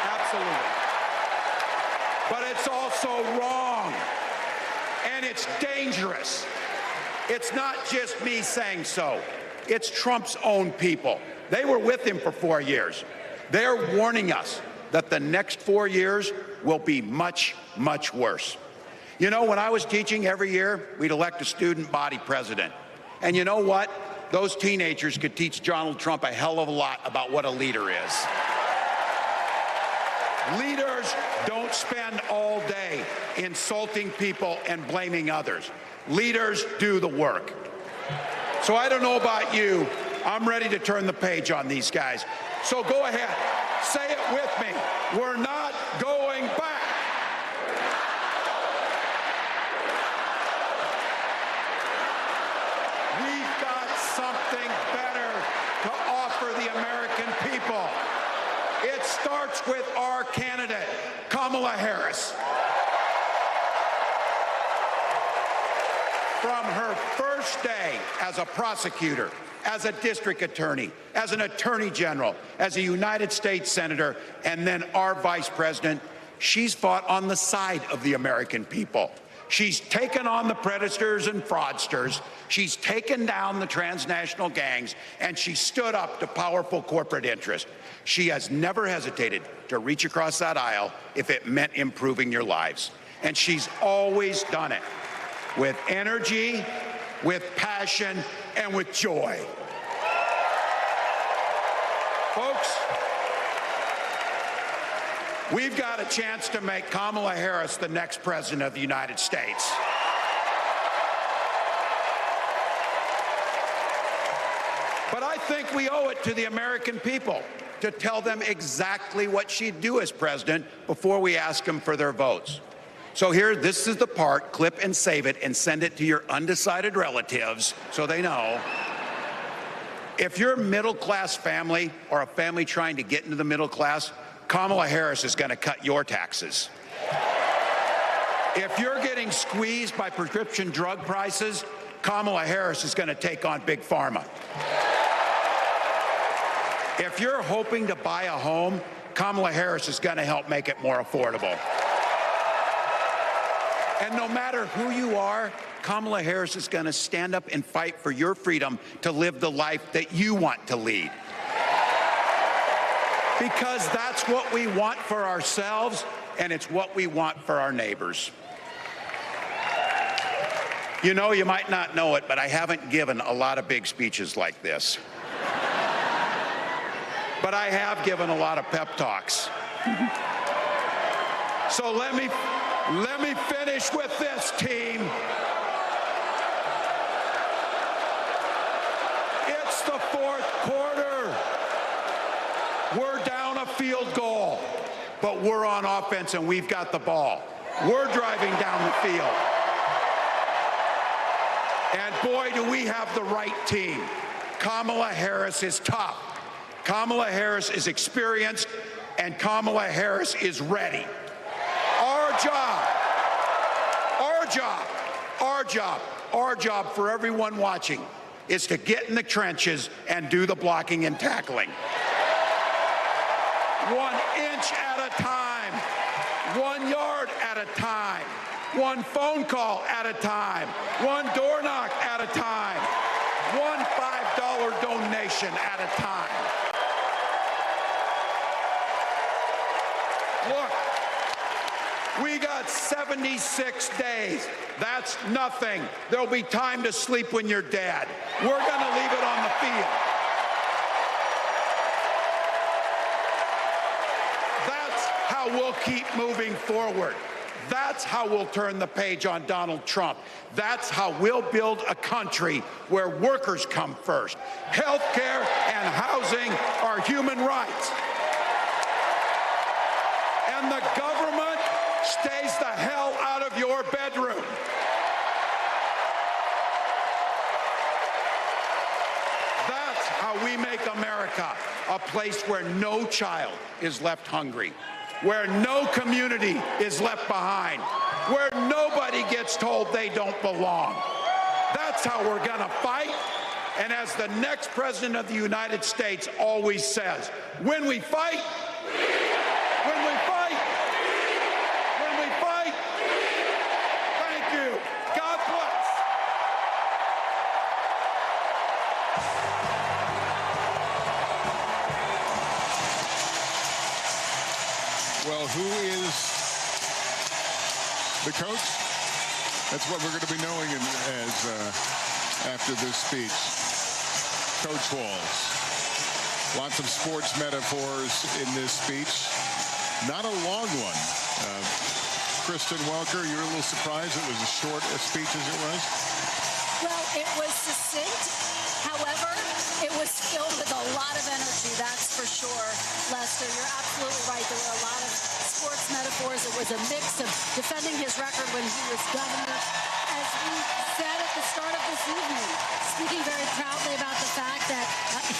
Absolutely. But it's also wrong. And it's dangerous. It's not just me saying so. It's Trump's own people. They were with him for 4 years. They're warning us that the next 4 years will be much, much worse. You know, when I was teaching every year, we'd elect a student body president. And you know what? Those teenagers could teach Donald Trump a hell of a lot about what a leader is. Leaders don't spend all day insulting people and blaming others. Leaders do the work. So I don't know about you. I'm ready to turn the page on these guys. So go ahead, say it with me. We're not going back. We've got something better to offer the American people. It starts with our candidate, Kamala Harris. From her first day as a prosecutor, as a district attorney, as an attorney general, as a United States senator, and then our vice president, she's fought on the side of the American people. She's taken on the predators and fraudsters. She's taken down the transnational gangs, and she stood up to powerful corporate interests. She has never hesitated to reach across that aisle if it meant improving your lives. And she's always done it with energy, with passion, and with joy. Folks, we've got a chance to make Kamala Harris the next president of the United States. But I think we owe it to the American people to tell them exactly what she'd do as president before we ask them for their votes. So here, this is the part, clip and save it and send it to your undecided relatives so they know. If you're a middle-class family or a family trying to get into the middle class, Kamala Harris is going to cut your taxes. If you're getting squeezed by prescription drug prices, Kamala Harris is going to take on Big Pharma. If you're hoping to buy a home, Kamala Harris is going to help make it more affordable. And no matter who you are, Kamala Harris is going to stand up and fight for your freedom to live the life that you want to lead. Because that's what we want for ourselves, and it's what we want for our neighbors. You know, you might not know it, but I haven't given a lot of big speeches like this. But I have given a lot of pep talks. So let me finish with this, team. It's the fourth quarter. We're down a field goal, but we're on offense and we've got the ball. We're driving down the field. And boy, do we have the right team. Kamala Harris is tough. Kamala Harris is experienced, and Kamala Harris is ready. Our job for everyone watching is to get in the trenches and do the blocking and tackling. 1 inch at a time, 1 yard at a time, 1 phone call at a time, 1 door knock at a time, 1 $5 donation at a time. Look, we got 76 days. That's nothing. There'll be time to sleep when you're dead. We're going to leave it on the field. That's how we'll keep moving forward. That's how we'll turn the page on Donald Trump. That's how we'll build a country where workers come first. Health care and housing are human rights. And the government stays the hell out of your bedroom. That's how we make America a place where no child is left hungry, where no community is left behind, where nobody gets told they don't belong. That's how we're going to fight. And as the next president of the United States always says, when we fight, when we fight, when we fight, thank you. God bless. Well, who is the coach? That's what we're going to be knowing after this speech. Coach Walz. Lots of sports metaphors in this speech. Not a long one. Kristen Welker, you're a little surprised it was as short a speech as it was? Well, it was succinct. However, it was filled with a lot of energy, that's for sure. Lester, you're absolutely right. There were a lot of sports metaphors. It was a mix of defending his record when he was governor. As we said at the start of this evening, speaking very proudly about the fact that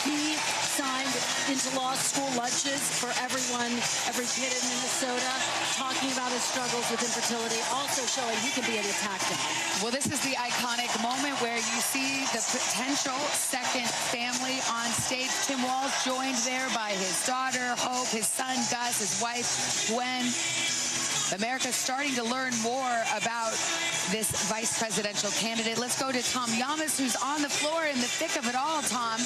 he signed into law school lunches for everyone, every kid in Minnesota, talking about his struggles with infertility, also showing he can be an attack dog. Well, this is the iconic moment where you see the potential second family on stage. Tim Walz joined there by his daughter, Hope, his son, Gus, his wife, Gwen. America's starting to learn more about this vice presidential candidate. Let's go to Tom Yamas, who's on the floor in the thick of it all, Tom.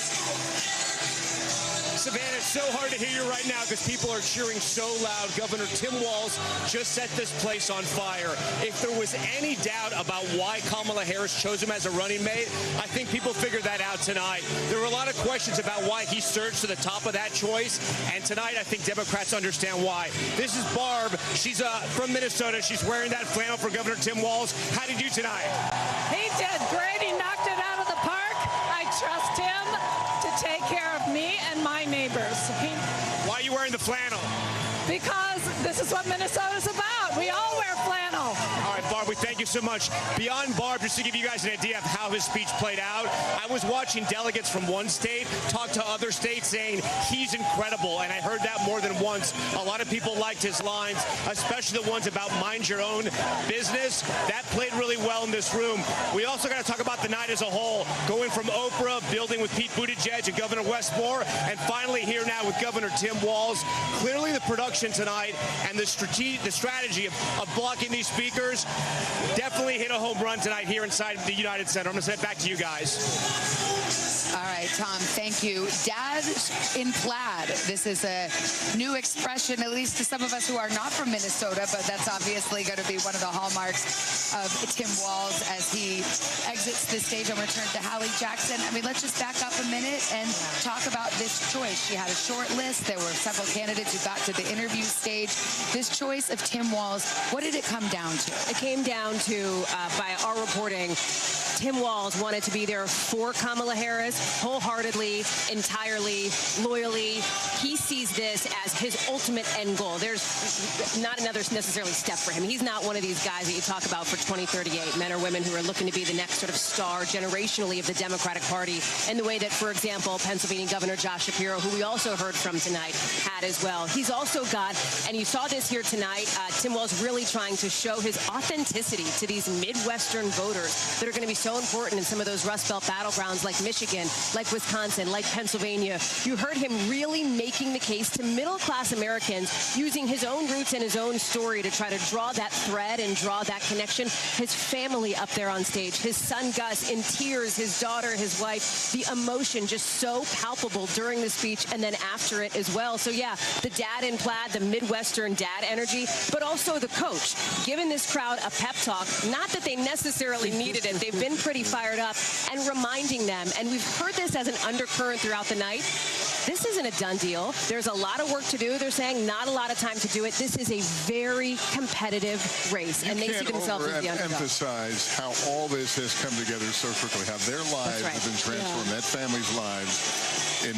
Savannah, it's so hard to hear you right now because people are cheering so loud. Governor Tim Walz just set this place on fire. If there was any doubt about why Kamala Harris chose him as a running mate, I think people figured that out tonight. There were a lot of questions about why he surged to the top of that choice, and tonight I think Democrats understand why. This is Barb. She's from Minnesota. She's wearing that flannel for Governor Tim Walz. How did you do tonight? He did great. He knocked it out of the park. I trust him to take care of me and my neighbors. Why are you wearing the flannel? Because this is what Minnesota's about. We all wear flannel. so much. Beyond Barb, just to give you guys an idea of how his speech played out, I was watching delegates from one state talk to other states saying he's incredible, and I heard that more than once. A lot of people liked his lines, especially the ones about mind your own business. That played really well in this room. We also got to talk about the night as a whole, going from Oprah, building with Pete Buttigieg and Governor Wes Moore, and finally here now with Governor Tim Walz. Clearly the production tonight and the strategy of blocking these speakers definitely hit a home run tonight here inside the United Center. I'm going to send it back to you guys. All right, Tom, thank you. Dad in plaid. This is a new expression, at least to some of us who are not from Minnesota, but that's obviously going to be one of the hallmarks of Tim Walz as he exits the stage. I'm going to turn to Hallie Jackson. I mean, let's just back up a minute and talk about this choice. She had a short list. There were several candidates who got to the interview stage. This choice of Tim Walz, what did it come down to? It came down to, by our reporting, Tim Walz wanted to be there for Kamala Harris wholeheartedly, entirely, loyally. He sees this as his ultimate end goal. There's not another necessarily step for him. He's not one of these guys that you talk about for 2038, men or women who are looking to be the next sort of star generationally of the Democratic Party in the way that, for example, Pennsylvania Governor Josh Shapiro, who we also heard from tonight, had as well. He's also got, and you saw this here tonight, Tim Walz really trying to show his authenticity to these Midwestern voters that are going to be so important in some of those Rust Belt battlegrounds like Michigan, like Wisconsin, like Pennsylvania. You heard him really making the case to middle-class Americans using his own roots and his own story to try to draw that thread and draw that connection. His family up there on stage, his son Gus in tears, his daughter, his wife, the emotion just so palpable during the speech and then after it as well. So yeah, the dad in plaid, the Midwestern dad energy, but also the coach, giving this crowd a pep talk. Not that they necessarily needed it. They've been pretty fired up, and reminding them, and we've heard this as an undercurrent throughout the night, this isn't a done deal. There's a lot of work to do. They're saying not a lot of time to do it. This is a very competitive race, and they see themselves as the underdog. Emphasize how all this has come together so quickly, how their lives have been transformed, that family's lives in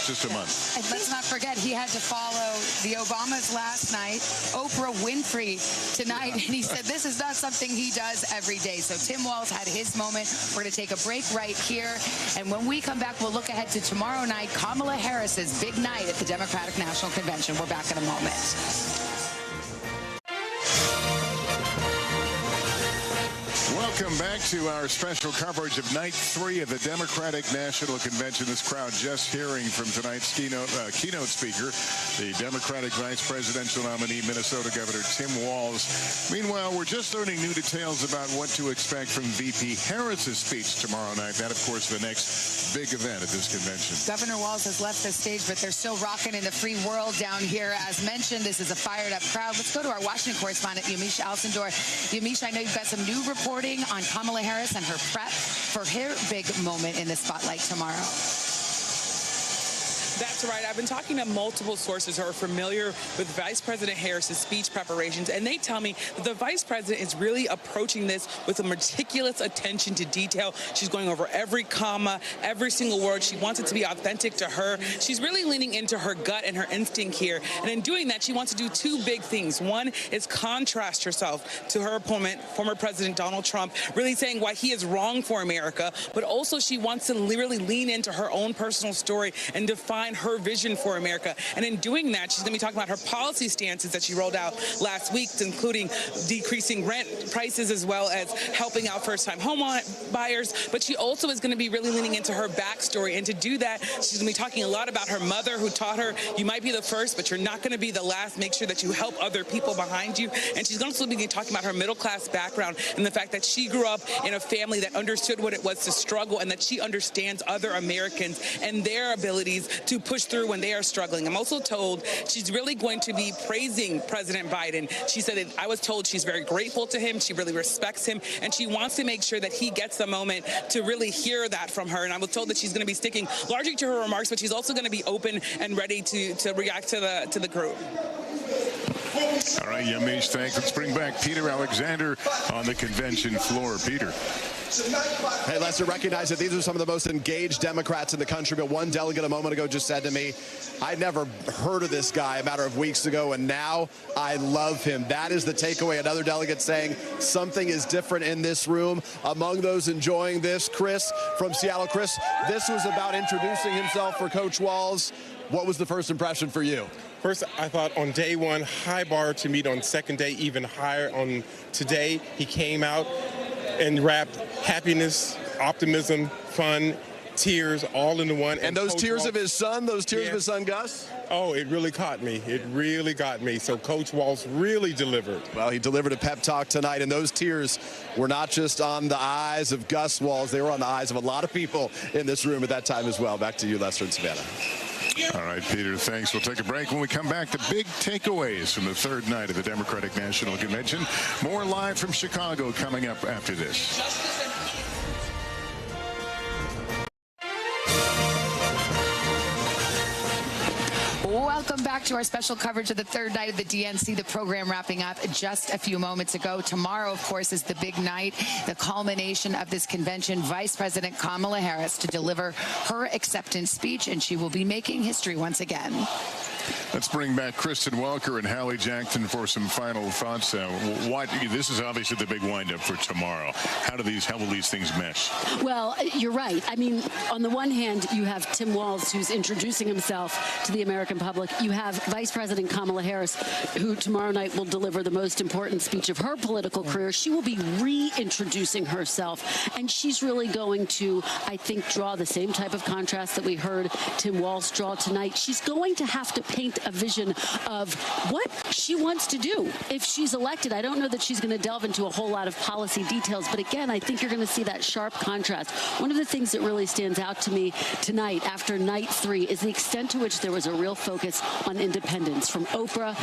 just a month. And let's not forget, he had to follow the Obamas last night, Oprah Winfrey tonight, and he said this is not something he does every day. So Tim Walz had his moment. We're going to take a break right here, and when we come back, we'll look ahead to tomorrow night, Kamala Harris's big night at the Democratic National Convention. We're back in a moment. Welcome back to our special coverage of Night 3 of the Democratic National Convention. This crowd just hearing from tonight's keynote speaker, the Democratic Vice Presidential nominee, Minnesota Governor Tim Walz. Meanwhile, we're just learning new details about what to expect from VP Harris's speech tomorrow night. That, of course, the next big event at this convention. Governor Walz has left the stage, but they're still rocking in the free world down here. As mentioned, this is a fired-up crowd. Let's go to our Washington correspondent, Yamiche Alcindor. Yamiche, I know you've got some new reporting on Kamala Harris and her prep for her big moment in the spotlight tomorrow. That's right. I've been talking to multiple sources who are familiar with Vice President Harris's speech preparations, and they tell me that the Vice President is really approaching this with a meticulous attention to detail. She's going over every comma, every single word. She wants it to be authentic to her. She's really leaning into her gut and her instinct here, and in doing that, she wants to do two big things. One is contrast herself to her opponent, former President Donald Trump, really saying why he is wrong for America, but also she wants to really lean into her own personal story and define her vision for America. And in doing that, she's going to be talking about her policy stances that she rolled out last week, including decreasing rent prices as well as helping out first-time home buyers. But she also is going to be really leaning into her backstory. And to do that, she's going to be talking a lot about her mother, who taught her, you might be the first, but you're not going to be the last. Make sure that you help other people behind you. And she's going to be talking about her middle-class background and the fact that she grew up in a family that understood what it was to struggle, and that she understands other Americans and their abilities to push through when they are struggling. I'm also told she's really going to be praising President Biden. She said that I was told she's very grateful to him. She really respects him, and she wants to make sure that he gets the moment to really hear that from her. And I was told that she's going to be sticking largely to her remarks, but she's also going to be open and ready to react to the group. All right, Yamish, thanks. Let's bring back Peter Alexander on the convention floor. Peter. Hey, Lester, recognize that these are some of the most engaged Democrats in the country, but one delegate a moment ago just said to me, I'd never heard of this guy a matter of weeks ago, and now I love him. That is the takeaway. Another delegate saying something is different in this room. Among those enjoying this, Chris from Seattle. Chris, this was about introducing himself for Coach Walz. What was the first impression for you? First, I thought on day one, high bar to meet. On second day, even higher. On today, he came out and rapped happiness, optimism, fun, tears, all into one. And those tears of his son, those tears of his son, Gus? Oh, it really caught me. It really got me. So Coach Walz really delivered. Well, he delivered a pep talk tonight, and those tears were not just on the eyes of Gus Walz. They were on the eyes of a lot of people in this room at that time as well. Back to you, Lester and Savannah. All right, Peter, thanks. We'll take a break. When we come back, the big takeaways from the third night of the Democratic National Convention. More live from Chicago coming up after this. Welcome back to our special coverage of the third night of the DNC, the program wrapping up just a few moments ago. Tomorrow, of course, is the big night, the culmination of this convention. Vice President Kamala Harris to deliver her acceptance speech, and she will be making history once again. Let's bring back Kristen Welker and Hallie Jackson for some final thoughts. This is obviously the big windup for tomorrow. How will these things mesh? Well, you're right. I mean, on the one hand, you have Tim Walz, who's introducing himself to the American public. You have Vice President Kamala Harris, who tomorrow night will deliver the most important speech of her political career. She will be reintroducing herself, and she's really going to, I think, draw the same type of contrast that we heard Tim Walz draw tonight. She's going to have to paint a vision of what she wants to do if she's elected. I don't know that she's going to delve into a whole lot of policy details, but again, I think you're going to see that sharp contrast. One of the things that really stands out to me tonight after night 3 is the extent to which there was a real focus on independence. From Oprah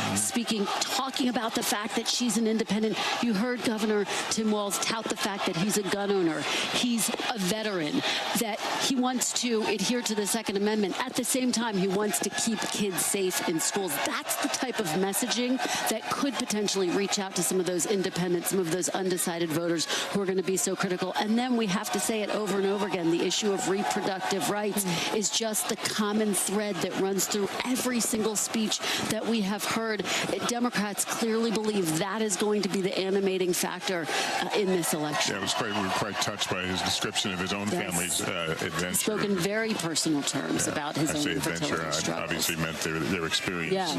talking about the fact that she's an independent. You heard Governor Tim Walz tout the fact that he's a gun owner, he's a veteran, that he wants to adhere to the Second Amendment. At the same time, he wants to keep kids safe in schools. That's the type of messaging that could potentially reach out to some of those independents, some of those undecided voters who are going to be so critical. And then we have to say it over and over again, the issue of reproductive rights is just the common thread that runs through every single speech that we have heard. Democrats clearly believe that is going to be the animating factor in this election. Yeah, we were quite touched by his description of his own family's adventure. Spoken very personal terms about his own infertility struggles. Obviously meant their experience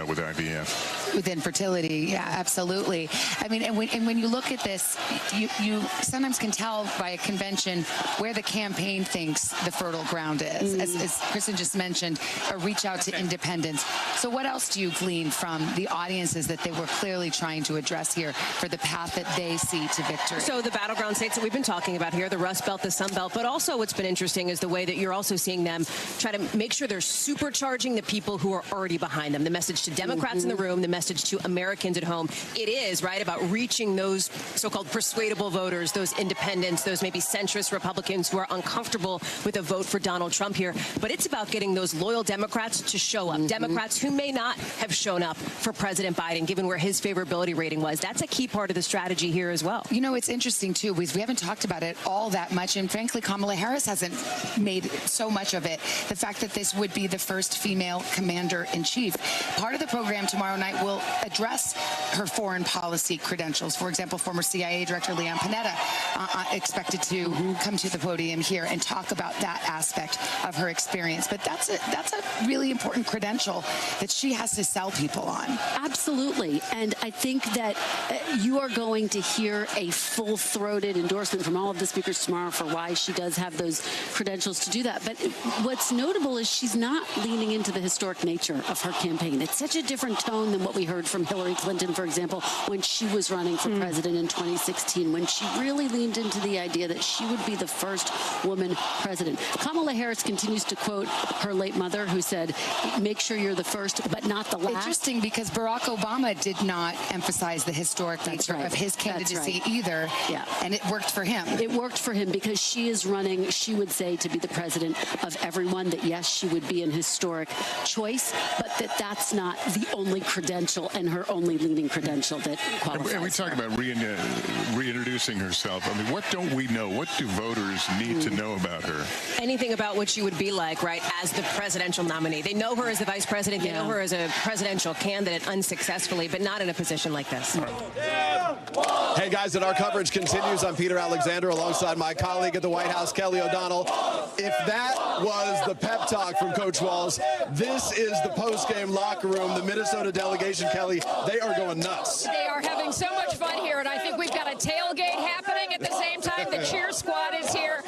with IVF. With infertility, yeah, absolutely. I mean, and when you look at this, you sometimes can tell by a convention where the campaign thinks the fertile ground is. As Kristen just mentioned, a reach out to independents. So what else do you glean from the audiences that they were clearly trying to address here for the path that they see to victory? So the battleground states that we've been talking about here, the Rust Belt, the Sun Belt, but also what's been interesting is the way that you're also seeing them try to make sure they're supercharging the people who are already behind them. The message to Democrats in the room, the message to Americans at home. It is, right, about reaching those so-called persuadable voters, those independents, those maybe centrist Republicans who are uncomfortable with a vote for Donald Trump here. But it's about getting those loyal Democrats to show up. Democrats who may not have shown up for President Biden, given where his favorability rating was. That's a key part of the strategy here as well. You know, it's interesting, too. We haven't talked about it all that much. And frankly, Kamala Harris hasn't made so much of it. The fact that this would be the first female commander-in-chief. Part of the program tomorrow night will address her foreign policy credentials. For example, former CIA Director Leon Panetta expected to come to the podium here and talk about that aspect of her experience. But that's a really important credential that she has to sell people on. Absolutely. And I think that you are going to hear a full-throated endorsement from all of the speakers tomorrow for why she does have those credentials to do that. But what's notable is she's not leaning into the historic nature of her campaign. It's such a different tone than what we heard from Hillary Clinton, for example, when she was running for president in 2016, when she really leaned into the idea that she would be the first woman president. Kamala Harris continues to quote her late mother, who said, make sure you're the first, but not the last. Interesting, because Barack Obama did not emphasize the historic nature of his candidacy either. Yeah. And it worked for him. It worked for him because she is running, she would say, to be the president of everyone, that yes, she would be an historic choice. race, but that's not the only credential and her only leading credential that qualifies. And we talk about reintroducing herself. I mean, what don't we know? What do voters need to know about her? Anything about what she would be like, right, as the presidential nominee. They know her as the vice president. They know her as a presidential candidate unsuccessfully, but not in a position like this. Hey, guys, and our coverage continues. I'm Peter Alexander alongside my colleague at the White House, Kelly O'Donnell. If that was the pep talk from Coach Walz, this is the post-game locker room. The Minnesota delegation, Kelly, they are going nuts. They are having so much fun here, and I think we've got a tailgate happening at the same time. The cheer squad is here.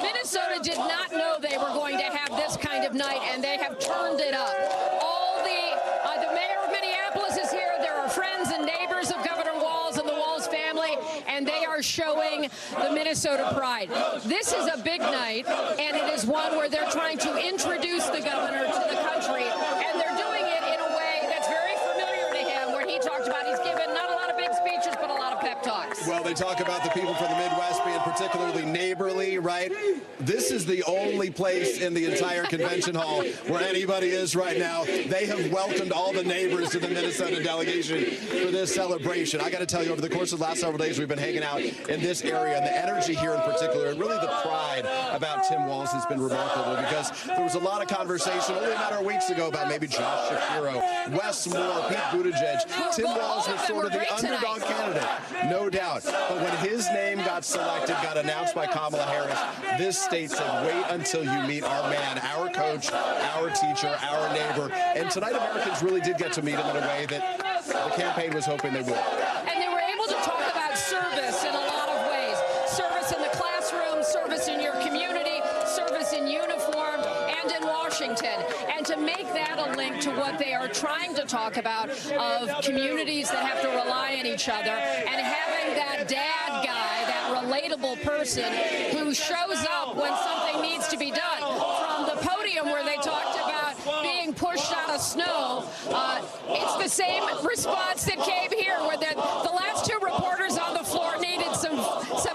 Minnesota did not know they were going to have this kind of night, and they have turned it up. All the mayor of Minneapolis is here. There are friends and neighbors of Governor Walz and the Walz family, and they are showing the Minnesota pride. This is a big night, and it is one where they're trying to introduce the governor to the country, and they're doing it in a way that's very familiar to him, where he talked about he's given not a lot of big speeches, but a lot of pep talks. Well, they talk about the people from the Midwest being particularly neighborly, right? This is the only place in the entire convention hall where anybody is right now. They have welcomed all the neighbors to the Minnesota delegation for this celebration. I got to tell you, over the course of the last several days, we've been hanging out in this area, and the energy here in particular, and really the pride about Tim Walz has been remarkable, because there was a lot of conversation only a matter of weeks ago about maybe Josh Shapiro, Wes Moore, Pete Buttigieg. Tim Walz was sort of the underdog candidate, no doubt. But when his name got selected, got announced by Kamala Harris, this state said, wait until you meet our man, our coach, our teacher, our neighbor. And tonight, Americans really did get to meet him in a way that the campaign was hoping they would. And they were able to talk about service in a lot of ways. Service in the classroom, service in your community, service in uniform, and in Washington. And to make that a link to what they are trying to talk about of communities that have to rely on each other, and having that dad guy, that relatable person who shows up when something needs to be done. From the podium where they talked about being pushed out of snow, it's the same response that came here, where the last two reporters on the floor needed some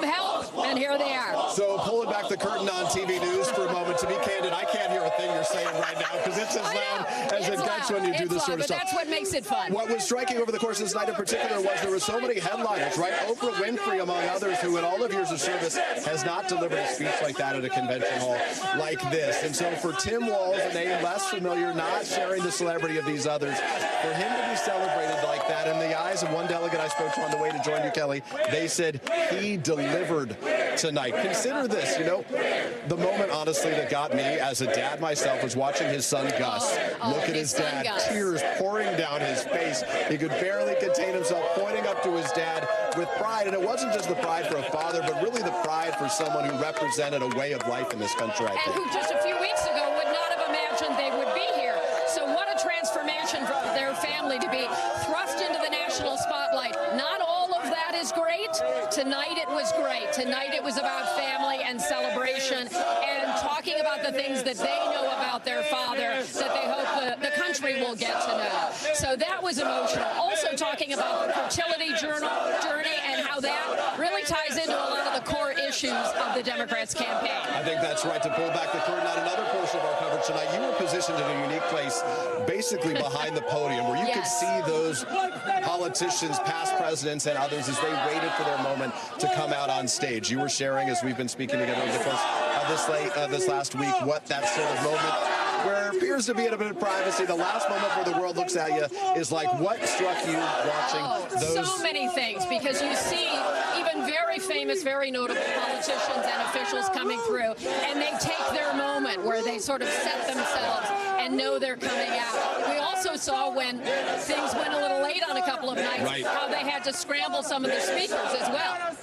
help, and here they are. So pulling back the curtain on TV news for a moment, to be candid, I can't hear a thing you're saying right now, because it's as loud as it gets when you do this sort of stuff. But that's what makes it fun. What was striking over the course of this night in particular was there were so many headliners, right? Oprah Winfrey, among others, who in all of years of service has not delivered a speech like that at a convention hall like this. And so for Tim Walz, a name less familiar, not sharing the celebrity of these others, for him to be celebrated like that, in the eyes of one delegate I spoke to on the way to join you, Kelly, they said he delivered tonight. Consider this, the moment, honestly, that got me as a dad myself was watching his son Gus look at his dad, tears pouring down his face. He could barely contain himself, pointing up to his dad with pride. And it wasn't just the pride for a father, but really the pride for someone who represented a way of life in this country, I think. And who just a few weeks ago would not have imagined they would be here. So what a transformation for their family to be thrust into the national spotlight. Not all of that is great. Tonight it was great. Tonight it was about family and celebration and talking about the things that they know about their father that they hope the country will get to know. So that was emotional. Also talking about the fertility journey and how that really ties into a lot of the core issues of the Democrats' campaign. I think that's right. To pull back the curtain on another portion of our coverage tonight, you were positioned in a unique place, basically behind the podium, where you could see those politicians, past presidents and others, as they waited for their moment to come out on stage. You were sharing, as we've been speaking together over the course of this last week, what that sort of moment, where it appears to be in a bit of privacy, the last moment where the world looks at you, is like, what struck you watching those? So many things, because you see even very famous, very notable politicians and officials coming through, and they take their moment where they sort of set themselves and know they're coming out. We also saw when things went a little late on a couple of nights, how they had to scramble some of the speakers as well.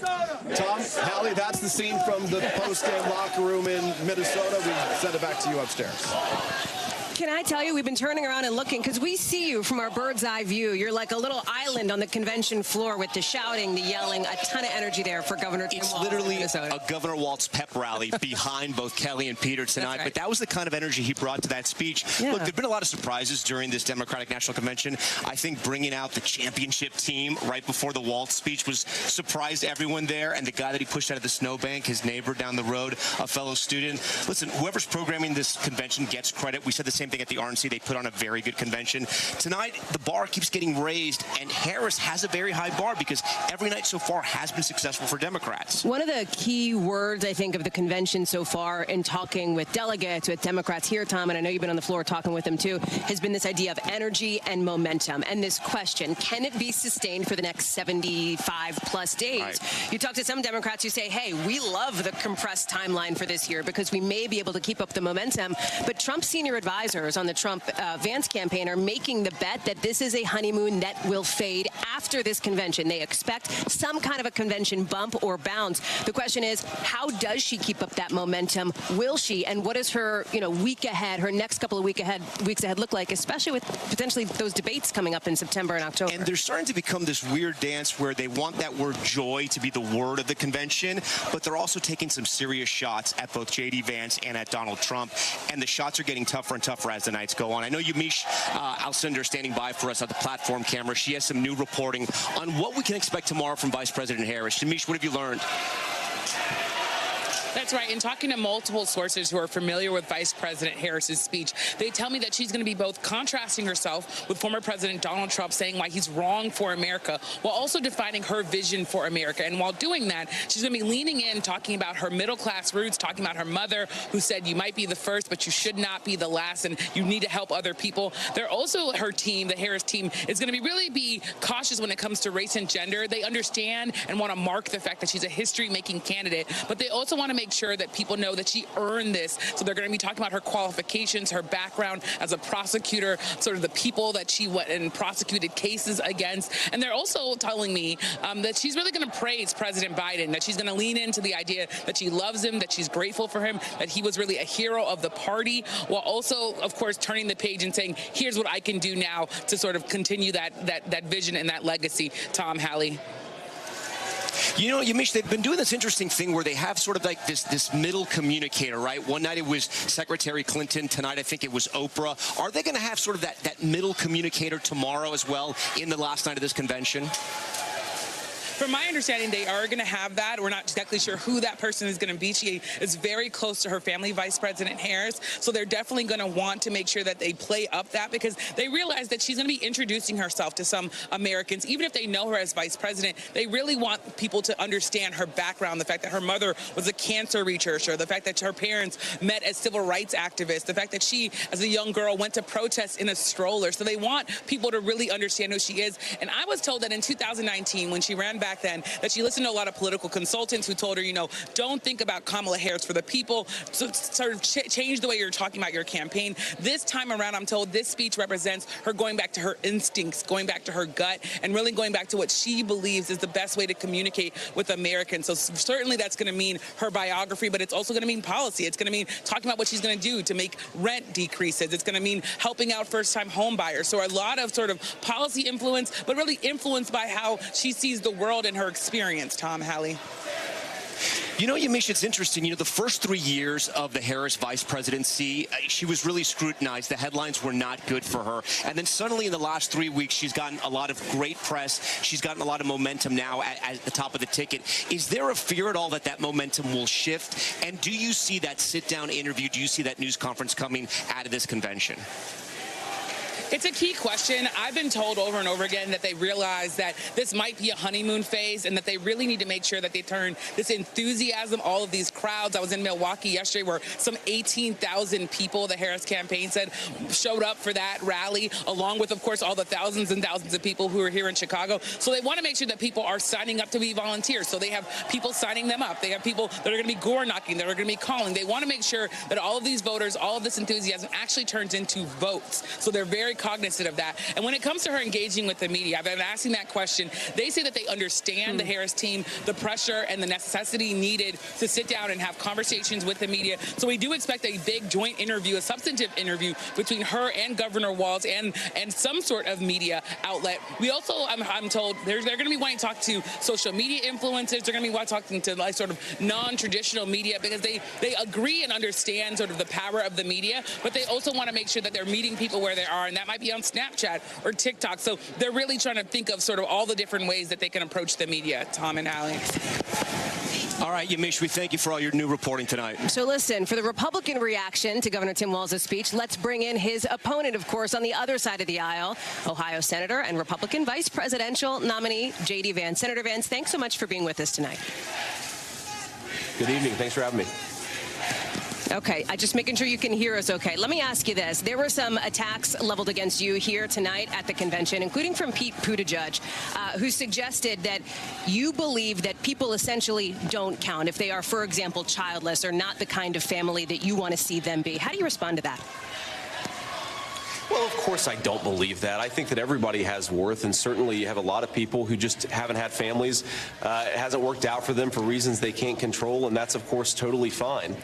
Tom, Hallie, that's the scene from the post-game locker room in Minnesota. We send it back to you upstairs. Can I tell you, we've been turning around and looking because we see you from our bird's eye view. You're like a little island on the convention floor with the shouting, the yelling, a ton of energy there for Governor Tim Walz. It's literally a Governor Walz pep rally behind both Kelly and Peter tonight. Right. But that was the kind of energy he brought to that speech. Yeah. Look, there have been a lot of surprises during this Democratic National Convention. I think bringing out the championship team right before the Walz speech was surprised everyone there. And the guy that he pushed out of the snowbank, his neighbor down the road, a fellow student. Listen, whoever's programming this convention gets credit. We said the same thing at the RNC. They put on a very good convention. Tonight, the bar keeps getting raised, and Harris has a very high bar because every night so far has been successful for Democrats. One of the key words, I think, of the convention so far in talking with delegates, with Democrats here, Tom, and I know you've been on the floor talking with them too, has been this idea of energy and momentum. And this question, can it be sustained for the next 75 plus days? Right. You talk to some Democrats who say, hey, we love the compressed timeline for this year because we may be able to keep up the momentum. But Trump's senior advisors on the Trump Vance campaign are making the bet that this is a honeymoon that will fade after this convention. They expect some kind of a convention bump or bounce. The question is, how does she keep up that momentum? Will she? And what does her, week ahead, her next couple of weeks ahead look like, especially with potentially those debates coming up in September and October? And there's starting to become this weird dance where they want that word joy to be the word of the convention, but they're also taking some serious shots at both J.D. Vance and at Donald Trump, and the shots are getting tougher and tougher as the nights go on. I know Yamiche Alcindor standing by for us at the platform camera. She has some new reporting on what we can expect tomorrow from Vice President Harris. Yamiche, what have you learned? That's right. In talking to multiple sources who are familiar with Vice President Harris's speech, they tell me that she's going to be both contrasting herself with former President Donald Trump, saying why he's wrong for America, while also defining her vision for America. And while doing that, she's going to be leaning in, talking about her middle-class roots, talking about her mother, who said you might be the first, but you should not be the last, and you need to help other people. They're also, her team, the Harris team, is going to really be cautious when it comes to race and gender. They understand and want to mark the fact that she's a history-making candidate, but they also want to make sure that people know that she earned this. So they're going to be talking about her qualifications, her background as a prosecutor, sort of the people that she went and prosecuted cases against. And they're also telling me that she's really going to praise President Biden, that she's going to lean into the idea that she loves him, that she's grateful for him, that he was really a hero of the party, while also, of course, turning the page and saying, here's what I can do now to sort of continue that vision and that legacy. Tom, Hallie. Yamiche, they've been doing this interesting thing where they have sort of like this middle communicator, right? One night it was Secretary Clinton. Tonight, I think it was Oprah. Are they going to have sort of that middle communicator tomorrow as well in the last night of this convention? From my understanding, they are going to have that. We're not exactly sure who that person is going to be. She is very close to her family, Vice President Harris. So they're definitely going to want to make sure that they play up that, because they realize that she's going to be introducing herself to some Americans. Even if they know her as Vice President, they really want people to understand her background, the fact that her mother was a cancer researcher, the fact that her parents met as civil rights activists, the fact that she, as a young girl, went to protest in a stroller. So they want people to really understand who she is. And I was told that in 2019, when she ran back then, that she listened to a lot of political consultants who told her, don't think about Kamala Harris for the people, so sort of change the way you're talking about your campaign. This time around, I'm told this speech represents her going back to her instincts, going back to her gut, and really going back to what she believes is the best way to communicate with Americans. So certainly that's going to mean her biography, but it's also going to mean policy. It's going to mean talking about what she's going to do to make rent decreases. It's going to mean helping out first-time home buyers. So a lot of sort of policy influence, but really influenced by how she sees the world and her experience. Tom, Hallie. Yamiche, it's interesting. The first 3 years of the Harris vice presidency, she was really scrutinized. The headlines were not good for her. And then suddenly in the last 3 weeks, she's gotten a lot of great press. She's gotten a lot of momentum now at the top of the ticket. Is there a fear at all that momentum will shift? And do you see that sit-down interview? Do you see that news conference coming out of this convention? It's a key question. I've been told over and over again that they realize that this might be a honeymoon phase and that they really need to make sure that they turn this enthusiasm, all of these crowds. I was in Milwaukee yesterday where some 18,000 people, the Harris campaign said, showed up for that rally, along with, of course, all the thousands and thousands of people who are here in Chicago. So they want to make sure that people are signing up to be volunteers. So they have people signing them up. They have people that are going to be door knocking, that are going to be calling. They want to make sure that all of these voters, all of this enthusiasm actually turns into votes. So they're very cognizant of that. And when it comes to her engaging with the media, I've been asking that question. They say that they understand the Harris team, the pressure and the necessity needed to sit down and have conversations with the media. So we do expect a big joint interview, a substantive interview between her and Governor Walz and some sort of media outlet. We also, I'm told, they're going to be wanting to talk to social media influencers. They're going to be talking to like sort of non-traditional media, because they agree and understand sort of the power of the media, but they also want to make sure that they're meeting people where they are, and that might be on Snapchat or TikTok. So they're really trying to think of sort of all the different ways that they can approach the media. Tom and Hallie. All right, Yamiche, we thank you for all your new reporting tonight. So listen, for the Republican reaction to Governor Tim Walz's speech, let's bring in his opponent, of course, on the other side of the aisle, Ohio Senator and Republican Vice Presidential nominee J.D. Vance. Senator Vance, thanks so much for being with us tonight. Good evening. Thanks for having me. Okay, just making sure you can hear us okay. Let me ask you this. There were some attacks leveled against you here tonight at the convention, including from Pete Buttigieg, who suggested that you believe that people essentially don't count if they are, for example, childless or not the kind of family that you want to see them be. How do you respond to that? Well, of course I don't believe that. I think that everybody has worth, and certainly you have a lot of people who just haven't had families. It hasn't worked out for them for reasons they can't control, and that's, of course, totally fine.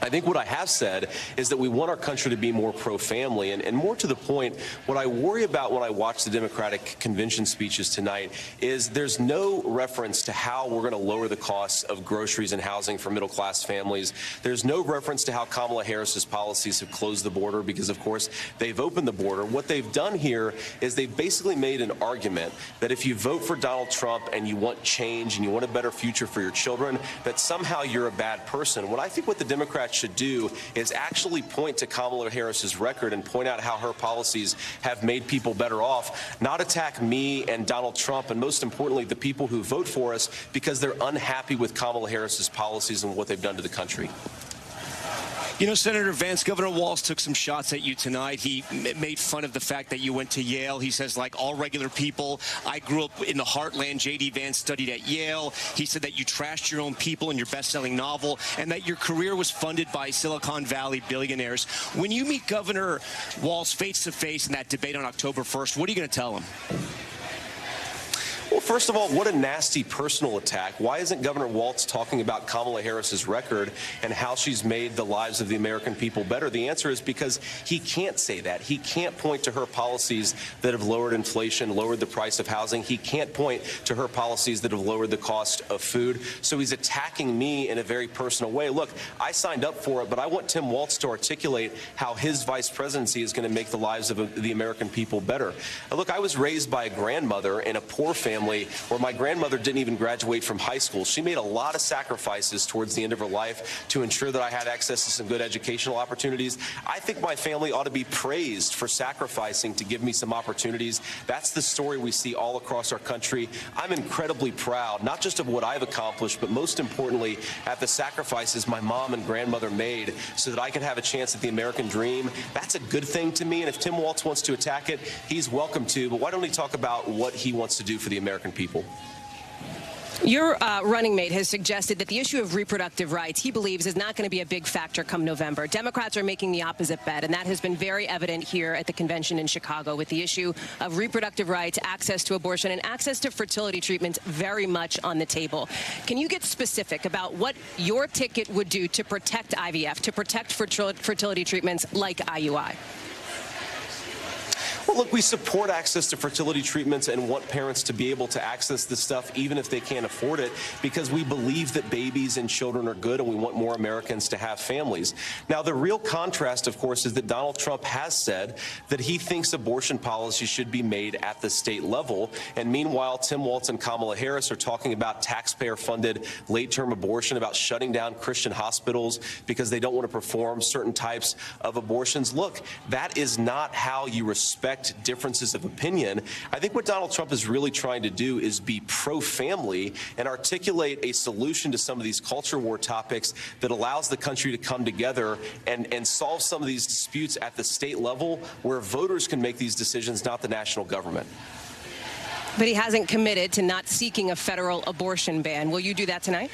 I think what I have said is that we want our country to be more pro-family, and more to the point, what I worry about when I watch the Democratic convention speeches tonight is there's no reference to how we're going to lower the costs of groceries and housing for middle-class families. There's no reference to how Kamala Harris's policies have closed the border because, of course, they've opened the border. What they've done here is they've basically made an argument that if you vote for Donald Trump and you want change and you want a better future for your children, that somehow you're a bad person. What I think what the Democrats should do is actually point to Kamala Harris's record and point out how her policies have made people better off, not attack me and Donald Trump, and most importantly, the people who vote for us because they're unhappy with Kamala Harris's policies and what they've done to the country. You know, Senator Vance, Governor Walz took some shots at you tonight. He made fun of the fact that you went to Yale. He says, like all regular people, I grew up in the heartland. J.D. Vance studied at Yale. He said that you trashed your own people in your best-selling novel and that your career was funded by Silicon Valley billionaires. When you meet Governor Walz face-to-face in that debate on October 1st, what are you going to tell him? Well, first of all, what a nasty personal attack. Why isn't Governor Walz talking about Kamala Harris's record and how she's made the lives of the American people better? The answer is because he can't say that. He can't point to her policies that have lowered inflation, lowered the price of housing. He can't point to her policies that have lowered the cost of food. So he's attacking me in a very personal way. Look, I signed up for it, but I want Tim Walz to articulate how his vice presidency is going to make the lives of the American people better. Look, I was raised by a grandmother in a poor family where my grandmother didn't even graduate from high school. She made a lot of sacrifices towards the end of her life to ensure that I had access to some good educational opportunities. I think my family ought to be praised for sacrificing to give me some opportunities. That's the story we see all across our country. I'm incredibly proud, not just of what I've accomplished, but most importantly, at the sacrifices my mom and grandmother made so that I could have a chance at the American dream. That's a good thing to me, and if Tim Walz wants to attack it, he's welcome to, but why don't he talk about what he wants to do for the American people? Your running mate has suggested that the issue of reproductive rights, he believes, is not going to be a big factor come November. Democrats are making the opposite bet, and that has been very evident here at the convention in Chicago with the issue of reproductive rights, access to abortion, and access to fertility treatments very much on the table. Can you get specific about what your ticket would do to protect IVF, to protect fertility treatments like IUI? Well, look, we support access to fertility treatments and want parents to be able to access this stuff even if they can't afford it because we believe that babies and children are good and we want more Americans to have families. Now, the real contrast, of course, is that Donald Trump has said that he thinks abortion policy should be made at the state level. And meanwhile, Tim Walz and Kamala Harris are talking about taxpayer-funded late-term abortion, about shutting down Christian hospitals because they don't want to perform certain types of abortions. Look, that is not how you respect differences of opinion. I think what Donald Trump is really trying to do is be pro-family and articulate a solution to some of these culture war topics that allows the country to come together and solve some of these disputes at the state level where voters can make these decisions, not the national government. But he hasn't committed to not seeking a federal abortion ban. Will you do that tonight?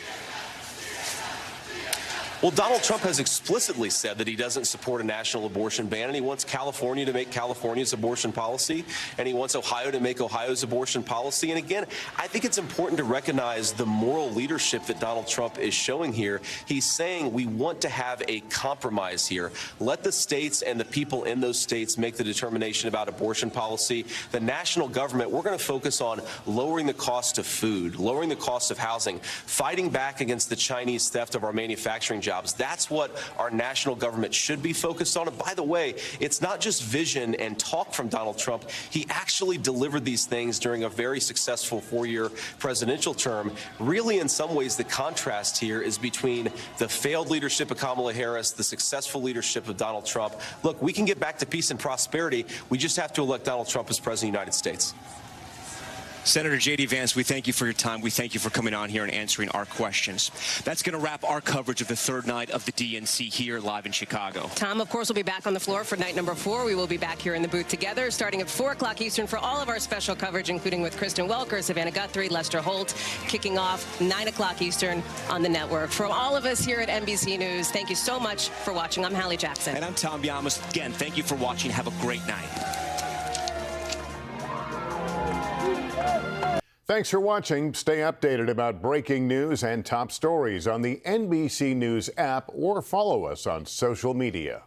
Well, Donald Trump has explicitly said that he doesn't support a national abortion ban, and he wants California to make California's abortion policy, and he wants Ohio to make Ohio's abortion policy. And again, I think it's important to recognize the moral leadership that Donald Trump is showing here. He's saying we want to have a compromise here. Let the states and the people in those states make the determination about abortion policy. The national government, we're going to focus on lowering the cost of food, lowering the cost of housing, fighting back against the Chinese theft of our manufacturing jobs, jobs. That's what our national government should be focused on. And by the way, it's not just vision and talk from Donald Trump. He actually delivered these things during a very successful 4-year presidential term. Really, in some ways, the contrast here is between the failed leadership of Kamala Harris, the successful leadership of Donald Trump. Look, we can get back to peace and prosperity. We just have to elect Donald Trump as president of the United States. Senator J.D. Vance, we thank you for your time. We thank you for coming on here and answering our questions. That's going to wrap our coverage of the third night of the DNC here live in Chicago. Tom, of course, will be back on the floor for night number 4. We will be back here in the booth together starting at 4 o'clock Eastern for all of our special coverage, including with Kristen Welker, Savannah Guthrie, Lester Holt, kicking off 9 o'clock Eastern on the network. From all of us here at NBC News, thank you so much for watching. I'm Hallie Jackson. And I'm Tom Yamas. Again, thank you for watching. Have a great night. Thanks for watching. Stay updated about breaking news and top stories on the NBC News app or follow us on social media.